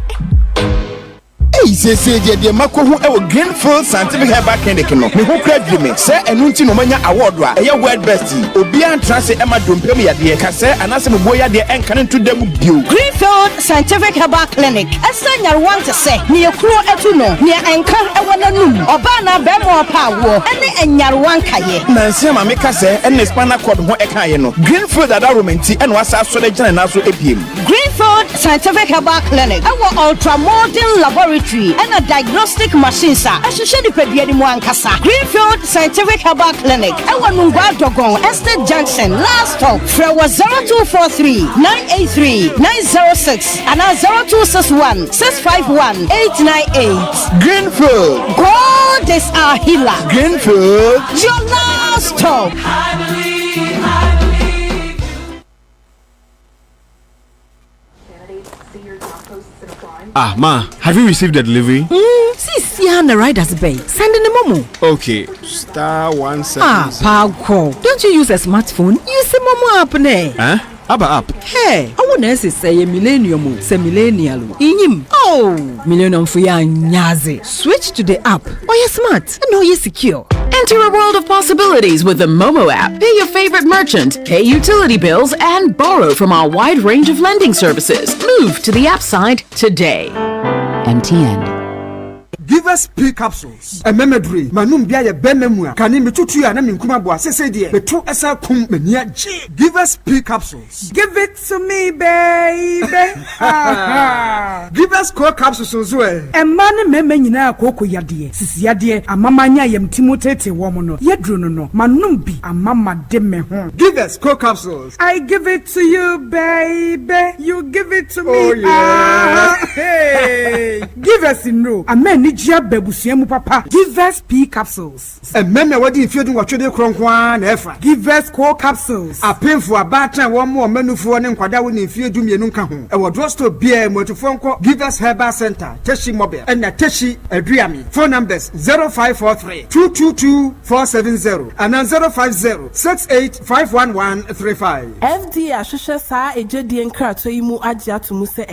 Hey, say the Mako who Greenfield Scientific Herbal Clinic no. Me who credit me. Say enunti no manya award wa. Eya word bestie. Obian transe Emma Dumpem ya de. Ka say anase me boya de enkan to dem bio. Greenfield Scientific Herbal Clinic. Esa nyarwan te se. Ni ekuro etu no. Ni enkan ewo nanum. Oba na be mo pa wo. Ene enyarwan kaye. Na nsia ma me ka say ene spinal cord ho ekaye no. Greenfield ada romenti ene wasa so de gina na so epiem. Greenfield Scientific Herbal Clinic. Ewo ultramodern laboratory and a diagnostic machine sa. Ehhehye di pedua ni mu ankasa. Greenfield Scientific Herbal Clinic. Ewo Nungwa Dogon Estate Junction last stop. Fra 0243 983 906 and 0261 651 898. Greenfield. God is our healer. Greenfield. Your last stop. I believe. Ah, ma, have you received the delivery? See on the rider's bay. Send in the momo. Okay, *177. Ah, Paco. Don't you use a smartphone? Use the momo app, ne? Huh? Aba app. Hey, I want to say millennium, say millennial. Inyim. Oh, millennium for ya nyaze. Switch to the app. Oh, you're smart. And oh, you're secure. Enter a world of possibilities with the Momo app. Pay your favorite merchant, pay utility bills, and borrow from our wide range of lending services. Move to the app side today. MTN. Give us P capsules. A memory. Manum biya benemua. Kani mitutu ya na minkuma bwa sese die. Betu esa kum menia G. Give us P capsules. Give it to me, baby. Give us core capsules ozwe. Emane meme nyina akoko yade. Sisi yade amamanya yemtimotete womono. Yedrono no. Manum bi amama de me ho. Give us core capsules. I give it to you, baby. You give it to me. Oh yeah. Hey. Give us no. Amen. Papa. Give us P capsules. And men are waiting for you to watch the Cronkwan effort. Give us core capsules. A pain for a batter, one more menu for an inquadawin if you do me nunca. Our drugstore beer, motophone, Give us Herbal Center, Teshi Mobile, and a Teshi Adriami. Phone numbers 0543 222 470 and 050 68 FD Ashusha Sa Ejedi Krato Imu Adia to Muse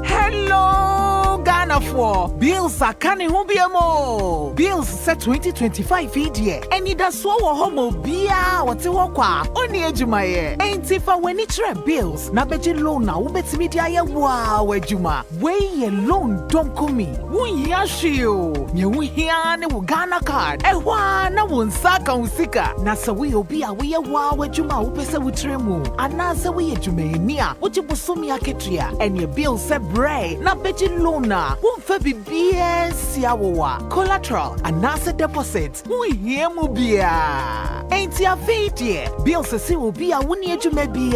Hello, Ghana for Bills are canning Hubiamo. Bills set 2025 year. And it does so homo bia what you walk on the edge of my ear. Ain't if I when it's bills, Nabeji loan now, bet media wow, Juma. Way alone don't come me. We yashio. You hear Ghana card. A one, I won't sack on Sika. Nasa we be a way wow, Juma, Upesa with Tremu. And Nasa we Jumania, what you was so me a ketria. And your bill said bray, Nabeji lona, won't be BS Yawa, collateral, and NASA deposit. We hear Mubia. Ain't ya feet ye? Bill says will be a 1 year to maybe.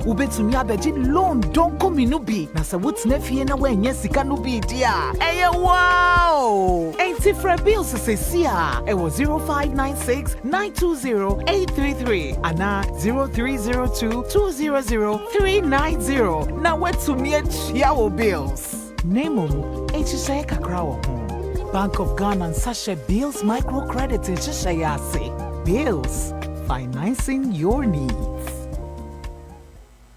Ubet to me a Beijing loan don't come in Nubi. Nasa what's nephew and away, yes, he can be dear. Hey, wow! Ain't it for a bill says Sia? It was 0596 920 833 and now 0302 200 390. Now what's to me a Chiao bills? Name HSA Accra. Bank of Ghana and Sasha Bills microcredit in Shashayase. Bills, financing your needs.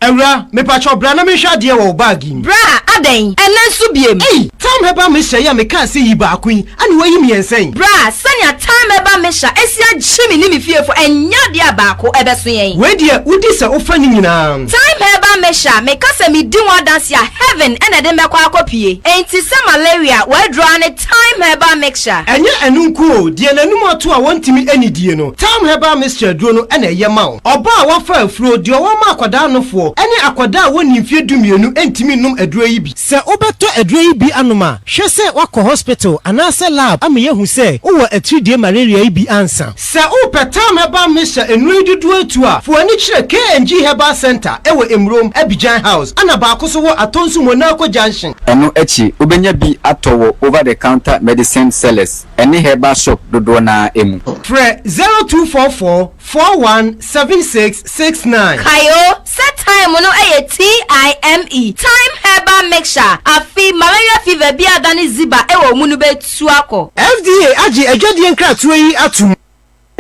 Emra, me pacho bra na me hwa de wo bagi. Bra, aden, enen subiem. Hey, time heba me hye ya me kan se yi ba akun. Ani wayi me ensen. Bra, sanya time heba me hya esia gyimi ni me fiefo enya de abako ebeso yen. We de udi se ofa ni nyina. Time heba me hya me kasa me di one dance ya heaven ena de me kwa akopie. Enti se malaria we draw ne time heba mixture. Enya enunku o, de nanum ato a wontimi anidie no. Time heba mixture duo no ena ye ma wo. Oba a wafa afuro de wo ma akwada no fo. Eni akwada woni mfie dumienu entimi num aduro yi bi. Se obeto aduro yi bi anoma, hwe se wakọ hospital anase lab am ye hu se wo atridie malaria yi bi ansa. Se upetam heba misha enuri dudu atu a, fo ani kire KNG Herbal Center ewo Emrom Abidjan House. Ana ba akoso wo atonsu Monaco Junction. Eno echi obenya bi atowo over the counter medicine sellers. Eni herbal shop dodo na emu. Fre 0244 417669. Kayo, set time no TIME. Time herbal mixture. Afi malaria fever bi adani ziba ewo munu be tuako. FDA aji ejodi enkratu yi atum.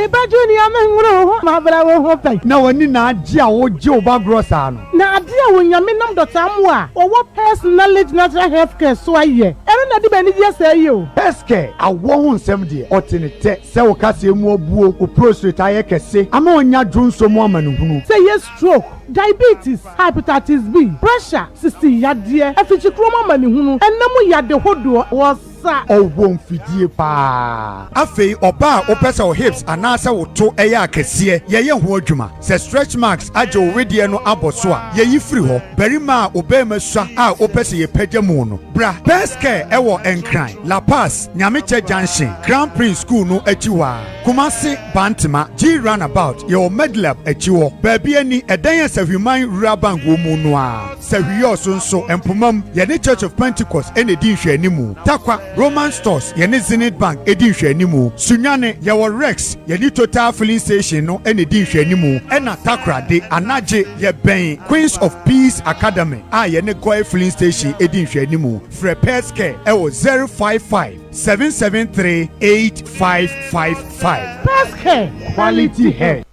Junior Mengro, my brother, hope. Now, when you not Joe Bagrossano. Now, dear, when you mean the Tamwa, or what personality natural health care so I hear. I don't know any just say you. Peske, I won't 70 or 10 so Cassie more boo who prostrate I can say. I'm on your drone some woman who say yes, stroke, diabetes, hepatitis B, pressure, 60 yard dear, a future chroma money who, and no more yard the whole was. Oh, won't feed you pa. Afe oba opesa o hips anasa wo to eya akese ye ho adwuma. Se stretch marks ajo wedie no aboso a ye yifri ho. Berima obema sua a opesa ye pagya mu no. Bra, best care ewo Enkran, La Paz, Nyameche Junction, Crown Prince School no achiwa. Kumasi Bantima, G Runabout, ye o Medlab achiwo. Baby ani edan se human rural bank wo mu no a. Se hwiyo so empomam ye ne Church of Pentecost ene di hwe animu. Takwa Roman Stores, Yeni Zenith Bank, Edin Shenimu, Sunyane, Yawa Rex, Yeni Total Filling Station, no, and Edin Shenimu, and Takra, de Anaje, Yeben, Queens of Peace Academy, Yeni Koi Filling Station, Edin Shenimu, Frepeske, Ewo 055 773 8555. Peske, quality hair.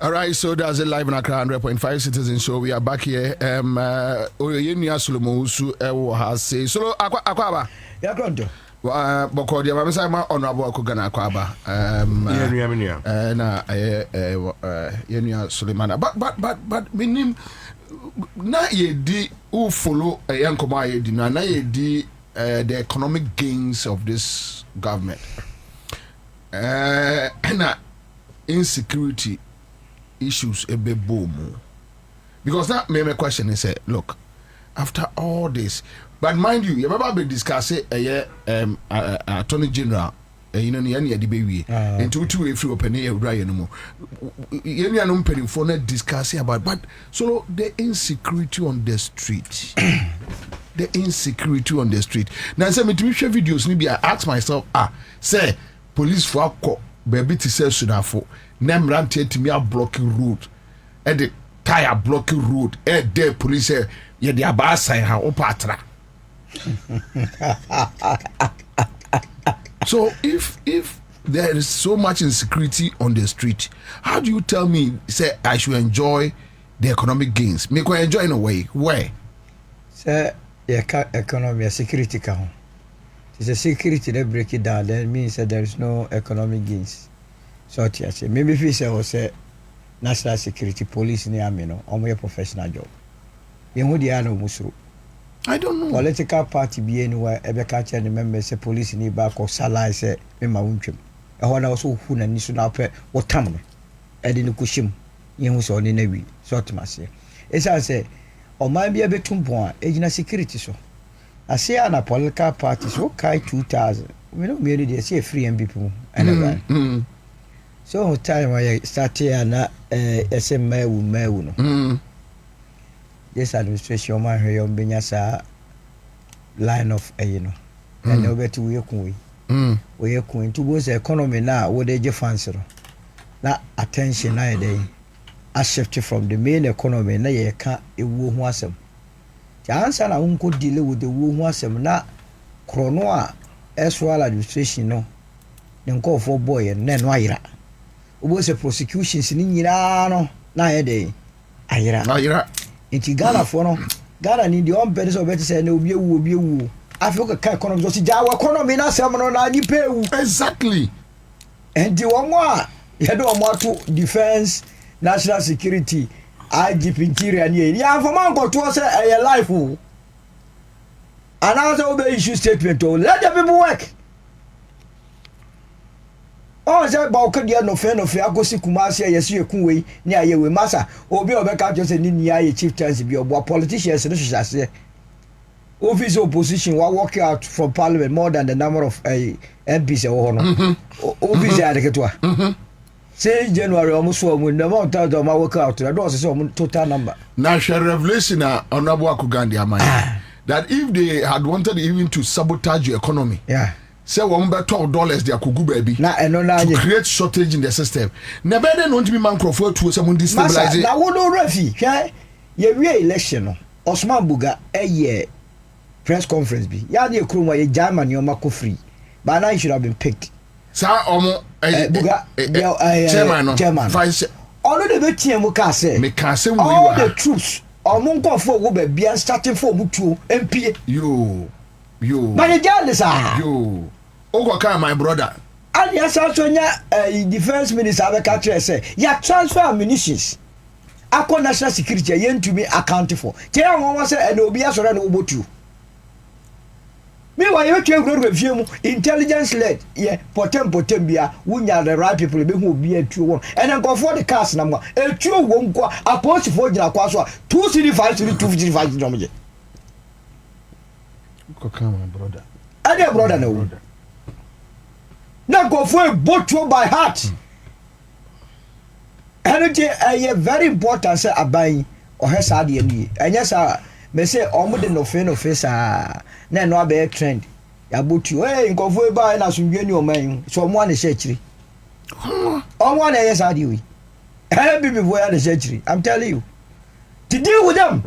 All right, so that's it live in Accra 100.5 Citizen Show. We are back here. Oyenia Solomon Usu has say so Akwaba. Ya grondo. Boko dia mama say ma honorable Akogana Akwaba. Na Yenia Suleiman. But minim na ye di who follow yankoma ye di na ye di the economic gains of this government. And insecurity issues a bit boom. Because that my question is look, after all this, but mind you, you remember we discuss it Attorney General you know the baby into two if you open here right anymore. You know for discussing about but so the insecurity on the street. The insecurity on the street. Now say me to share videos maybe I ask myself say police for baby to say Sudafo nem ranted to me a blocking road and the tire blocking road and the police say yeah the abasa ha opatra. So if there is so much insecurity on the street, how do you tell me say I should enjoy the economic gains? Make I enjoy in a way where say economy security count. It's a security that break it down, then means that there is no economic gains. So I say maybe if you say national security, police in the army, no, or more professional job. You know the other musro. I don't know. Political party be anywhere, ever catch any members say police in the back or salary say me ma wunchim. I want also who na nisu na pe what time. Edi no kushim. You so ni newi. So to say. Esa say o man be betumpo a ejina security so. I say an political party so kai 2000. We don't merely they say free people anyway. So time I started na SM mewu no. This administration man here on Benyasa line of you know. And they get to we kun to both economy now what they fancy no. Na attention na dey a shift from the main economy na ye ka ewu ho asem. Ansah na unko deal with the wo ho asem na krono a eswal administration no nko for boy na no ayira obo se prosecutions ni nyira no na ye dey ayira inti Ghana for no Ghana ni the on better so better say na obi ewu Africa ka economy so ja economy na asem no na ni pay ewu exactly and the one more you do to defense national security IGP interior ni ya for man go to say a life o and also be issue statement to let the people work oh say ba o ka dia no fe agosi kumasi yesu ekun we ni aye we masa obi obeka just say ni aye chief tense bi obo politicians no hwehase office opposition wa work out from parliament more than the number of MPs e wo ho no office ya de ketwa say January almost for when the amount of my work out that was total number. National revelation honorable Akogandi Amaya that if they had wanted even to sabotage your economy, say $112 they could go baby to create shortage in the system. Never then want to be man Crawford to someone destabilize. Now what no refi? Ye re-election Osman Buga a year press conference be. Ya de kroma ye German your mako free. But now he should have been picked. Sa omo chairman vice all the betie mu ka say me ka say all the troops omo nko for wo ba bia starting for mutuo MP yo but the journalist yo ogo my brother and yes also nya defense minister abeka kire say ya transfer ammunitions akọ national security ye ntumi account for tie won say and obi asore na obotu me why you tell grow review mu intelligence led potem bia wunya the right people be hu obi atu won and then go for the cars na mo atu won kwa apost for gira kwa so 235 255 no me ko come my brother and your brother na go for both by heart and it very important say aban or hesa de ni enya sa me say omo de no face na no abe trend ya botu nkofo e ba na sunwie ni oman so omo na shechiri omo na yes adi we bibi boy na shechiri I'm telling you to deal with them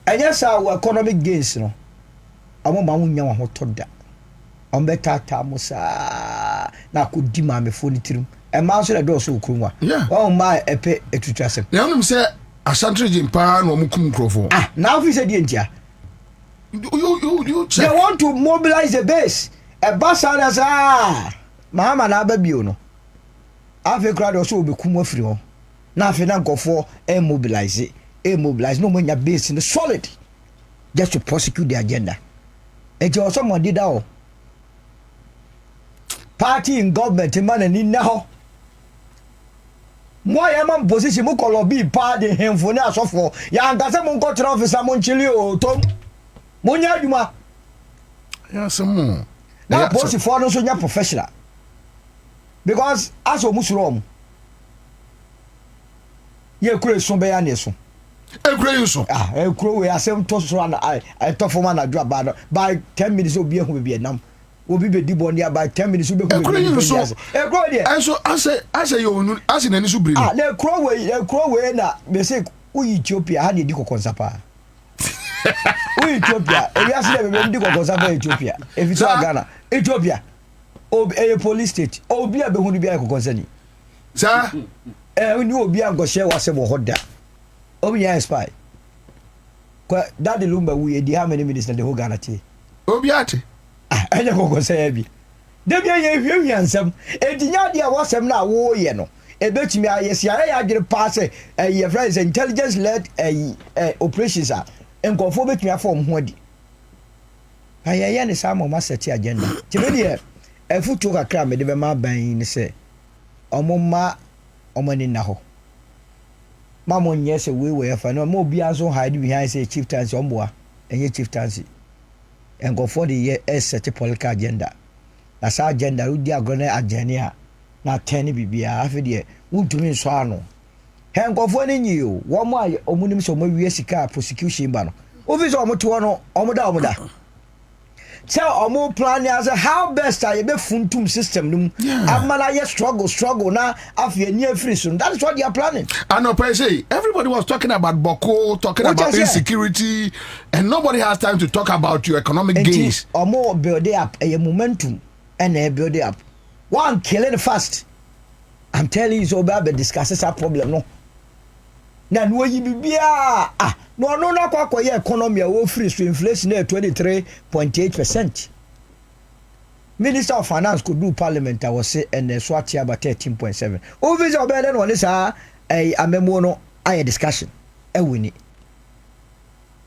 and yes our economic gains no omo ma wunya wa hoto da on beta ta musa na ko di ma me fo ni tirim a mouse a door so kuma. Yeah. Oh my epe etutrasem. Now I'm say Ashanti Jimpa no mukum krofo. Ah, now we say the India. You check. They want to mobilize the base. A bus as Mahama na baby no. Afi crowd also be kuma free ho. Na afi na go for mobilize no when your base in the solid just to prosecute the agenda. And you also did that. Party in government man and in now. Why am I position mo call be party him for now so for ya ngase mo go try officer mo chili o tom mo nya adwuma ya some na post for no so nya professional because as o musuro ye kure so be ya ne so ekure so ekure we asem to so na I to for man adwa by 10 minutes obi ehun be nam obi be di boni by 10 minutes obi ehun be so ekure there and so as you as in any so bring na ekure we na be say u Ethiopia ha de di kokonsa pa u Ethiopia e ya se be di kokonsa pa Ethiopia e fi so Ghana Ethiopia a police state obi a be hunu bi a kokonsa ni sa ni obi a go share wase bo hoda obi ya spy kwa that lumba we di how many minutes na the whole Ghana tie obi ate anya kokonsa ya bi de bia ye hwie ansam etinya dia wasem na wo ye no ebetimi ayesia ya agire pass ye friends intelligence led operations a enkofo betimi afom ho adi ayaya ne samo ma set agenda tibedi efutu kakra me de be ma ban ni se omoma omani na ho mamo nye se we fa no mo bia so hide behind say chieftaincy omboa enye chieftaincy enkofo de ye set political agenda na sa agenda udi agone agenia na teni bibia afede wuntumi nso ano henkofo ni nyi o wo mo ay omunim so mo wie sika prosecution ba no office o mo to no o mo da tell omo plan as how best I be funtum system num amana ye struggle na afie ni afiri so that is what they are planning. And no say everybody was talking about Boko, talking about insecurity, and nobody has time to talk about your economic gains. Omo build up a momentum and a build up one killing fast. I'm telling you so bad discusses that problem no na no yi bibia no na kwa ye economy wo free so inflation at 23.8%. Minister of Finance could do parliament I was say and swati about 13.7. Obviously obeden one is amemo no aye discussion e wini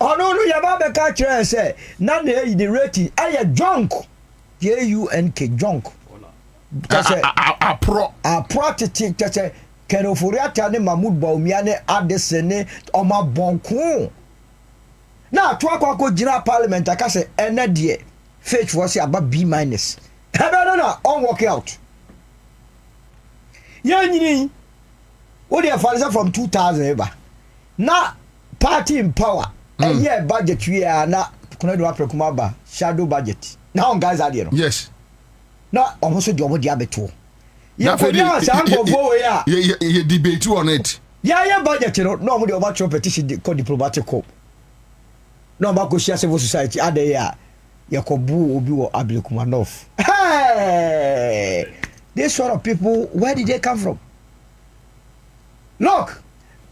no yaba be ka kire say na na the rating aye junk JUNK junk a pro tete Kenoforiata ne Mahmoud Bawumia ne Adesene Oma Bonko na to akwa gina parliament aka se ene de faith was about B-. No on work out yanyini wo de falisa from 2000 ever na party in power a year budget we are na kuna do aprekuma ba shadow budget na on guys are there no yes na almost do omo dia beto ya for dia san go go ya you debate on it ya budget no mo de over petition called diplomatic corps no ba go share civil society ade ya yakobu obi wo Ablekumanov. Hey, this sort of people, where did they come from? Look,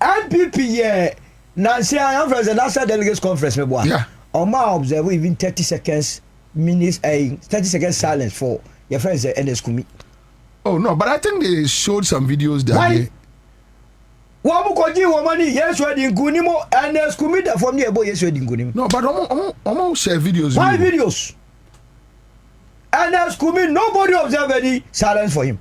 NPP Nancy I am from the National Delegates Conference me boy. Yeah. Oma observe even 30 seconds 30 seconds silence for your friends NS Kumi. Oh no, but I think they showed some videos that day. Wa mu koji wo mani Yesu edi nguni mo NS Kumi da from near boy Yesu edi nguni. No, but omo share videos. Why videos? NS Kumi nobody observe any silence for him.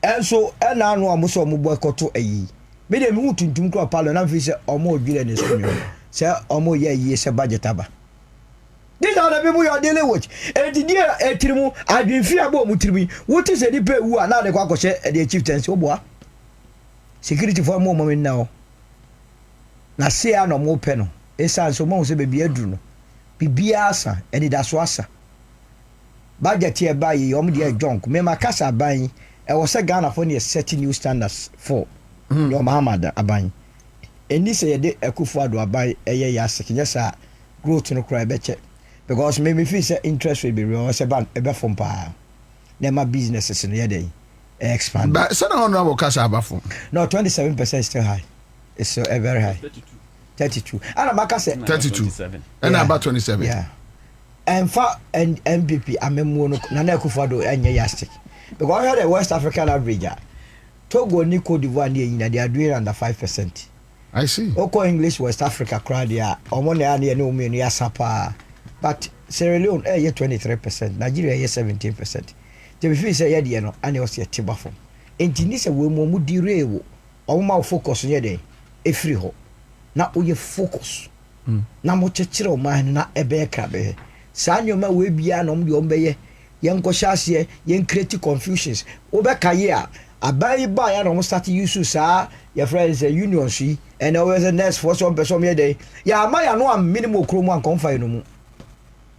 And so and now no so mo boycott ayi. Me dem hu tuntum kro palo na fi say omo odwire NS Kumi. Say omo ye yi say budget aba. These are the people you are dealing with. And the dear Etirimu, I've been fear about Mutribi. What is a deep who are now the Quaco the chieftains? Oh, boy. Security for a moment now. Na say no more penal. Esa so mo se baby adru. Bibia asa and it aswasa. Budget here by yom dear junk. Me makasa buying. I was a Ghana for near setting new standards for your Muhammad Abang. And this a day a kufuado abai a year second. Yes, sir. Growth no cry better. Because maybe if it's interest will be real, it's about from pa. Then my businesses in the day. expand. But send honorable cash abafo. No, 27% is still high. It's still very high. 32. And Amaka said 32. And about 27. Yeah. And for and MPP, Amemuno, Nana Kufado, and Yastic. Because I had a West African average. Togo, Nico d'Ivoire, they are doing under 5%. I see. Oko English West Africa crowd, yeah. Omone, no me, Sapa. But Sierra Leone, 23%. Nigeria, 17%. The be say yeah, you know, and it was a tibafo. And Tinisa will more derail. All my focus on your day. A free ho. Now we focus. Now much a chill man, not a bear crabbe. Sanyo ma we be an the ombe. Young Koshasie, young creative confusions. Obekaya, a buy and almost start to use sa. Your friends a union she, and always a nest for some person your day. Ya, my no minimal chroma and confine no more.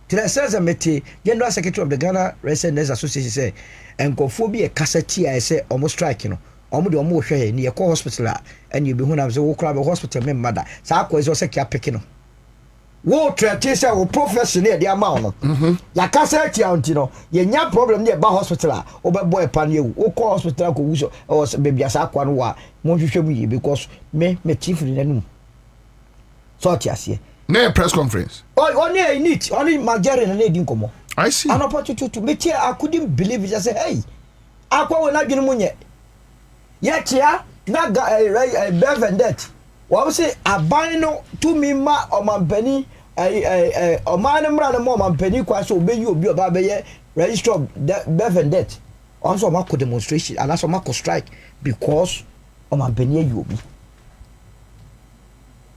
Till I says a mete, General Secretary of the Ghana Residents Association say, and Kophobia cassette, I say, almost striking. Almost share near a hospital, and you be when I was a walk club hospital member. Sako is also kept picking. Water chaser or profession near the amount. Ya cassette, you know, you problem near Bar Hospital, or by boy upon you, or call hospital, or maybe a sack one war, won't you show me because me chiefly then. So, yes, near press conference. Only need only Margaret and Lady Como. I see an opportunity to meet here. I couldn't believe it. I said, hey, I will not get money. Yet, yeah, not got a bev and debt. What was it? A bino to me, ma or my penny, a man and more man penny, quite so big you be about the register of bev and debt. Also, Marco demonstration and also Marco strike because of my penny you be.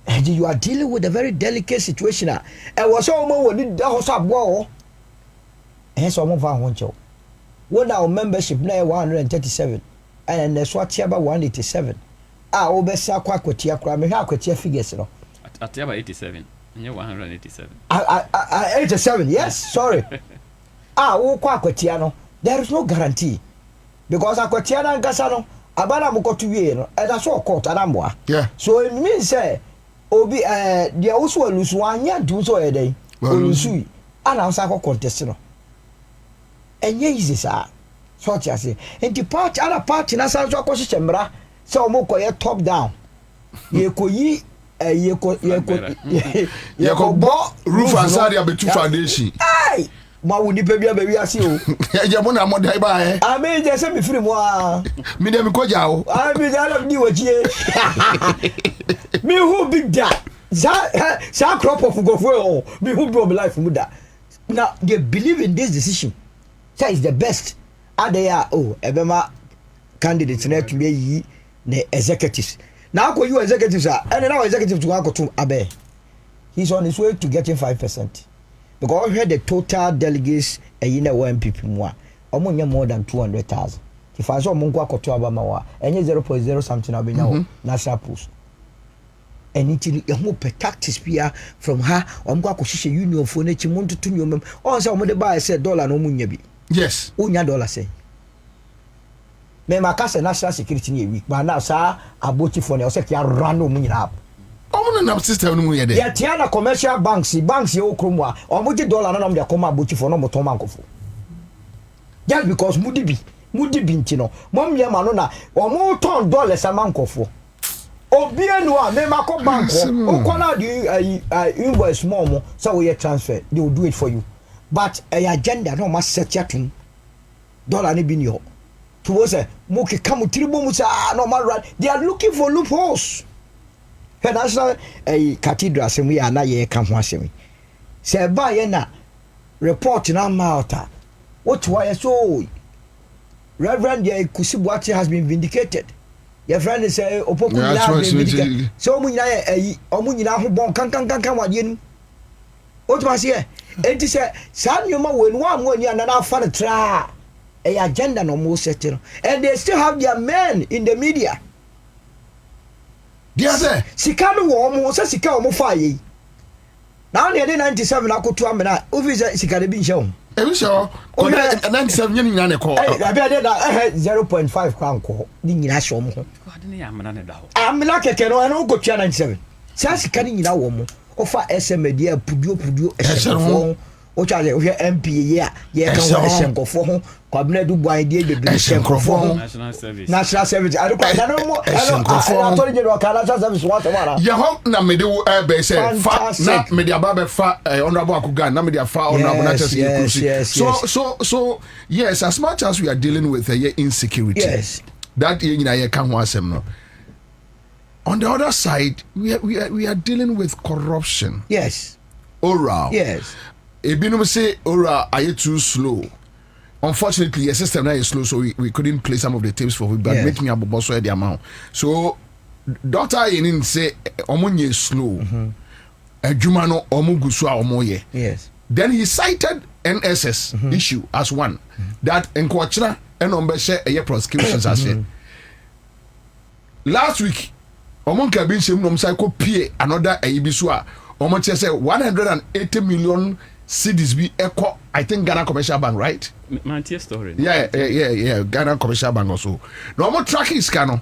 And you are dealing with a very delicate situation. And was all did the house up war. And some of our one What our membership now 137 and the Swatiaba 187. Ah, Obesa Quacotia Cram, how could you figures? At 87. And you're 187. 87, yes, sorry. Quacotiano. There is no guarantee. Because Aquatiana and Gassano, Abana Mocotuano, and I saw court at Amboa. Yeah. So it means, Obi they also lose 1 year do so a day. Olusu and Ansah contest no. And ye is sir. So I say. And the part other part in Ansah so chembra. So mo koye top down. Ye ko yi ye ko bo roof and side abetu foundation. Ai ma wo ni pe bia be ase o. Je mo na mo dai ba eh. I mean je say me free mo a. Me dem ko ja o. I mean I love you wachie. Me who big that. Sa crop of go for me who be life mu da. Now they believe in this decision. Say is the best. And they are ebema candidates na to be the executives. Now ko you executives are and now executives to go to abe. He's on his way to getting 5%. Because we had the total delegates in the MPP more. Omo more than 200,000. If I saw Mungo to Abama, and 0.0 something I'll be now national post. And it is a tactics from her. I'm going to union for nature. Want to you. Also, I'm going to buy a $1 no munyabi. Yes, $1 say. Me makasa national security week. But now, sir, I bought you for the second random money up. I'm not system no yede. Yeah, Tiana commercial banks yo kromwa. $1 na nam de akoma bought you for no motomankofo. Just because Mudi Bintino. Mom Yamano na $1 amankofo. Obienu a me mako bank o kona the invoice more so we transfer they will do it for you but a agenda no ma set yatum dollar ni bi ni ho to wo say mo ke kam tribo mu say no ma they are looking for loopholes national cathedral asem ya na ye ka ho asem say ba ye na report na malta what why so Reverend Kusibuati has been vindicated. Your friend is say opoku na so mu nyina ho bon kan wade nu what was here enti say san yoma we no am wani na afa the tra agenda no mo set no and they still have their men in the media dia say sika no wo mo say sika wo mo fa yi now they 97 akoto amena officer sika de bi nche wo ebi so 97 nyina na ko abi ade da 0.5 crown ko ni nyina so mo ho amena keke no eno go tua 97 sa sika ni nyina wo mo ofa SMA dia pudio ehefo Ocha je ohwe MP ye a ye kan wo ehyenkofo ho Kwabena du bwan die bebre ehyenkofo ho national service I don't na no mo Attorney General national service what mara ye ho na me de wo be say fa na me de aba be fa honorable Akuga na me de fa honorable so yes, as much as we are dealing with insecurity, yes, that ye can wasem no. On the other side, we are dealing with corruption. Yes. Oral. Yes. Ebinum say oral are you too slow? Unfortunately, your system now is slow, so we couldn't play some of the tapes for it, but making up also the amount. So Doctor Inin say omonye slow. Ejumano omuguswa omoye. Yes. Then he cited NSS issue as one that encouraged and share a prosecutions as last week omon kabin shim nom psycho pie another ayibisua omon say 180 million cedis be echo I think Ghana Commercial Bank, right? My story. Yeah, Ghana Commercial Bank also. No more tracking scan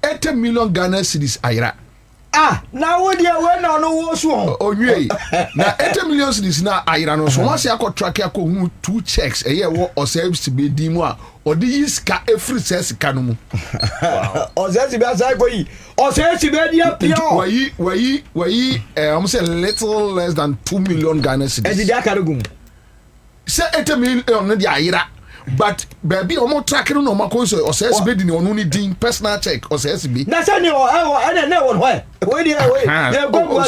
80 million Ghana cedis ayra. Now what you went on no now 80 million cedis na ayra no so once you track you two checks a year or service to be dimwa or this ka every says kanu or says be aside go yi or says be dia pio we almost a little less than 2 million Ghana cedis e dia karugum say 80 million no dia ayra. But baby, I'm not tracking no more cause or says be the only din personal check or says be. That's any I don't know why. Where they go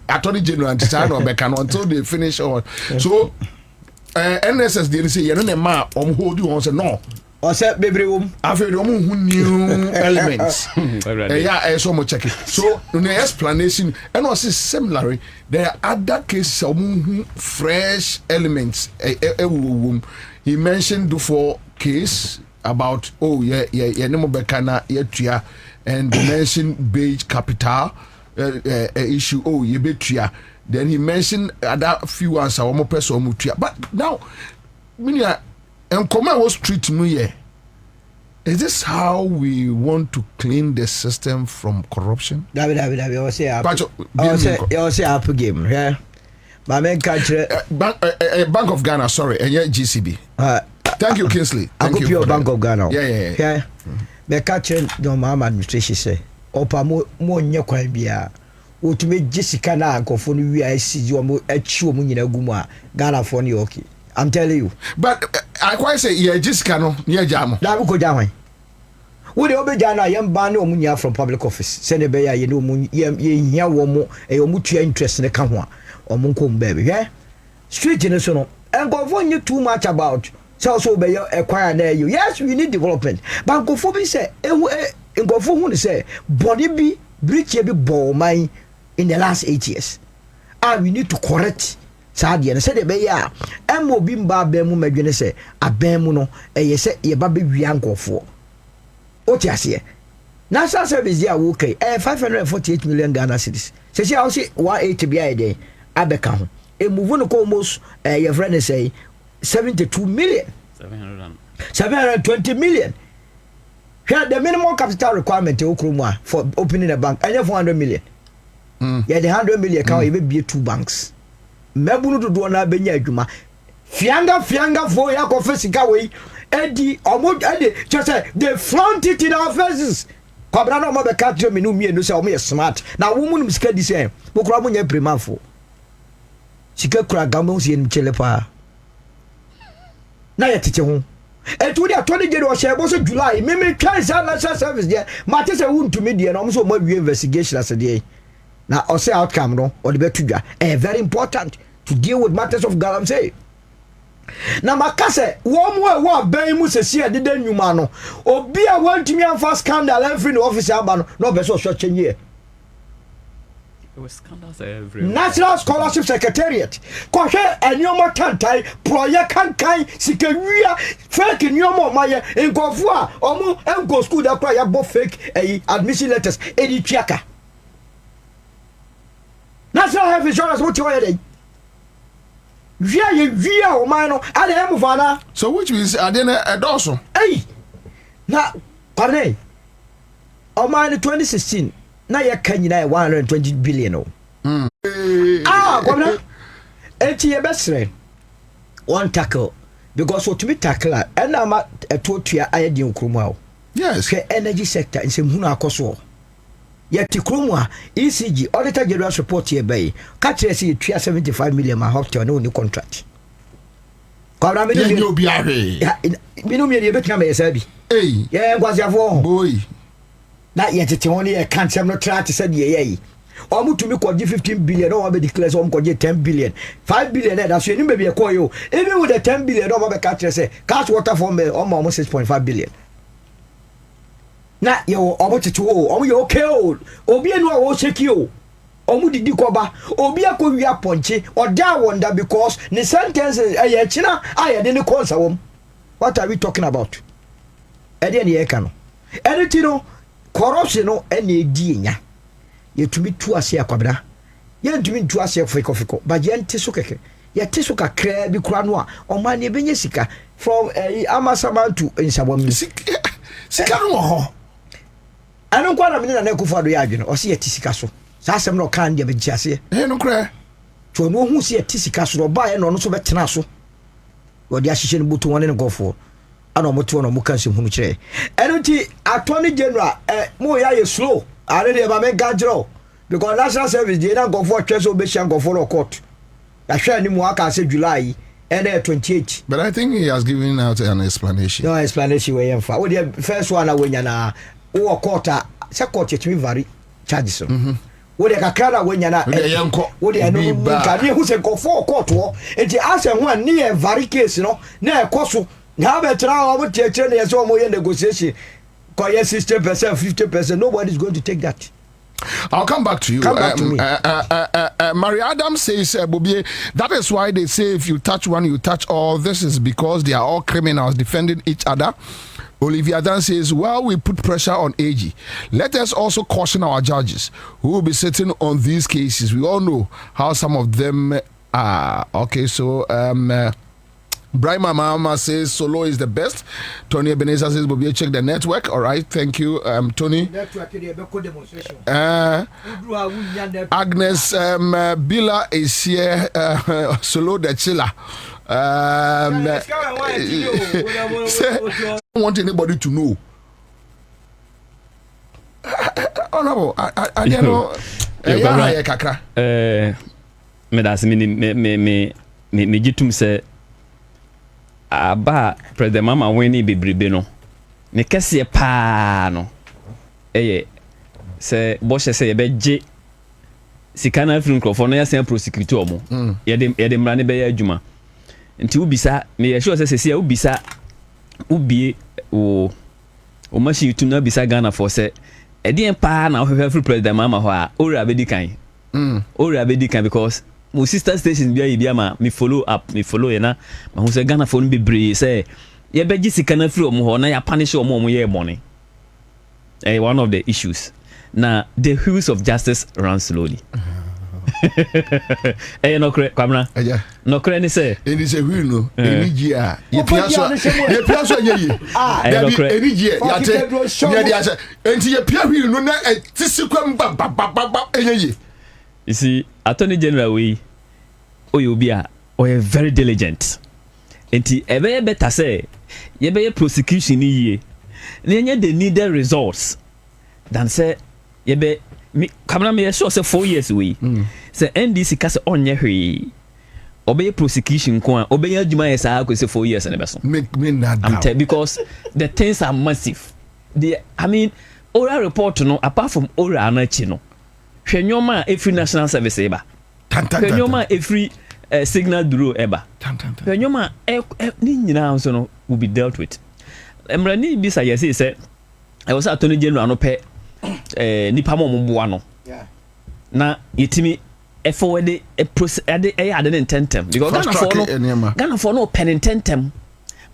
Attorney General and Tisano Becan until they finish on. So NSS didn't say you're not a man hold you on say no. Or said baby room. I've heard new elements. Yeah, so much check it. So the explanation and also similarly, there are other cases of fresh elements. He mentioned before case about nemo bekana yetua and he mentioned beige capital issue ye betua. Then he mentioned other few ones our more person mutua. But now minia Nkoma was street new year. Is this how we want to clean the system from corruption? David, I say up game, yeah. My main country, Bank of Ghana, sorry, and GCB. Thank you, Kingsley. Thank you. Bank of Ghana. Yeah. The catcher, no, my administration say, Opa mo nyakwa bia. Utume Jessica na nkofoni wi ICG omo achi omo nyina guma Ghana for ni okay. I'm telling you. But I quite say Jessica no near jam. Da ko jam. Wo de obeja na yem ban na omunya from public office. Se ne be ya ye no mu ye hia wo mo e omu tua interest ne ka ho a omu nkom baby. Yeah. Street ne so no. Nkofo nye too much about. So be yo acquire na you. Yes, we need development. But nkofo bi say nkofo hu ne say body bi breach bi ball man in the last 8 years. And we need to correct Sadia and said, Beya, and mo bimba bemu medwene say, a bemuno, a yes, a baby wianko for. Otiasie. National service, yeah, okay, 548 million Ghana cedis. Says, I'll say 180 be a day, Abecam. A move on almost, your friend say, 72 million. 720 million. Here, the minimum capital requirement for opening a bank, I have 400 million. Yeah, the 100 million can even be 2 banks. Mebunu to do na benya adwuma fianga for ya confessika we edi omo edi just say they flaunt it in our faces kwabra na omo be catch me no mienu say omo smart na wo munum sika di say bokura mo nya primafo sika kura gamo si en chele pa na ya tete ho etu dia Attorney General share bo so July me try say national service there mate say won to me there na omo so mo wi investigation as there na or say outcome no or the better very important to deal with matters of God say na makase wo mo ban mu sesi e de nwuma no obi a want me am fast scandal every no office aba no be so chenye it was scandals everywhere. National Scholarship Secretariat kohwe anyoma tantai project kan sikawia fake nyoma maye enkofu a omo enko school da kwa ya bo fake admission letters edi triaka National Health Insurance what you dey via o man no ade em fana so which means ade na edoso na pardon o man 2016 na ye kan nyina 120 billion o Kwabena enti ye besre one tackle because what to me tackle and I'm a totia I di nkrumwa. Yes. Energy sector in some huna akoso. Yet Krumwa ECG Auditor General's report here by catch 75 million my hotel no new contract. Kwabena me no be ahwe. Me no me dey betima me sabi. Hey. Yeah, gwasiafo. Boy. Na yet te woni e kan sem no try to say dey ye. Omu to me ko 15 billion no be declare so ko 10 billion. 5 billion that so any be e ko yo. Even with the 10 billion no be catch say cash water for me almost 6.5 billion. Na yo omu tete o omu yo okay o. Obi enu a wo sheki o. Omu didi koba obi akọ wi aponche oda wonder because the sentence eh china aye de ne konsa wom. What are we talking about? Ede ne yeka no. Anything no corruption no ene edi enya. Yetumi tu ase akwabena. Yentumi tu ase fiko but yente so keke. Yete so kakra bi kura no a oman e benye sika from Amasaman to Nsabom. Sika no ho. Anu kwa na menina na kufa do ya adwene o se yete sika so. Sasem no kan dia be jiase no kra to no hu se tisika so ba ye no no so betena so wo dia hihye no butu won ne gofo ana mo to no mo kan se hunu kire enoti attorney general mo ya ye slow are de ba me gajro because national service dey na gofo twese obehia gofo no court ya hwe ni mo aka se July and 28 but I think he has given out an explanation. No explanation we yem fa wo dia first one na wenya na wo court a se court etimi vary charges. Wo de kakra wanya na wo de eno nka ne hu se nkofo court wo enti ase ho an ne vari case no na ekoso na be tra wo tietie ne so mo ye negotiation ko ye 60% 50%. Nobody is going to take that. I'll come back to you. Come back to me. Mary Adams says, Bobie, that is why they say if you touch one, you touch all. This is because they are all criminals defending each other. Olivia Dan says, while we put pressure on AG, let us also caution our judges who will be sitting on these cases. We all know how some of them are. Okay, so Brahma Mama says Solo is the best. Tony Ebenezer says, Bobie, check the network. All right, thank you, Tony. Agnes Bila is here. Solo the chiller. Say, I don't want anybody to know. Honorable, I don't know. Kakra. Me das me jitum se aba president mama weni bebrebe no. Ne kese pa no. Se bo se yebegye sika na afiri nkrofo no ya sen prosecutor mo. Yede mra ne be ya adwuma. Nti ubisa me ya sure se ya ubisa ubie o machi tu na bisa Ghana for se edien pa na ohwehwe free president mama ho a ora abedi kan ora abedi kan because my sister stations bia ma me follow up me follow ye na ma hu se Ghana for no bebre se ye beji sika na free omo ho na ya punish omo ye money one of the issues na the wheels of justice run slowly. No correct Kwabena. No correct ni say. It is a wheel no. Enijia. Ye piaso ye. Enijia. Ya dia say. Enti ye pia wheel no na tisikwam ba enye. You see, Attorney General we oyobia or very diligent. Enti ebe better say ye be prosecution ni ye. Nenye the needed results than say ye be me Kwabena me sure say 4 years we say NDC ka say onye hwe obey prosecution ko obey adwuma yes I go say 4 years na be so me not because the things are massive. I mean oral report no apart from oral anachi no hwenyoma every national service eba hwenyoma every signal bureau eba hwenyoma ni nyina so no will be dealt with. Emrani bisa yes say I was Attorney General no pe nipa mo mboa no na yetimi forward a process ade intentem because Ghana for no pen intentem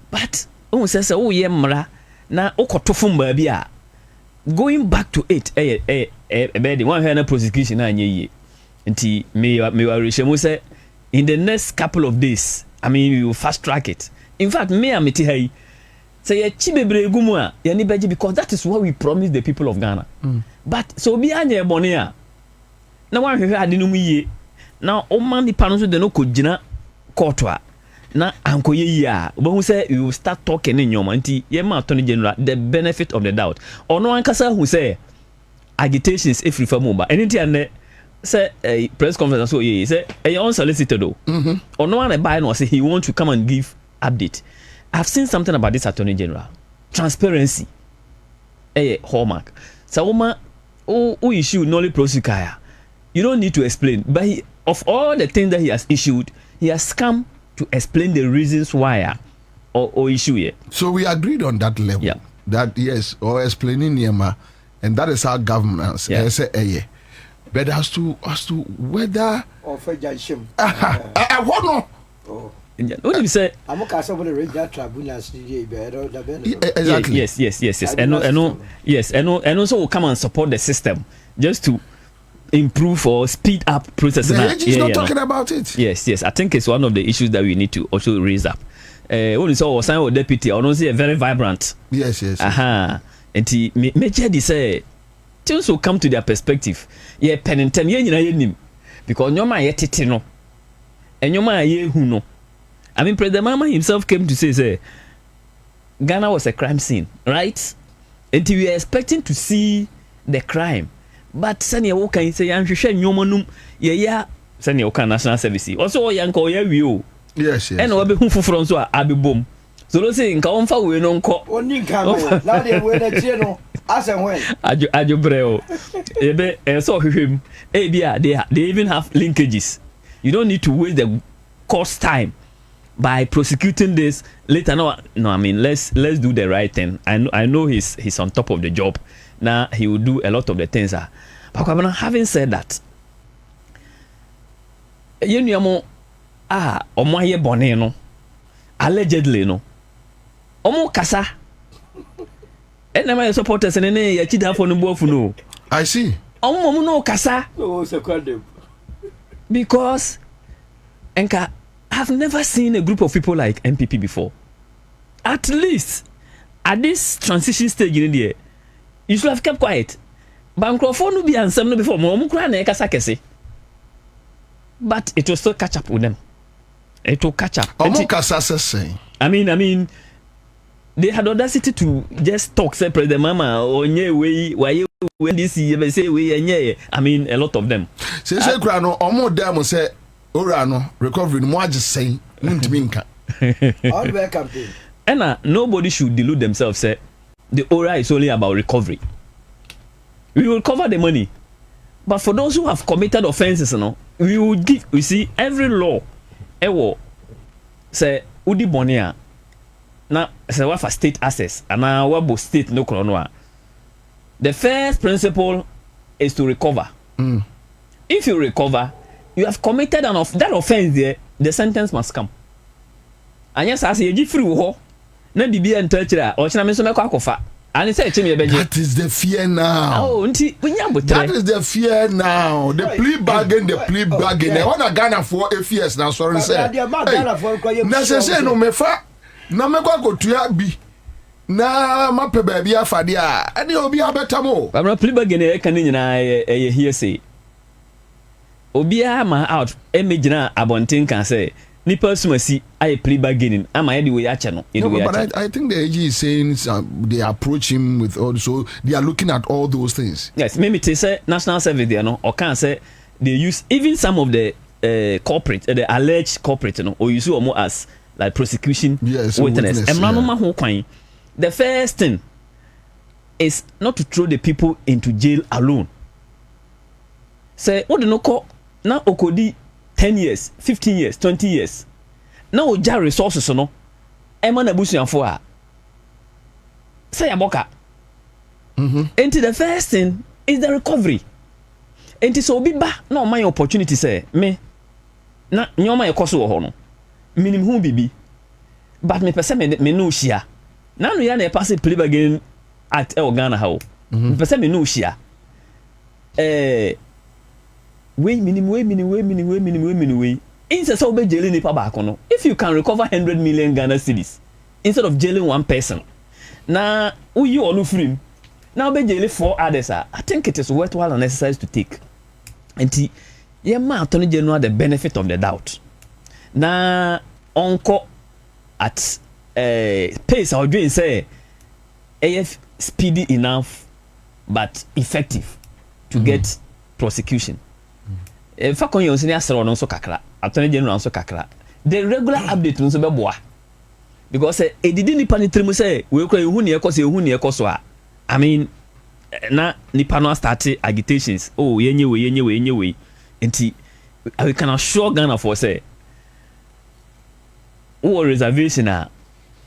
but who says oh ye mra na okotofo mba bia going back to it be one here na prosecution na anye yi nti me wa reshemu say in the next couple of days I mean we will fast track it. In fact me ameti hai say ye chibebre gumu a ye ni beji because that is what we promise the people of Ghana. But so bi anye bone a na wan hwehwe ade no mu yie na o man nipa no so de no kogina court a na ankoye ya obo say you start talking in your manti ye ma attorney general the benefit of the doubt ono ankasa hu say agitations if reform ba anything and say a press conference so ye say e unsolicited o ono an buy no say he want to come and give update. I've seen something about this attorney general. Transparency hallmark so woman who issue nolly prosecute you don't need to explain but of all the things that he has issued he has come to explain the reasons why or issue here. So we agreed on that level. Yeah. That yes, or explaining Yema, and that is our governance. Yeah. But as to whether or for Janshim. What no? What do you say? I'm a castle with a radio tribunals. Exactly. Yes. And also will come and support the system just to improve or speed up processing. The AG is not talking about it. Yes. I think it's one of the issues that we need to also raise up. Only saw sign of deputy, or not say very vibrant. Yes. And he major say things will come to their perspective. Yeah, pen and time, because no man yet no, and no man ye who no. I mean, President Mama himself came to say, Ghana was a crime scene, right? And we are expecting to see the crime. But Sanya Woka say, I'm sure Yomanum, yeah, Sanya Woka National Service. Also, Yanko, yeah, yes. And Obi Hufu Francois, Abi Boom. So don't say, Nkaomfa, we don't call. Only Kamo, now they were the channel, as and when. Ajo Breo. And so him, they even have linkages. You don't need to waste the cost time by prosecuting this later. No, I mean let's do the right thing. I know he's on top of the job. Now he will do a lot of the things. But Kwabena, having said that, you know, omo ye bone no, allegedly no, omo kasa. And my supporters and any yachida for no. I see. Omo no kasa. Because Enka, I've never seen a group of people like MPP before. At least at this transition stage in the you should have kept quiet. Bankrofo no be ansem no before mo kura na ekasa kese. But it will still catch up with them. It will catch up. I mean, they had audacity to just talk. Say President Mama, onye way, why when this year say we I mean, a lot of them. Say Grano, omo dem say Orano recovery. Mo just say Muntiminka. All the campaign. And nobody should delude themselves. Say the ORA is only about recovery. We will cover the money, but for those who have committed offences, we will give. You see, every law, say udi bonia. Now, say what for state assets, and now what state no colonel. The first principle is to recover. If you recover, you have committed that offense there, the sentence must come. And yes, I say you free ho. Na bibi en touchra, o china me so me kwa kofa. And say chime be. That is the fear now. Oh, nti that is the fear now. The plea bargain. They want to Ghana for a fears now. Sorry, say. Necessary no mefa. Na me kwa go tuya bi. Na ma pe ba bia fade a. Ene obi abetamo. Ba na plea bargain e kan nyina e here say. Obi ma out image na abontin kan say. Nipa sumasi I plea bargaining. Am I the way I channel? But I think the AG is saying they approach him with also they are looking at all those things. Yes, maybe they say national service there or can say they use even some of the corporate, the alleged corporate, or you see more as like prosecution witness. The first thing is not to throw the people into jail alone. Say what do no call now okodi 10 years, 15 years, 20 years. Now we jar resources no. Emma na busuanfo a. Say aboka. And the first thing is the recovery. And so be ba na my opportunity say me na nyoma ye koso wo ho no. Minim hu bibi. But me pese me no hia. Na no ya na pass play again at Ghana how. Me pese me no hia. Way. Instead of jailing nipa back no. If you can recover 100 million Ghana cedis instead of jailing one person, now you all free. Now be jailing 4 others. I think it is worthwhile and exercise to take. And Attorney General the benefit of the doubt. Now onko at pace or doing say AF speedy enough but effective to get prosecution. Fa kon yon senior sero no so kakra attorney general so kakra the regular update no so be boa because e didi nipa ni trimu say we kra hu ne ekoso a I mean na nipa no start agitations oh yenye we enti we can assure Ghana for say or reservation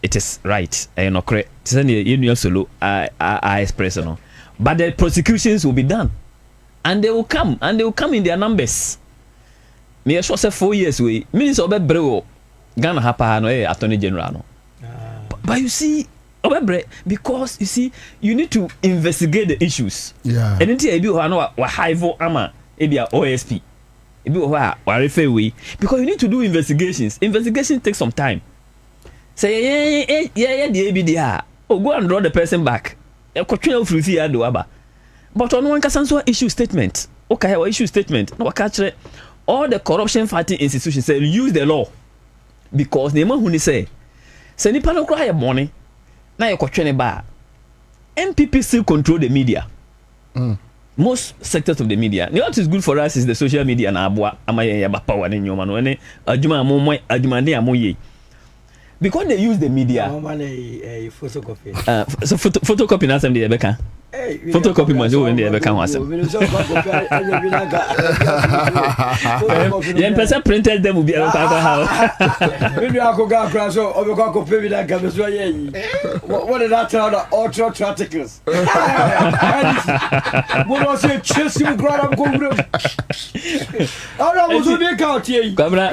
it is right no correct say you solo I express no but the prosecutions will be done and they will come in their numbers. Me sure say 4 years we minister obebre Ghana hapa no attorney general no. But you see obebre because you see you need to investigate the issues. Yeah. And until ebi ho na wa high ama ebia OSP. Ebi ho wa refer we because you need to do investigations. Investigation takes some time. Say yeah the ebi there. Oh go and draw the person back. E kwatwe ofrufi ya do aba. But on one can issue statement. Okay, or issue statement. No, catch all the corruption fighting institutions say use the law because the man who say nipa no cry money. Now you question ba. MPP still control the media. Most sectors of the media. What is good for us is the social media na abua amaye ya ba power ni nyoma no ene adwuma amomo adwuma ne amoye. Because they use the media. Photocopy. So photocopy na something they beka. Photocopy man do when they beka wasem. Yeah, person printed them will be able to have. When you go Accra so obeko ko pay that game so ye. What did that tell the ultra articles? What was it chase you grab up go. Ora mo so be count here. Kwabena.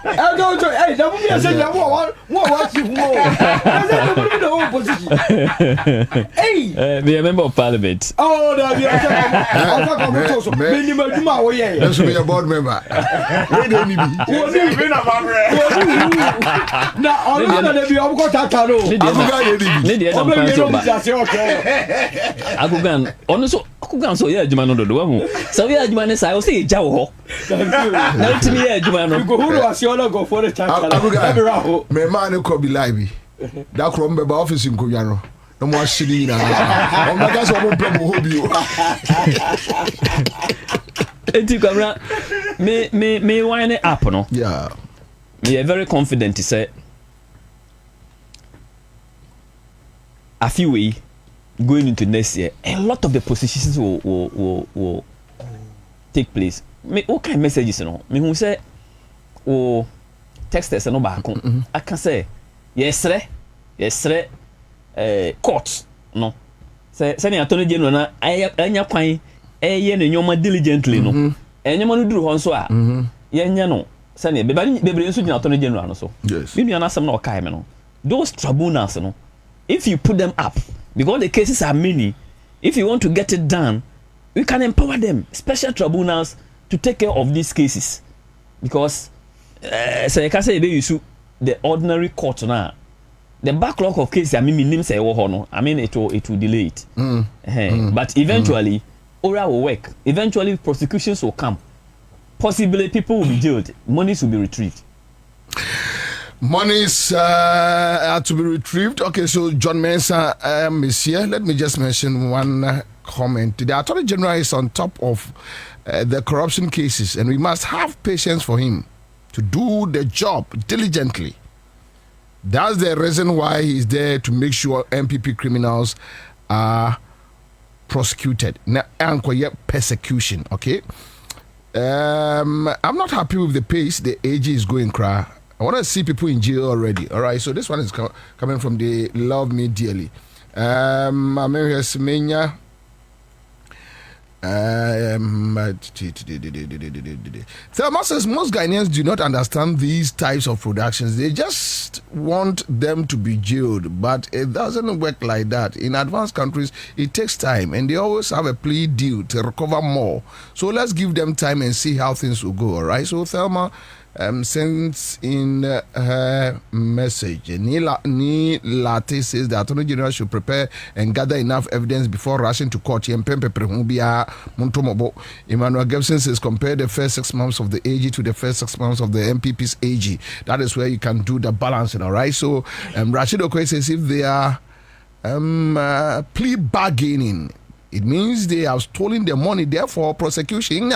I don't hey, that would be a say what you know. The whole position. Hey, be a member of parliament. Oh, that be a minimum That's be a board member. Where do you be? Now, I'm be able to tell Agugan, honestly, Agugan, so yeah, Jumano do one. So yeah, Jumanes, I will say Jaw. Now to me, Jumano, who was your go for the time? Me man could be live. That from the office in Kuyano. No more shitty now. Oh my gosh, I won't play with you. Me wind it up, no? Yeah. Me are very confident to say a few way going into next year, a lot of the positions will take place. Me what kind of messages, you know? Me who say oh text us no back. I can say yes sir court no say ni attorney general na anya kwan ye ne nyoma diligently no enyoma no duru ho nso a ye nya no say ne bebre nso gina attorney general no so yes me nua asem na okai me no those tribunals no if you put them up because the cases are many if you want to get it done we can empower them special tribunals to take care of these cases because say can say you issue the ordinary court now the backlog of cases I mean say I mean it will delay it but eventually oral will work eventually prosecutions will come possibly people will be jailed monies will be retrieved. Monies are to be retrieved. Okay, so John Mensah is here. Let me just mention one comment. The Attorney General is on top of the corruption cases, and we must have patience for him to do the job diligently. That's the reason why he's there, to make sure MPP criminals are prosecuted. Now, persecution, okay? I'm not happy with the pace the AG is going, cry. I want to see people in jail already. All right, so this one is coming from the Love Me Dearly. America Semenya. Thelma says most Ghanaians do not understand these types of productions. They just want them to be jailed, but it doesn't work like that. In advanced countries, it takes time, and they always have a plea deal to recover more. So let's give them time and see how things will go. All right. So Thelma sent in her message. Ni Latte says the Attorney General should prepare and gather enough evidence before rushing to court. Emmanuel Gibson says compare the first 6 months of the AG to the first 6 months of the MPP's AG. That is where you can do the balancing, all right? So Rashid Okoye says if they are plea bargaining, it means they have stolen the money, therefore prosecution.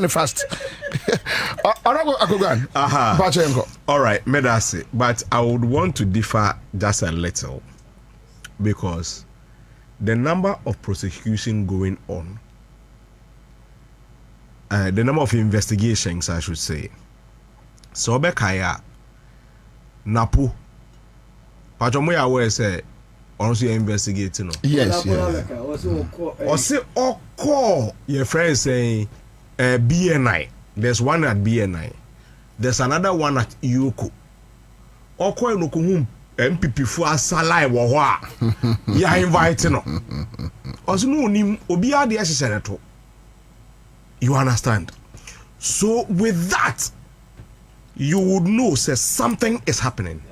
Fast. All right, Medasi, but I would want to differ just a little because the number of prosecution going on, the number of investigations, I should say. So Bekaya Napu Pachomoya where say also investigating. Yes. Or say call your friend saying BNI. There's one at BNI. There's another one at Yoko. Oko no kuhum MPP for salai wo ho a. Ya invite no. Oso no nim obi ade ehyehyere to. You understand? So with that, you would know say something is happening.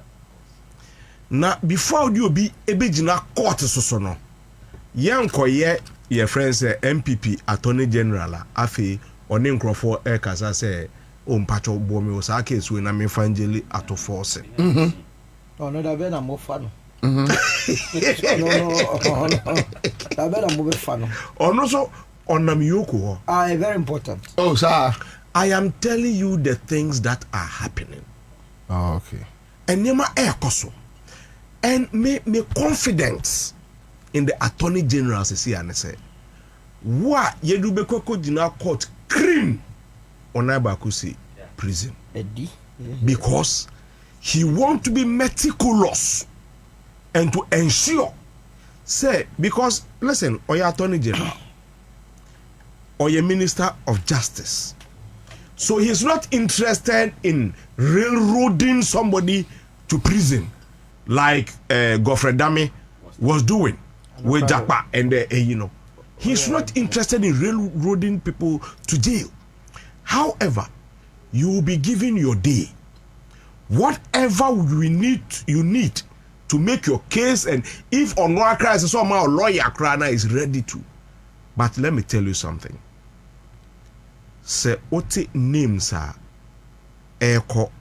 Now before you be ebegina court so no. Yankoye your friend say MPP Attorney General afi oni nkrofo e kasa say o mpacho bomi o sa case we na me fangeli ato force. No da be na mo fa no. No. Da be na mo be fa no. Ono so onam yoko. Very important. Oh sir, I am telling you the things that are happening. Oh, okay. And nema e koso. And me confidence in the Attorney General say and say wa yedu be koko jina court cream on Abakusi prison. Because he want to be meticulous and to ensure say because listen, or your Attorney General or your Minister of Justice, so he's not interested in railroading somebody to prison like Godfrey Dame was doing with Japa and he's not interested in railroading people to jail. However, you will be given your day. Whatever you need to make your case, and if on one case somehow lawyer Accra is ready to. But let me tell you something. Say ote names are Eko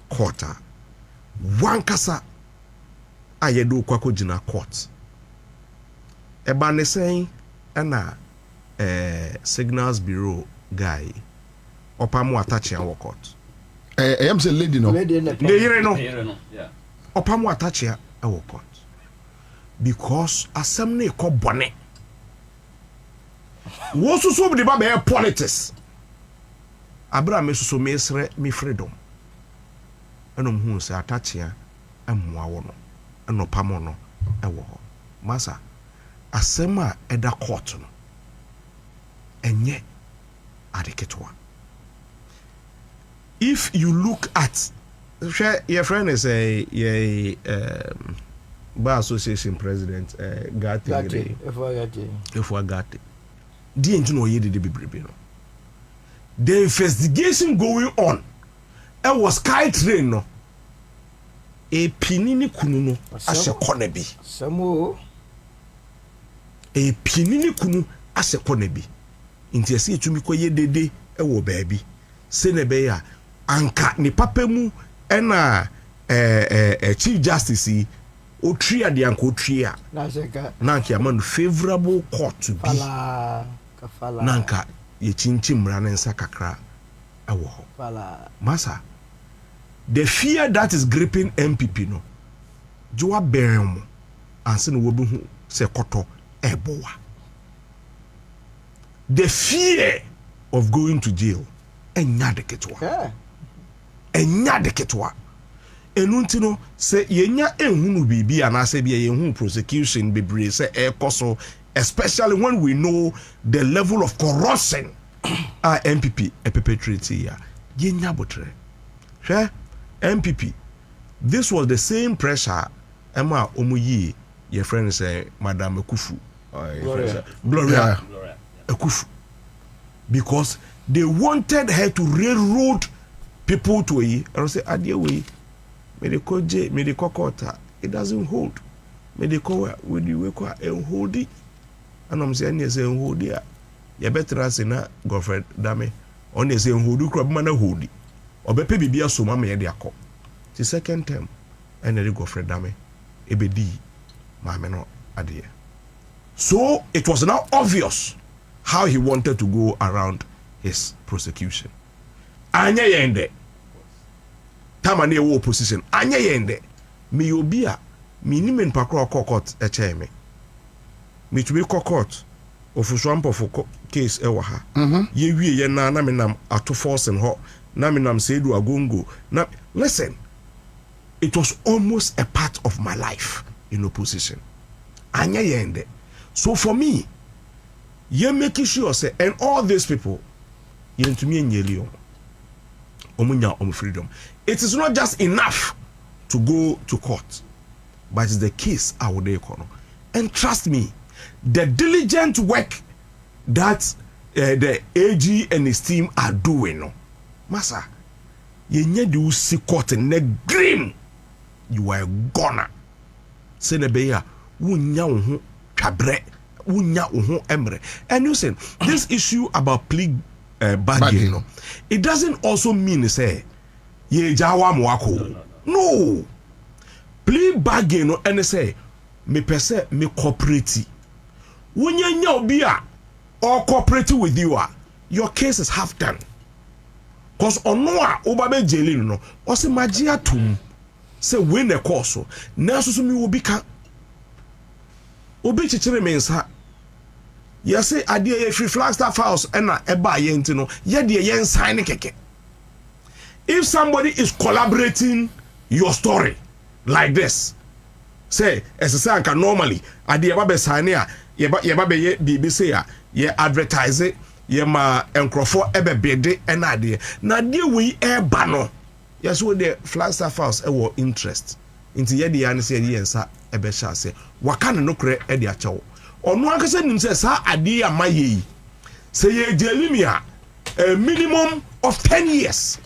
Quarter. Wankasa ayedo kwako jina court. Eba ne saying ana Signals Bureau guy opamu attach ya court. I am say lady no. Lady no. Yeah. Opamu attach ya court. Because asem ne ko bone. Wo so so be ba be politics. Abra me so mesre me freedom. Enom hu se attach ya amwa wo no. Eno pamo no ewo ho. Masa asema eda court no. Enye adeketwa. If you look at your friend is a bar association president Gatti the investigation going on it was sky train no a pinini kunu no ashe konebi samo a pinini kunu ashe konebi inti ese etumi koye dede e wo baabi se ne be ya anka ni papemu ena chief justice o tria de anka o tria na anka amanu favorable court to be na anka ye chinchim mra na nsa kakra ewo ho masa the fear that is gripping MPP no joa berem anse no wobu hu se koto ebowa. The fear of going to jail enyadeketwa enuntino se yenya ehunu bibi anase bia yehu prosecution bebre se ekoso, especially when we know the level of corruption MPP perpetrate here yenya botre hwe MPP. This was the same pressure Emma Omuyi your friend say Madam Ekufu Gloria Ekufu, because they wanted her to railroad people to yi and say adie we me de koje me de kokota it doesn't hold me de ko with the we kwa hold it and I'm saying yes hold it ya better say na girlfriend dame on say hold kro be na hold it obepe bibia so mama ye de akọ the second term and the girlfriend dame ebedi mama no adie. So it was now obvious how he wanted to go around his prosecution. Anya yende. Tamane wo opposition. Anya yende. Me obia. Me ni men pakro court eche me. Me to be court. Ofuswampo for case ewa ha. Ye wie ye na me nam ato force and ho. Na me nam sedu agongo. Na listen. It was almost a part of my life in opposition. Anya yende. So for me, you're making sure say, and all these people, you're to me and omunya freedom. It is not just enough to go to court, but it's the case I would econo. And trust me, the diligent work that the AG and his team are doing, no, massa, you need to see court in the grim. You are a goner. Senebeya, wunya kabre unya uhu emre. And you say this issue about plea bargain, no, it doesn't also mean say ye jawa mwako. No, plea bargain no, and say me pese me cooperate. Unya nya obia or cooperate with you, your case is half done. Cause onoa obabe jeli no, ose magia tum say win the course. Na so mi will be obi chichire mensa ya say ade ye free Flagstaff house na eba ye ntino ye de ye sign keke. If somebody is collaborating your story like this, say as I say normally ade ye ba be sign ya ye ba be ye bibi say ya ye advertise it ye ma enkrofo ebe bede na ade na de we eba no yes we the Flagstaff house e wo interest inti ye de ya ne say ye nsa ebe sha say wakane no kre e de achewo onu akase nim say sa ade ya maye say ye jelimia a minimum of 10 years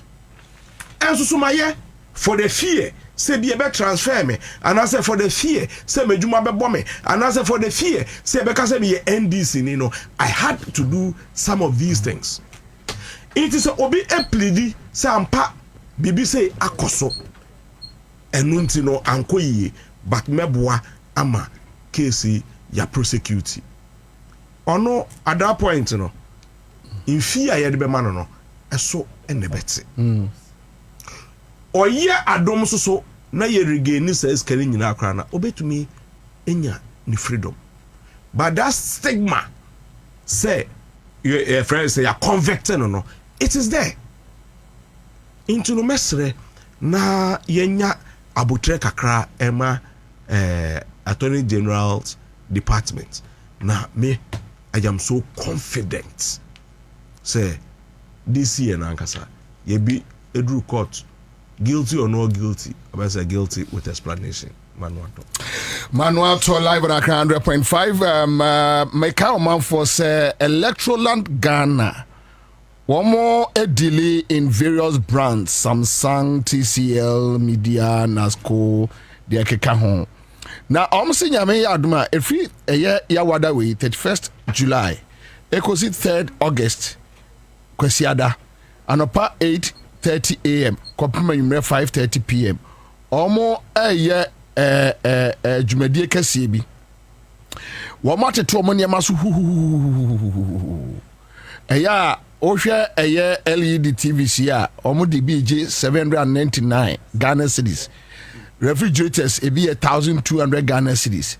enso so maye for the fear say be ebe transfer me and I say for the fear say medjuma be bo me and I say for the fear say be ka say be NDC ni no I had to do some of these things. It is obi e pleadi say ampa bibi say akoso enu nti no anko yiye but meboa ama case ya prosecute ono at that point no in fear ya de be man no eso ene beti oye adom so na ye regain says kare nyina akra na obetumi enya ni freedom but that stigma say your friends say ya convicted no it is there into no mesre na yenya abutre kakra ema Attorney General's department. Now me, I am so confident. Say this year nankasa, ye be Edru court, guilty or no guilty. I say guilty with explanation. Manuel to live on Accra 100.5. My cow man for say Electroland Ghana. One more a delay in various brands: Samsung, TCL, Media, Nasco, the Akeka. Now, I'm saying Yame Aduma, if we a year Yawada way, 31st July, Ekosi 3rd August, Kwesiada, and upper 8:30 a.m., Kopima Yumre 5:30 p.m. Omo a year Jumedie Kasibi. Wamate to money masu a year Osha a year LED TVCR, Omo DBJ 799 Ghana cedis. Refrigerators it be 1,200 Ghana cedis.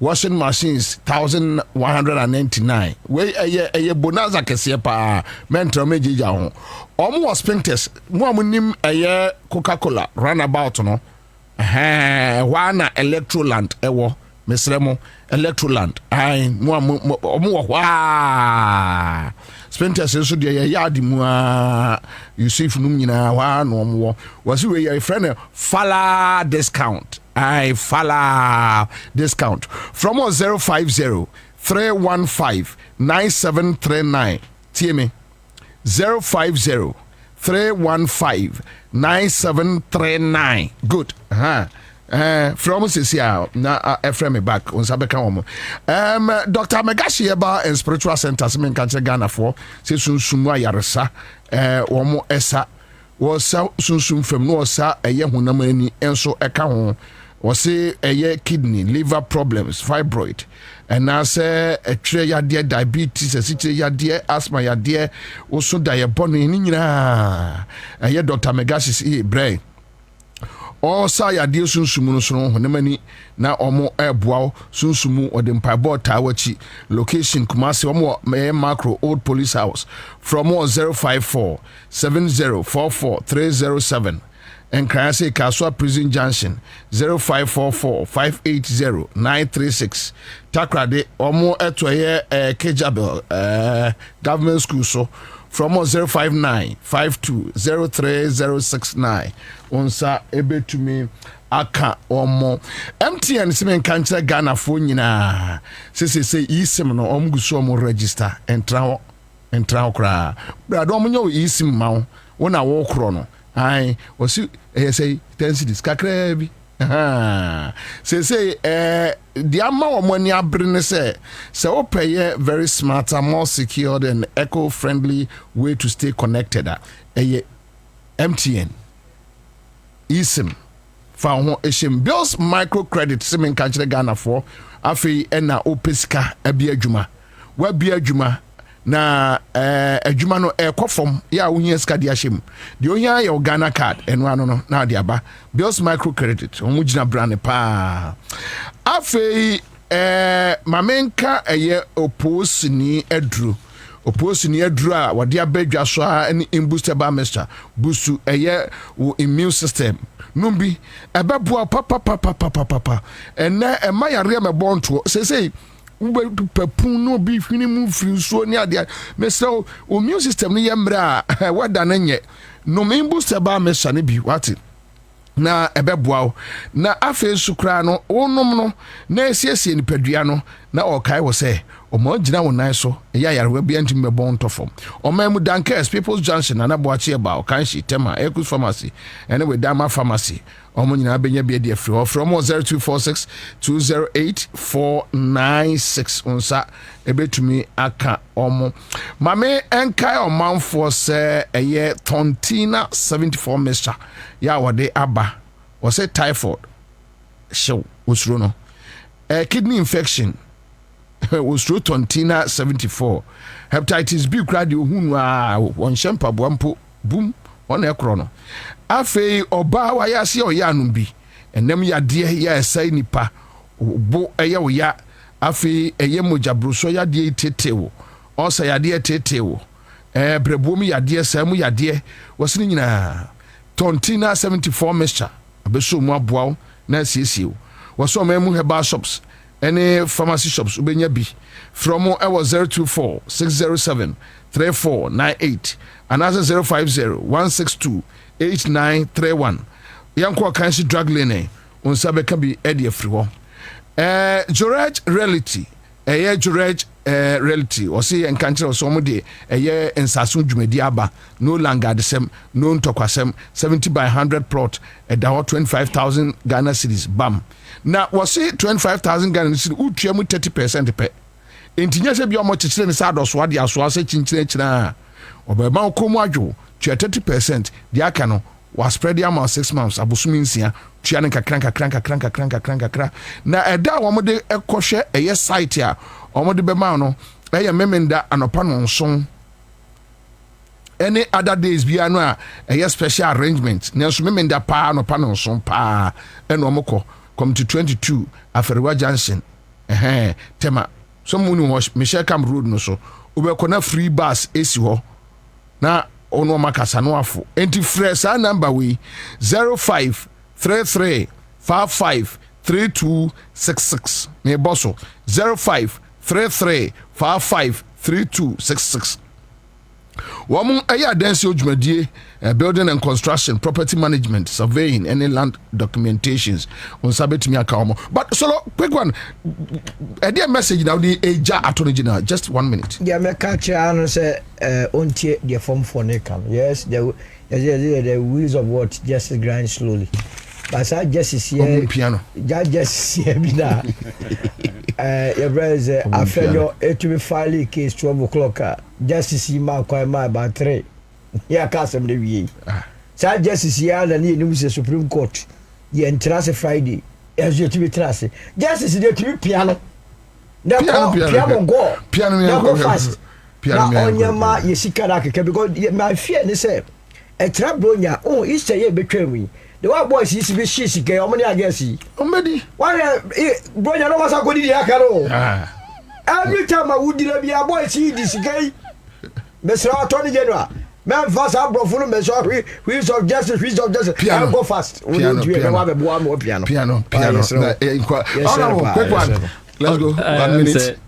Washing machines 1,199. We a year bonanza kesiye pa mentor meji ja ho. Sprinters mo amunim a year Coca-Cola runabout no. Wana Electroland ewo mesremo Electroland. Ai mo wa Sprinters so de yadi mu Yusuf num nyina wa no mo wasi we your friend Fala discount. I Fala discount from 050 315 9739. TME 050 315-9739. Good. From CCR na Ephraim back on Sabeka Womo. Dr. Megashi Eba and Spiritual Center Semen Country Ghana for say Sunsumwa Yaresa Womo Esa was Sunsum from no sa a ye hunamani enso eka ho was say a ye kidney liver problems fibroid and now say a tray ya dear diabetes a city ya dear asthma ya dear also diaboni nina a ye Dr. Megashi brain. All say a dear sunsumu so honemani na omo eboa sunsumu or the mpaibo tawachi location Kumasi omo me macro old police house from 054 7044 307 and Krasi Kaswa Prison Junction 0544 580 936 Takrade omo etoye Kejabel government school so from 059-5203-069 onsa ebe to me aka omo MTN semen kanche Ghana fo nyina se isim no omguso omo register entra kra brado omo nyo isim ma wona wo kro no ai osi say tensities kakra bi say the amount of money I bring say pay very smarter, more secured and eco-friendly way to stay connected. MTN eSIM found Eshim Bills microcredit sim in country Ghana for afi ena opeska ebia juma wa bia juma na adwuma no ekofom ya wohia ska dia hyem de ohia ya Ghana card eno ano no na de aba Bills microcredit omo gina brand pa afei mamenka eye oposini adru a wade abadwa so a ni booster ba mester boostu eye wo immune system numbi ebeboa papa ena emayare mebonto say pepun no bi fini mu firi so ni ade mesel o immune system ni yemra wada na nye no me booster ba mester ne bi wati na ebeboa na afi sukra no onom no na esiesie nipadua no na okai wo se o mo gina wonan so ya yarewa bi antim mebon tofom o mamu dankers People's Junction na boachi eba o kanshi tema Ekus Pharmacy ene we Dama Pharmacy o mo nyina benya bi de free from 0246 208 496 onsa ebetumi aka omo mame enkai o manfo se eye tontina 74 mixture ya wade aba o se typhoid show usuro no kidney infection was through tontina 74 hepatitis B cradi ohunu a won shempa boampo boom on ekro no afei oba wa ya se oyanum bi enem ya de ya esai nipa bo eye wo ya afei eye mojabruso ya de tetewo osa ya de tetewo breboom ya de samu ya de wasini nyina tontina 74 mixture abeso mu aboa na siesiwo waso memu herbal shops any pharmacy shops ubenya bi from 024 607 3498 another 050 162 8931 yanko kanshi drug lane onsa beka bi edi afri ho George reality George reality o say enkantre so mo de ensaso dwumadi aba no longer the same no ntokwasem 70 by 100 plot edawo 25,000 Ghana cedis bam na we say 25,000 Ghana cedis utua mu 30% pe entinya se bi o mo chechire ne sa adoso ade aso ase chinchire chira obema komu adwo tua 30% di aka no was spread the amount 6 months abosumi nsia tua ne kakranka na eda wo mo de ekohwe eye site a omo de bema no eye memenda anopa no nson any other days bia no a eye special arrangement na so memenda pa anopa no nson pa eno omoko come to 22 Aferiwa Junction tema so muni ho Michelle Camp Road no so obekona free bus esi ho na ono makasa no afo enti fresh a number we 0533 55 3266 me bosso 0533 55 3266 Woman, dance dwumadie, building and construction, property management, surveying, any land documentations. On sabetimi account. But solo quick one. A dear message now the Eja Attorney General. Just 1 minute. Yeah, me catch and say untie the form for Necam. Yes, the wheels of what just grind slowly. But I just see piano. Just see me now. Your brother, I feel your to be filing case 12 o'clock. Just see my quite my about 3. Yeah, custom the VA. So I just see and the Supreme Court. Yeah, and Tracy Friday. As you to be Tracy. Just see the to be piano. Piano go. Piano go fast. Piano on your ma, you see, Karaka, because my fear is say a trap bronya. Oh, it's a year between me. The white boys used to be shishike, how many I guess he? Why, brother, no was a good idea. Every time I would be a boy, see this gay. Mr. Attorney General, man, fast up, bro, full measure, wheels of justice, piano, go fast. Piano. Quick one. Let's go. 1 minute.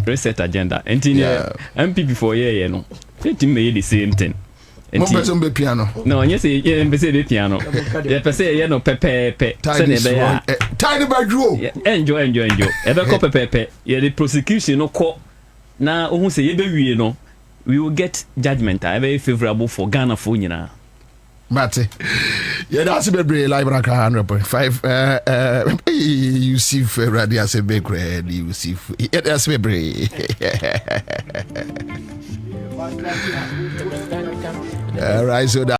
Reset agenda. And MPP for year, no. It may the same thing. Piano. No, yes, be piano. Yeah, no pepe. Tiny by Enjoy. Ever copy pepe. Yeah, the prosecution no court. Now, who say you no, we will get judgment. Very favorable for Ghana for you now. Mate, yeah, that's a very library 100.5. You see, Ferrari as a big red. You see, that's very. All right, so that.